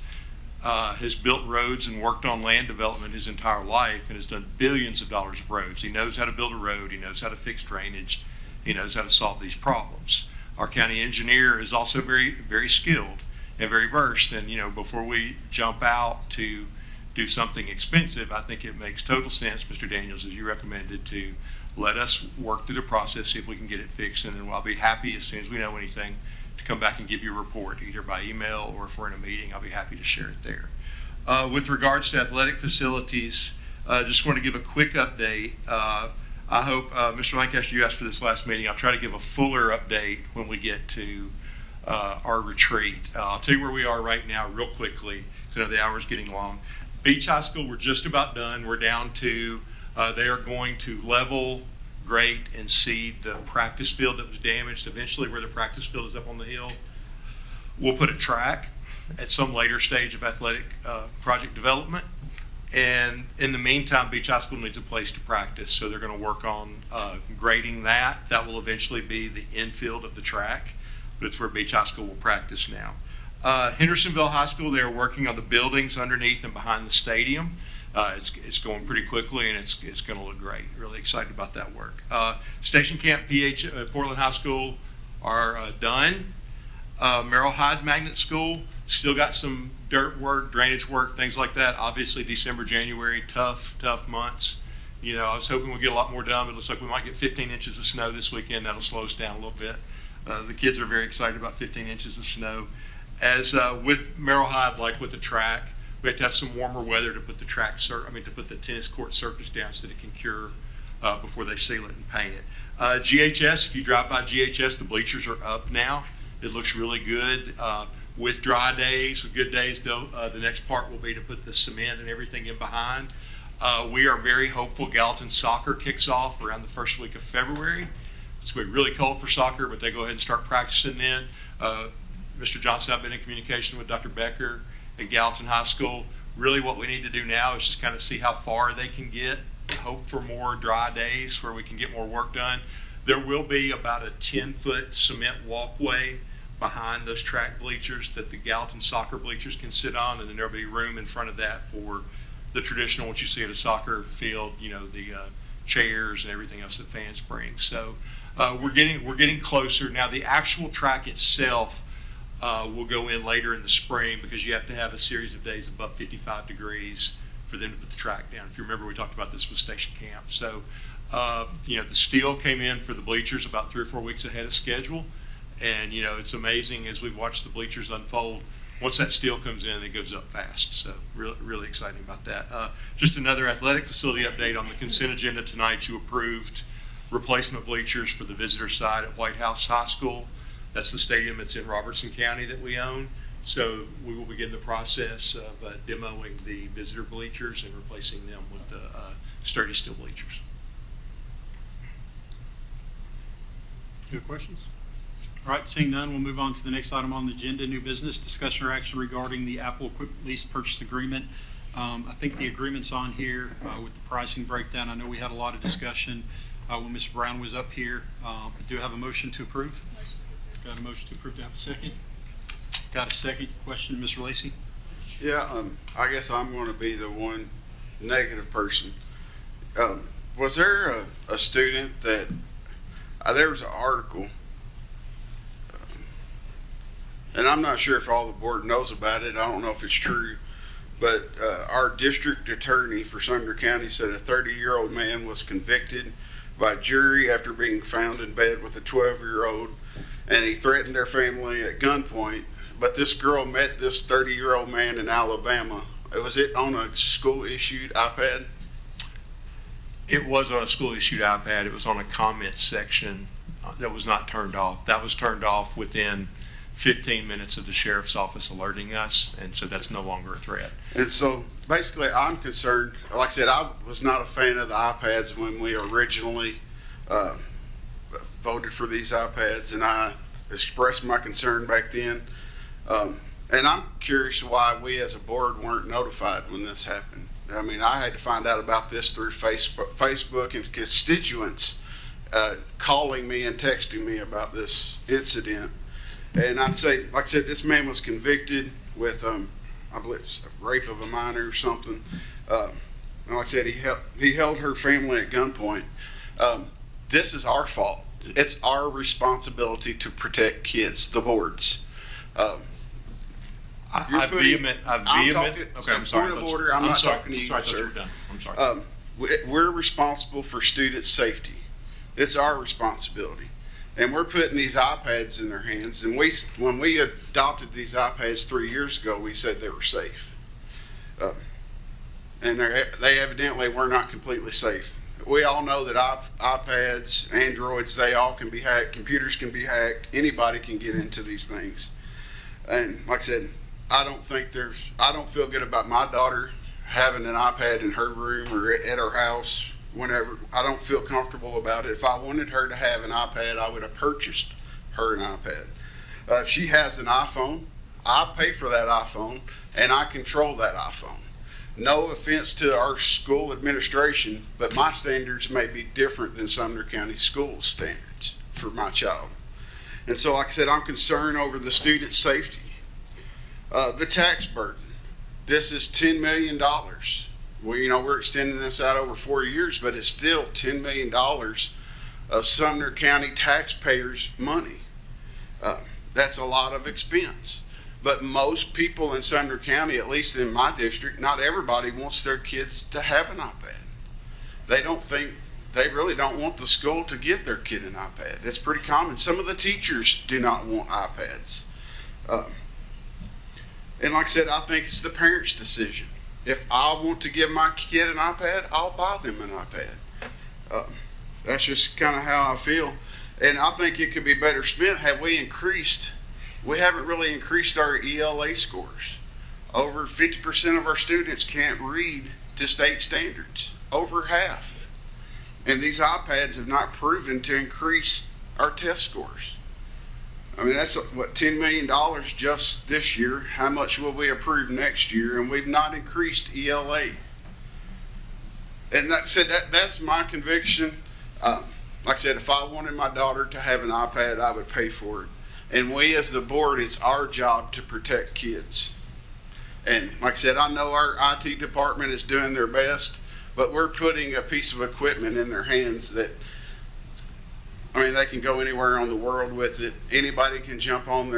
has built roads and worked on land development his entire life and has done billions of dollars of roads. He knows how to build a road. He knows how to fix drainage. He knows how to solve these problems. Our county engineer is also very, very skilled and very versed. And, before we jump out to do something expensive, I think it makes total sense, Mr. Daniels, as you recommended, to let us work through the process, see if we can get it fixed. And then I'll be happy as soon as we know anything to come back and give you a report, either by email or if we're in a meeting. I'll be happy to share it there. With regards to athletic facilities, just want to give a quick update. I hope, Mr. Lancaster, you asked for this last meeting. I'll try to give a fuller update when we get to our retreat. I'll tell you where we are right now real quickly, because I know the hour's getting long. Beach High School, we're just about done. We're down to, they are going to level, grate, and seed the practice field that was damaged. Eventually, where the practice field is up on the hill, we'll put a track at some later stage of athletic project development. And in the meantime, Beach High School needs a place to practice, so they're going to work on grading that. That will eventually be the infield of the track, but it's where Beach High School will practice now. Hendersonville High School, they're working on the buildings underneath and behind the stadium. It's going pretty quickly, and it's going to look great. Really excited about that work. Station Camp Portland High School are done. Merrill Hyde Magnet School still got some dirt work, drainage work, things like that. Obviously, December, January, tough months. I was hoping we'd get a lot more done, but it looks like we might get 15 inches of snow this weekend. That'll slow us down a little bit. The kids are very excited about 15 inches of snow. As with Merrill Hyde, like with the track, we have to have some warmer weather to put the to put the tennis court surface down so that it can cure before they seal it and paint it. GHS, if you drive by GHS, the bleachers are up now. It looks really good. With dry days, with good days, though, the next part will be to put the cement and everything in behind. We are very hopeful Gallatin soccer kicks off around the first week of February. It's going to be really cold for soccer, but they go ahead and start practicing then. Mr. Johnson, I've been in communication with Dr. Becker at Gallatin High School. Really what we need to do now is just kind of see how far they can get, hope for more dry days where we can get more work done. There will be about a 10-foot cement walkway behind those track bleachers that the Gallatin soccer bleachers can sit on, and then there'll be room in front of that for the traditional, what you see at a soccer field, the chairs and everything else that fans bring. So we're getting closer. Now the actual track itself will go in later in the spring, because you have to have a series of days above 55 degrees for them to put the track down. If you remember, we talked about this with Station Camp. So, the steel came in for the bleachers about 3 or 4 weeks ahead of schedule. And, it's amazing as we watch the bleachers unfold, once that steel comes in, it goes up fast. So really exciting about that. Just another athletic facility update on the consent agenda tonight. You approved replacement bleachers for the visitor side at White House High School. That's the stadium that's in Robertson County that we own. So we will begin the process of demoing the visitor bleachers and replacing them with the sturdy steel bleachers. Any questions? All right, seeing none, we'll move on to the next item on the agenda, new business, discussion or action regarding the Apple equipment lease purchase agreement. I think the agreement's on here with the pricing breakdown. I know we had a lot of discussion when Mr. Brown was up here. Do have a motion to approve? Got a motion to approve. Do I have a second? Got a second. Question, Mr. Lacy? Yeah, I guess I'm going to be the one negative person. Was there a student that, there was an article, and I'm not sure if all the board knows about it. I don't know if it's true, but our district attorney for Sumner County said a 30-year-old man was convicted by jury after being found in bed with a 12-year-old, and he threatened their family at gunpoint. But this girl met this 30-year-old man in Alabama. Was it on a school-issued iPad? It was on a school-issued iPad. It was on a comment section that was not turned off. That was turned off within 15 minutes of the sheriff's office alerting us, and so that's no longer a threat. And so basically I'm concerned, like I said, I was not a fan of the iPads when we originally voted for these iPads, and I expressed my concern back then. And I'm curious why we as a board weren't notified when this happened. I mean, I had to find out about this through Facebook and constituents calling me and texting me about this incident. And I'd say, like I said, this man was convicted with, I believe, rape of a minor or something. And like I said, he held her family at gunpoint. This is our fault. It's our responsibility to protect kids, the boards. I vehement. Okay, I'm sorry. Point of order. I'm not talking to you, sorry, sir. we're done. I'm sorry. We're responsible for student safety. It's our responsibility. And we're putting these iPads in their hands. And when we adopted these iPads 3 years ago, we said they were safe. And they evidently were not completely safe. We all know that iPads, Androids, they all can be hacked. Computers can be hacked. Anybody can get into these things. And like I said, I don't feel good about my daughter having an iPad in her room or at her house whenever. I don't feel comfortable about it. If I wanted her to have an iPad, I would have purchased her an iPad. If she has an iPhone, I pay for that iPhone and I control that iPhone. No offense to our school administration, but my standards may be different than Sumner County School standards for my child. And so, like I said, I'm concerned over the student safety. The tax burden. This is $10 million. We're extending this out over 4 years, but it's still $10 million of Sumner County taxpayers' money. That's a lot of expense. But most people in Sumner County, at least in my district, not everybody wants their kids to have an iPad. They really don't want the school to give their kid an iPad. It's pretty common. Some of the teachers do not want iPads. And like I said, I think it's the parents' decision. If I want to give my kid an iPad, I'll buy them an iPad. That's just kind of how I feel. And I think it could be better spent had we increased. We haven't really increased our ELA scores. Over 50% of our students can't read to state standards. Over half. And these iPads have not proven to increase our test scores. I mean, that's what, $10 million just this year. How much will we approve next year? And we've not increased ELA. And that's my conviction. Like I said, if I wanted my daughter to have an iPad, I would pay for it. And we as the board, it's our job to protect kids. And like I said, I know our IT department is doing their best, but we're putting a piece of equipment in their hands that, I mean, they can go anywhere on the world with it. Anybody can jump on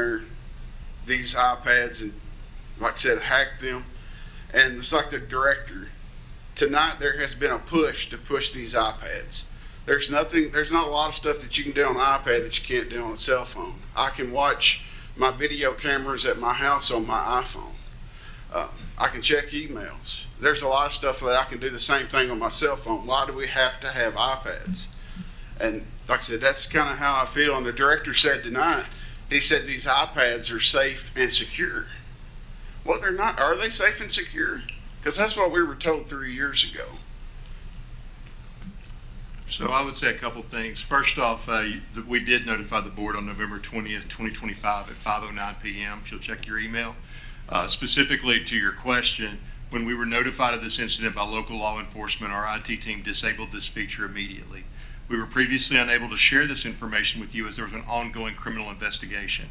these iPads and, like I said, hack them. And it's like the director. Tonight there has been a push to push these iPads. There's not a lot of stuff that you can do on an iPad that you can't do on a cell phone. I can watch my video cameras at my house on my iPhone. I can check emails. There's a lot of stuff that I can do the same thing on my cell phone. Why do we have to have iPads? And like I said, that's kind of how I feel. And the director said tonight, he said these iPads are safe and secure. Well, they're not. Are they safe and secure? Because that's what we were told 3 years ago. So I would say a couple things. First off, we did notify the board on November 20th, 2025 at 5:09 p.m. If you'll check your email. Specifically to your question, when we were notified of this incident by local law enforcement, our IT team disabled this feature immediately. We were previously unable to share this information with you as there was an ongoing criminal investigation.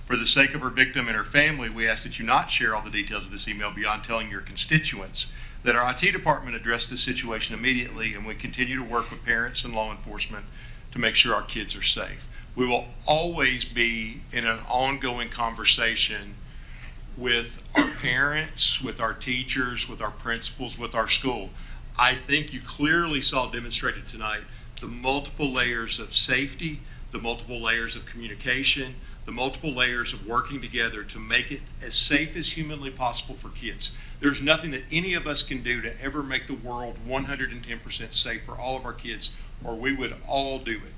For the sake of her victim and her family, we ask that you not share all the details of this email beyond telling your constituents that our IT department addressed this situation immediately, and we continue to work with parents and law enforcement to make sure our kids are safe. We will always be in an ongoing conversation with our parents, with our teachers, with our principals, with our school. I think you clearly saw demonstrated tonight the multiple layers of safety, the multiple layers of communication, the multiple layers of working together to make it as safe as humanly possible for kids. There's nothing that any of us can do to ever make the world 110% safe for all of our kids, or we would all do it.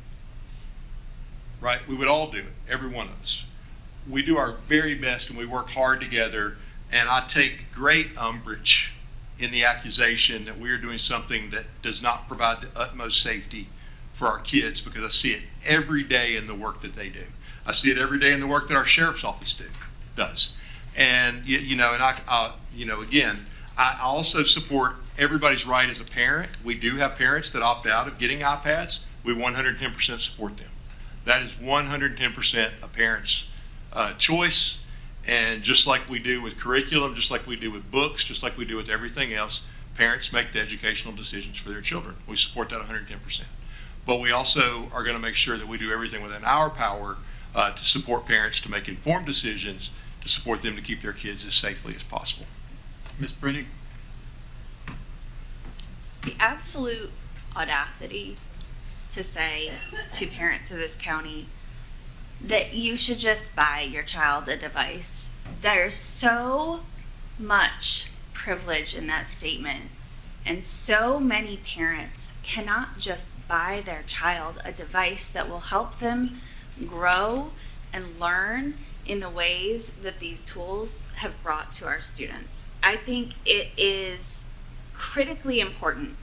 Right? We would all do it, every one of us. We do our very best and we work hard together, and I take great umbrage in the accusation that we are doing something that does not provide the utmost safety for our kids, because I see it every day in the work that they do. I see it every day in the work that our sheriff's office does. And again, I also support everybody's right as a parent. We do have parents that opt out of getting iPads. We 110% support them. That is 110% a parent's choice. And just like we do with curriculum, just like we do with books, just like we do with everything else, parents make the educational decisions for their children. We support that 110%. But we also are going to make sure that we do everything within our power to support parents to make informed decisions, to support them to keep their kids as safely as possible. Ms. Brennick? The absolute audacity to say to parents of this county that you should just buy your child a device. There's so much privilege in that statement, and so many parents cannot just buy their child a device that will help them grow and learn in the ways that these tools have brought to our students. I think it is critically important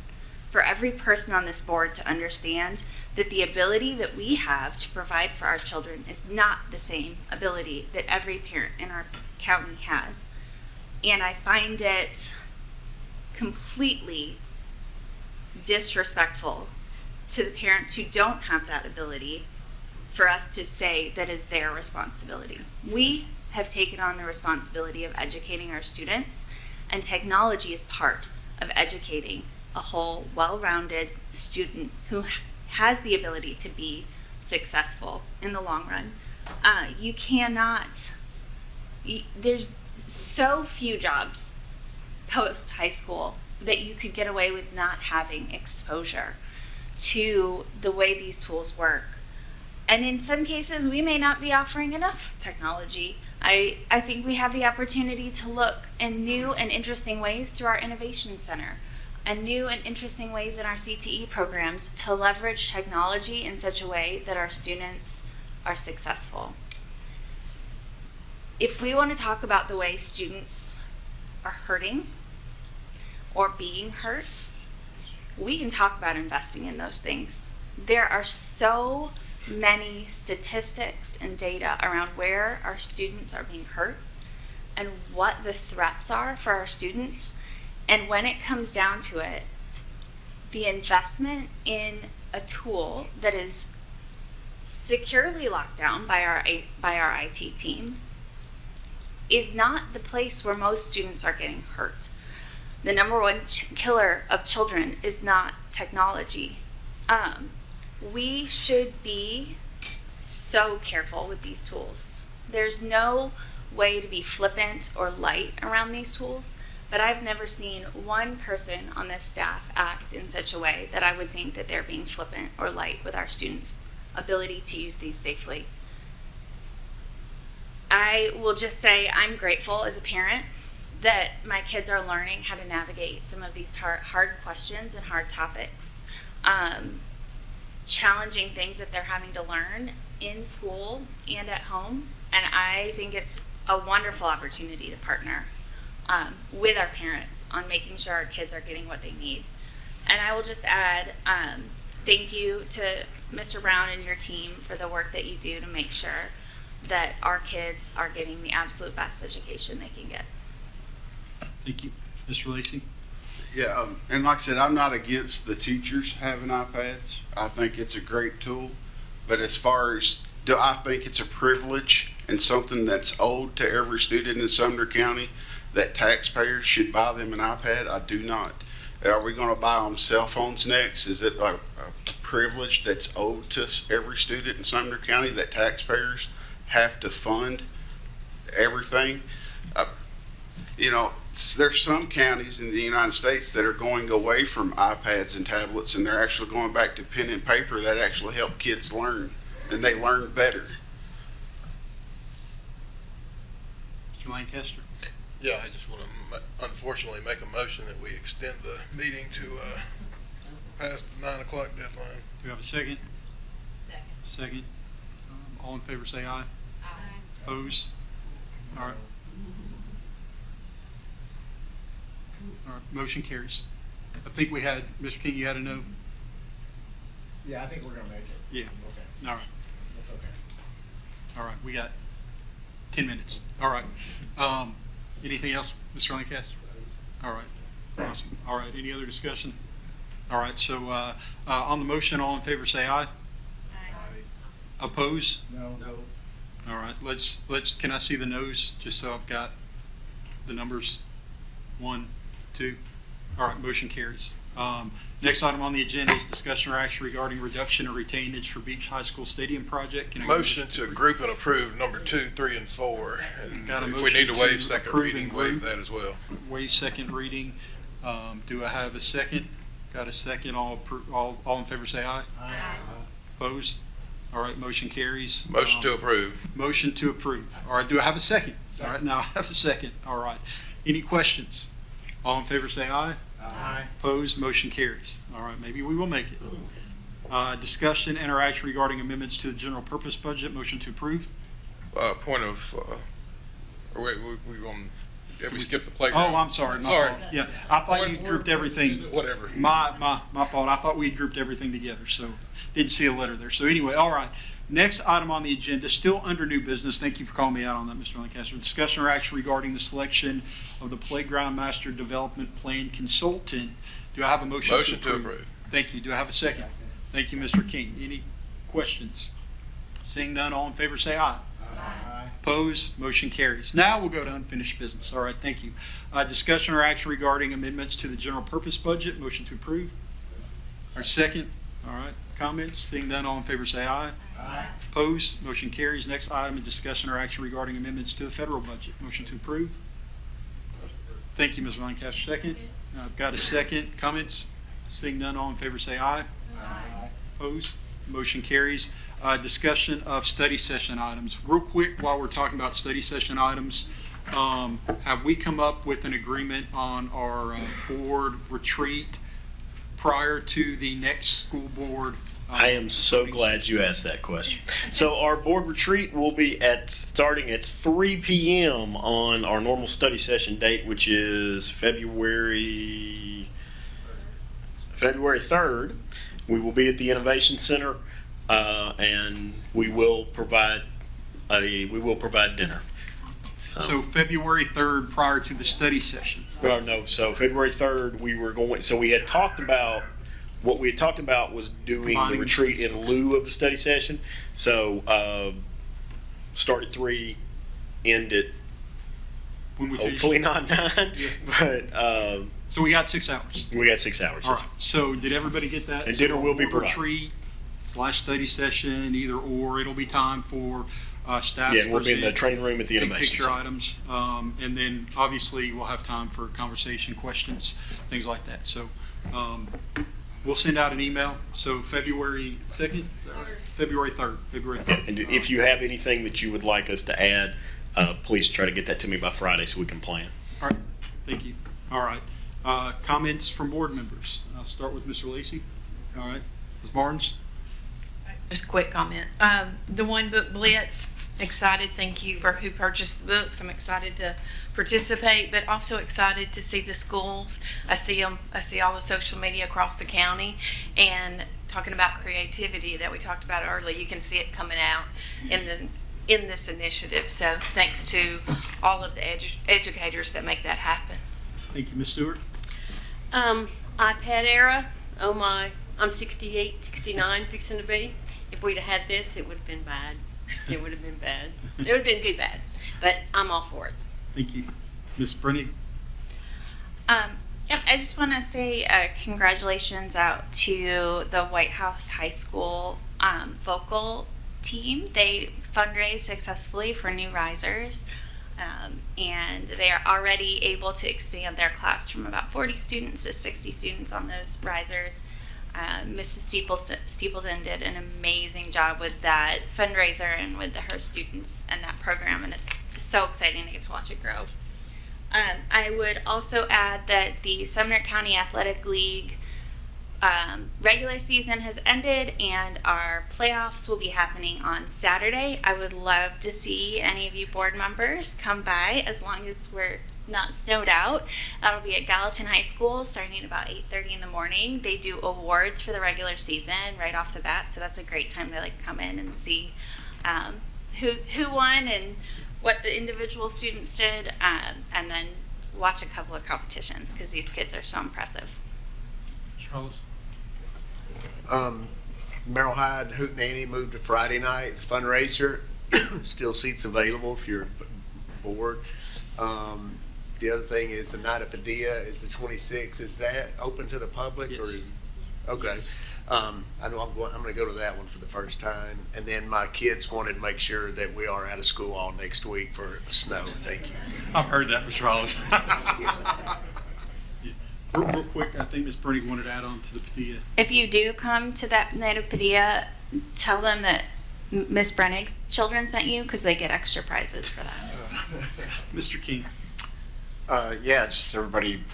for every person on this board to understand that the ability that we have to provide for our children is not the same ability that every parent in our county has. And I find it completely disrespectful to the parents who don't have that ability for us to say that is their responsibility. We have taken on the responsibility of educating our students, and technology is part of educating a whole, well-rounded student who has the ability to be successful in the long run. There's so few jobs post high school that you could get away with not having exposure to the way these tools work. And in some cases, we may not be offering enough technology. I think we have the opportunity to look in new and interesting ways through our Innovation Center, and new and interesting ways in our CTE programs to leverage technology in such a way that our students are successful. If we want to talk about the way students are hurting or being hurt, we can talk about investing in those things. There are so many statistics and data around where our students are being hurt and what the threats are for our students. And when it comes down to it, the investment in a tool that is securely locked down by our IT team is not the place where most students are getting hurt. The number one killer of children is not technology. We should be so careful with these tools. There's no way to be flippant or light around these tools, but I've never seen one person on this staff act in such a way that I would think that they're being flippant or light with our students' ability to use these safely. I will just say I'm grateful as a parent that my kids are learning how to navigate some of these hard questions and hard topics, challenging things that they're having to learn in school and at home. And I think it's a wonderful opportunity to partner with our parents on making sure our kids are getting what they need. And I will just add, thank you to Mr. Brown and your team for the work that you do to make sure that our kids are getting the absolute best education they can get. Thank you. Mr. Lacy? Yeah, and like I said, I'm not against the teachers having iPads. I think it's a great tool. But as far as, do I think it's a privilege and something that's owed to every student in Sumner County that taxpayers should buy them an iPad? I do not. Are we going to buy them cell phones next? Is it a privilege that's owed to every student in Sumner County that taxpayers have to fund everything? You know, there's some counties in the United States that are going away from iPads and tablets, and they're actually going back to pen and paper that actually help kids learn, and they learn better. Mr. Lancaster? Yeah, I just want to unfortunately make a motion that we extend the meeting to past the 9 o'clock deadline. Do we have a second? Second. All in favor say aye. Aye. Opposed? All right. All right, motion carries. I think we had, Mr. King, you had a no? Yeah, I think we're gonna make it. Yeah. Okay. All right. That's okay. All right, we got 10 minutes. All right. Anything else, Mr. Lancaster? All right. Awesome. All right, any other discussion? All right, so on the motion, all in favor say aye. Aye. Oppose? No. All right, let's, can I see the noes, just so I've got the numbers? 1, 2. All right, motion carries. Next item on the agenda is discussion or action regarding reduction of retainage for Beach High School Stadium project. Can I get a Motion to group and approve number 2, 3, and 4. And Got a if we need to motion waive to second approve reading, and waive group. that as well. Waive second reading. Do I have a second? Got a second. All in favor say aye. Aye. Opposed? All right, motion carries. Motion to approve. Motion to approve. All right, do I have a second? All right, now I have a second. All right. Any questions? All in favor say aye. Aye. Opposed? Motion carries. All right, maybe we will make it. Discussion and or action regarding amendments to the general purpose budget. Motion to approve. Point of, wait, have we skipped the playground? Oh, I'm sorry. My Sorry. fault. Yeah, I thought you grouped everything. Whatever. My fault. I thought we grouped everything together, so didn't see a letter there. So anyway, all right. Next item on the agenda, still under new business. Thank you for calling me out on that, Mr. Lancaster. Discussion or action regarding the selection of the Playground Master Development Plan Consultant. Do I have a motion? Motion to approve. Thank you. Do I have a second? Thank you, Mr. King. Any questions? Seeing none, all in favor say aye. Aye. Opposed? Motion carries. Now we'll go to unfinished business. All right, thank you. Discussion or action regarding amendments to the general purpose budget. Motion to approve. Our second. All right, comments? Seeing none, all in favor say aye. Aye. Opposed? Motion carries. Next item is discussion or action regarding amendments to the federal budget. Motion to approve. Thank you, Ms. Lancaster. Second. I've got a second. Comments? Seeing none, all in favor say aye. Aye. Opposed? Motion carries. Discussion of study session items. Real quick, while we're talking about study session items, have we come up with an agreement on our board retreat prior to the next school board? I am so glad you asked that question. So our board retreat will be starting at 3 p.m. on our normal study session date, which is February 3rd. We will be at the Innovation Center, and we will provide dinner. So February 3rd prior to the study session. No, so February 3rd we had talked about. What we had talked about was doing the Combining retreat in lieu of the study session. So start at 3, end at When we finish. hopefully not 9, but So we got 6 hours. we got 6 hours. All right. So did everybody get that? And dinner will be board provided. retreat / study session, either or. It'll be time for staff. Yeah, to we'll be in the present training room at the big Innovation picture Center. items, and then obviously we'll have time for conversation, questions, things like that. So we'll send out an email. So February 2nd, February 3rd, February 3rd. And if you have anything that you would like us to add, please try to get that to me by Friday so we can plan. All right, thank you. All right. Comments from board members. I'll start with Mr. Lacy. All right. Ms. Barnes? Just a quick comment. The One Book Blitz, excited. Thank you for who purchased the books. I'm excited to participate, but also excited to see the schools. I see them. I see all the social media across the county, and talking about creativity that we talked about earlier. You can see it coming out in this initiative. So thanks to all of the educators that make that happen. Thank you, Ms. Stewart. iPad era. Oh my, I'm 68, 69, fixing to be. If we'd have had this, it would have been bad. It would have been bad. It would have been good bad. But I'm all for it. Thank you. Ms. Brennig? Yep, I just want to say congratulations out to the White House High School vocal team. They fundraised successfully for new risers, and they are already able to expand their class from about 40 students to 60 students on those risers. Mrs. Steepleton did an amazing job with that fundraiser and with her students and that program, and it's so exciting to get to watch it grow. I would also add that the Sumner County Athletic League regular season has ended, and our playoffs will be happening on Saturday. I would love to see any of you board members come by, as long as we're not snowed out. That'll be at Gallatin High School starting at about 8:30 in the morning. They do awards for the regular season right off the bat, so that's a great time to come in and see who won and what the individual students did, and then watch a couple of competitions because these kids are so impressive. Charles? Merrill Hyde Hootenanny moved to Friday night. The fundraiser, still seats available if you're bored. The other thing is the night of Padilla is the 26th. Is that open to the public? Yes. Or okay. Yes. I know I'm going to go to that one for the first time. And then my kids wanted to make sure that we are out of school all next week for snow. Thank you. I've heard that, Mr. Hollis. Real quick, I think Ms. Brennig wanted to add on to the Padilla. If you do come to that night of Padilla, tell them that Miss Brennig's children sent you, because they get extra prizes for that. Mr. King? Yeah, just everybody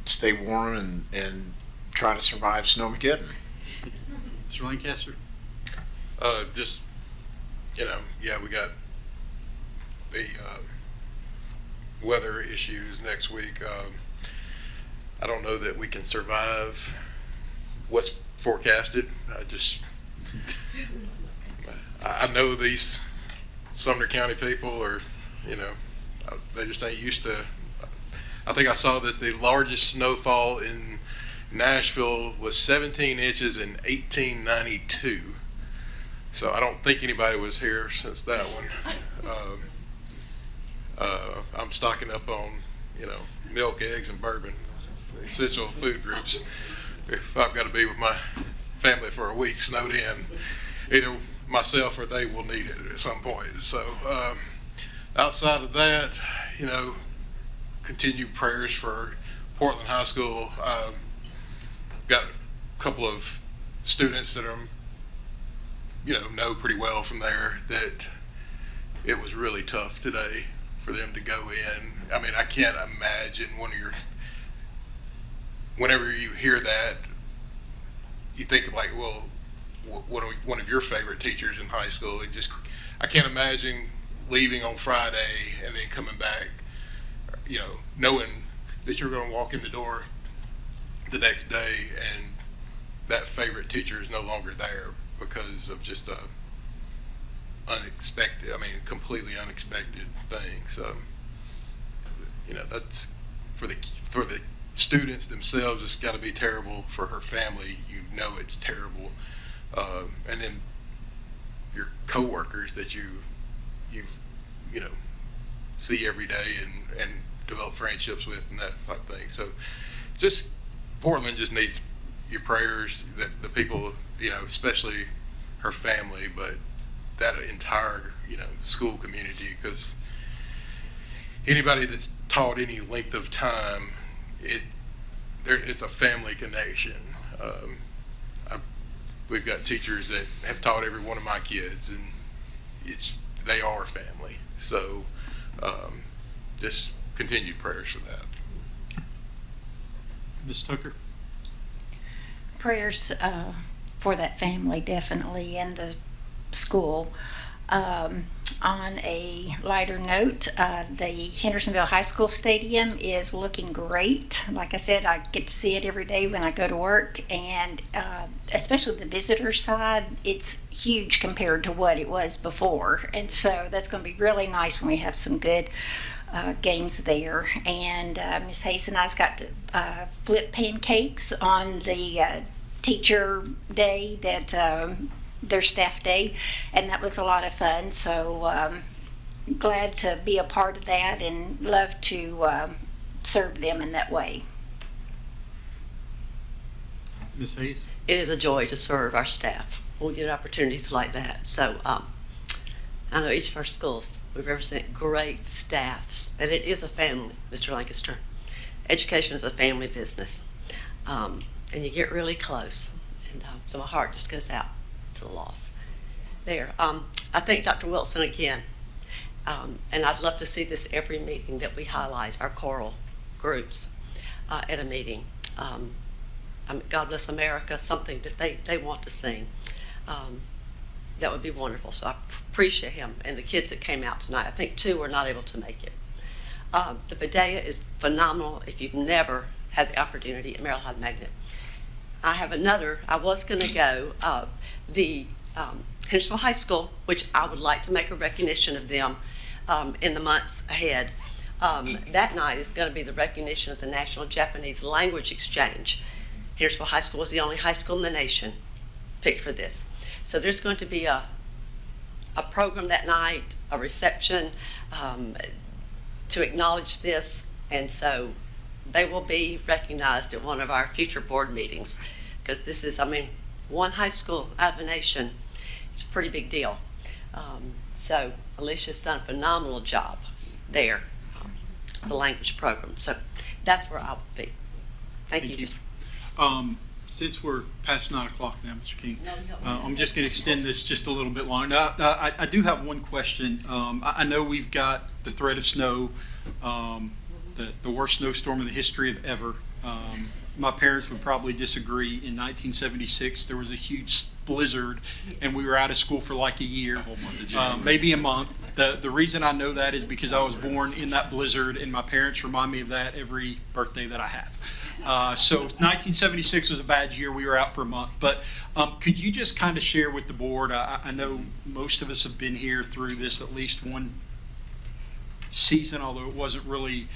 stay warm and try to survive Snowmageddon. Mr. Lancaster? Just, yeah, we got the weather issues next week. I don't know that we can survive what's forecasted. I know these Sumner County people are, they just ain't used to. I think I saw that the largest snowfall in Nashville was 17 inches in 1892. So I don't think anybody was here since that one. I'm stocking up on, milk, eggs, and bourbon, essential food groups. If I've got to be with my family for a week snowed in, either myself or they will need it at some point. So outside of that, continued prayers for Portland High School. Got a couple of students that are, know pretty well from there that it was really tough today for them to go in. I mean, I can't imagine whenever you hear that, you think of well, one of your favorite teachers in high school. I can't imagine leaving on Friday and then coming back, knowing that you're going to walk in the door the next day and that favorite teacher is no longer there because of just a completely unexpected thing. So, that's for the students themselves. It's got to be terrible. For her family, it's terrible. And then your coworkers that you see every day and develop friendships with and that type of thing. So just Portland just needs your prayers, that the people, especially her family, but that entire, school community, because anybody that's taught any length of time, it's a family connection. We've got teachers that have taught every one of my kids, and they are family. So just continued prayers for that. Ms. Tucker? Prayers for that family, definitely, and the school. On a lighter note, the Hendersonville High School Stadium is looking great. Like I said, I get to see it every day when I go to work, and especially the visitor side, it's huge compared to what it was before. And so that's going to be really nice when we have some good games there. And Miss Hayes and I's got to flip pancakes on the teacher day that their staff day, and that was a lot of fun. So glad to be a part of that and love to serve them in that way. Ms. Hayes? It is a joy to serve our staff. We get opportunities like that. So I know each of our schools, we represent great staffs, and it is a family, Mr. Lancaster. Education is a family business, and you get really close. And so my heart just goes out to the loss there. I thank Dr. Wilson again, and I'd love to see this every meeting that we highlight our choral groups at a meeting. God Bless America, something that they want to sing. That would be wonderful. So I appreciate him and the kids that came out tonight. I think 2 were not able to make it. The Bodega is phenomenal if you've never had the opportunity at Merrill Hyde Magnet. I have another, I was going to go, the Hendersonville High School, which I would like to make a recognition of them in the months ahead. That night is going to be the recognition of the National Japanese Language Exchange. Hendersonville High School is the only high school in the nation picked for this. So there's going to be a program that night, a reception to acknowledge this, and so they will be recognized at one of our future board meetings, because this is, I mean, one high school out of the nation. It's a pretty big deal. So Alicia's done a phenomenal job there, the language program. So that's where I will be. Thank you. Since we're past 9 o'clock now, Mr. King, I'm just going to extend this just a little bit longer. I do have one question. I know we've got the threat of snow, the worst snowstorm in the history of ever. My parents would probably disagree. In 1976, there was a huge blizzard, and we were out of school for like a year, maybe a month. The reason I know that is because I was born in that blizzard, and my parents remind me of that every birthday that I have. So 1976 was a bad year. We were out for a month. But could you just kind of share with the board, I know most of us have been here through this at least one season, although it wasn't really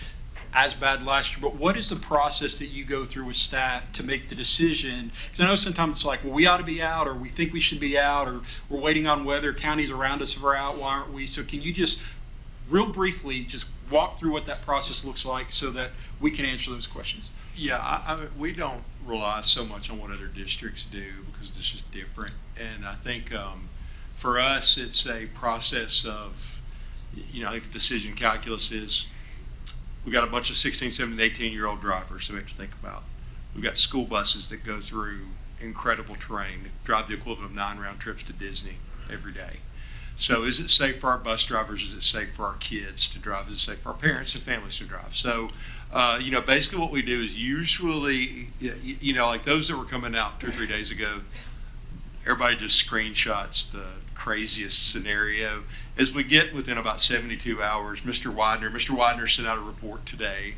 as bad last year, but what is the process that you go through with staff to make the decision? Because I know sometimes it's like, well, we ought to be out, or we think we should be out, or we're waiting on weather, counties around us are out, why aren't we? So can you just real briefly just walk through what that process looks like so that we can answer those questions? Yeah, we don't rely so much on what other districts do because it's just different. And I think for us, it's a process of, I think the decision calculus is we've got a bunch of 16, 17, 18-year-old drivers that we have to think about. We've got school buses that go through incredible terrain, that drive the equivalent of 9 round trips to Disney every day. So is it safe for our bus drivers? Is it safe for our kids to drive? Is it safe for our parents and families to drive? So, basically what we do is usually, like those that were coming out 2 or 3 days ago, everybody just screenshots the craziest scenario. As we get within about 72 hours, Mr. Widener sent out a report today.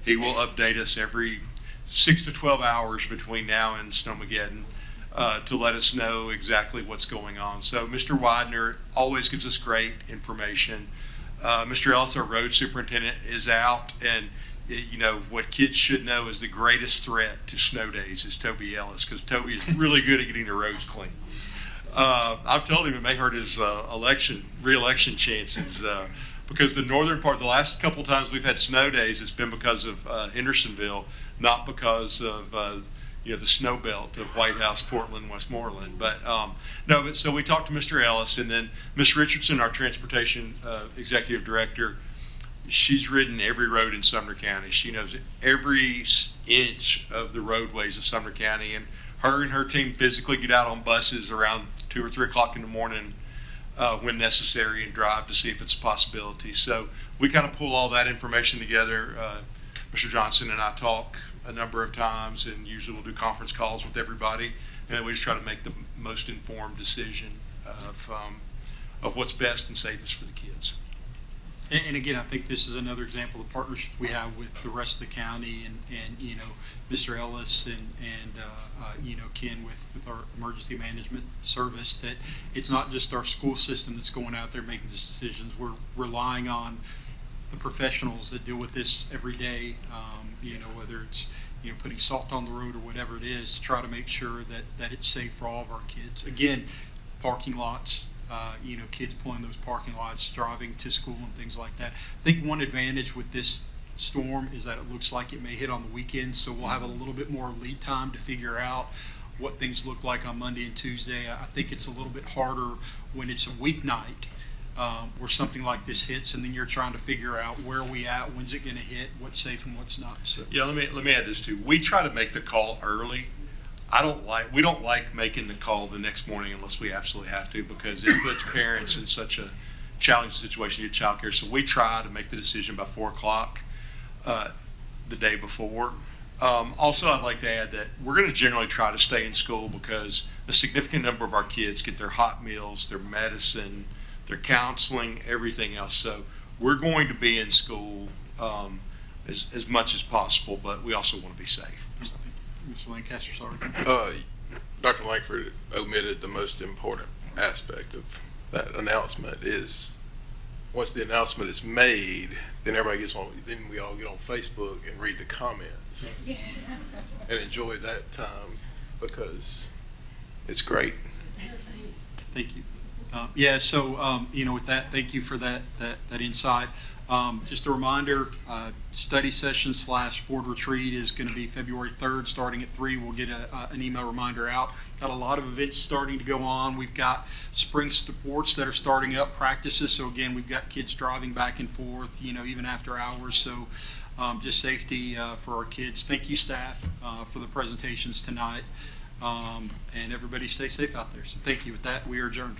He will update us every 6 to 12 hours between now and Snowmageddon to let us know exactly what's going on. So Mr. Widener always gives us great information. Mr. Ellis, our road superintendent, is out, and what kids should know is the greatest threat to snow days is Toby Ellis, because Toby is really good at getting the roads clean. I've told him it may hurt his re-election chances because the northern part, the last couple times we've had snow days, it's been because of Hendersonville, not because of the snow belt of White House, Portland, Westmoreland. But so we talked to Mr. Ellis, and then Ms. Richardson, our transportation executive director. She's ridden every road in Sumner County. She knows every inch of the roadways of Sumner County, and her team physically get out on buses around 2 or 3 o'clock in the morning when necessary and drive to see if it's a possibility. So we kind of pull all that information together. Mr. Johnson and I talk a number of times, and usually we'll do conference calls with everybody, and then we just try to make the most informed decision of what's best and safest for the kids. And again, I think this is another example of the partnership we have with the rest of the county and you know, Mr. Ellis and you know, Ken with our emergency management service, that it's not just our school system that's going out there making these decisions. We're relying on the professionals that deal with this every day, you know, whether it's, you know, putting salt on the road or whatever it is, to try to make sure that it's safe for all of our kids. Again, parking lots, you know, kids pulling those parking lots, driving to school and things like that. I think one advantage with this storm is that it looks like it may hit on the weekend, so we'll have a little bit more lead time to figure out what things look like on Monday and Tuesday. I think it's a little bit harder when it's a weeknight, where something like this hits, and then you're trying to figure out where are we at, when's it going to hit, what's safe and what's not. So Yeah, let me add this too. We try to make the call early. We don't like making the call the next morning unless we absolutely have to, because it puts parents in such a challenging situation to get childcare. So we try to make the decision by 4 o'clock the day before. Also, I'd like to add that we're going to generally try to stay in school because a significant number of our kids get their hot meals, their medicine, their counseling, everything else. So we're going to be in school as much as possible, but we also want to be safe. Mr. Lancaster, sorry. Dr. Langford omitted the most important aspect of that announcement is once the announcement is made, then everybody gets on, then we all get on Facebook and read the comments and enjoy that time because it's great. Thank you. Yeah, so, you know, with that, thank you for that insight. Just a reminder, study session / board retreat is going to be February 3rd, starting at 3. We'll get an email reminder out. Got a lot of events starting to go on. We've got spring sports that are starting up, practices. So again, we've got kids driving back and forth, you know, even after hours. So just safety for our kids. Thank you, staff, for the presentations tonight. And everybody stay safe out there. So thank you. With that, we are adjourned.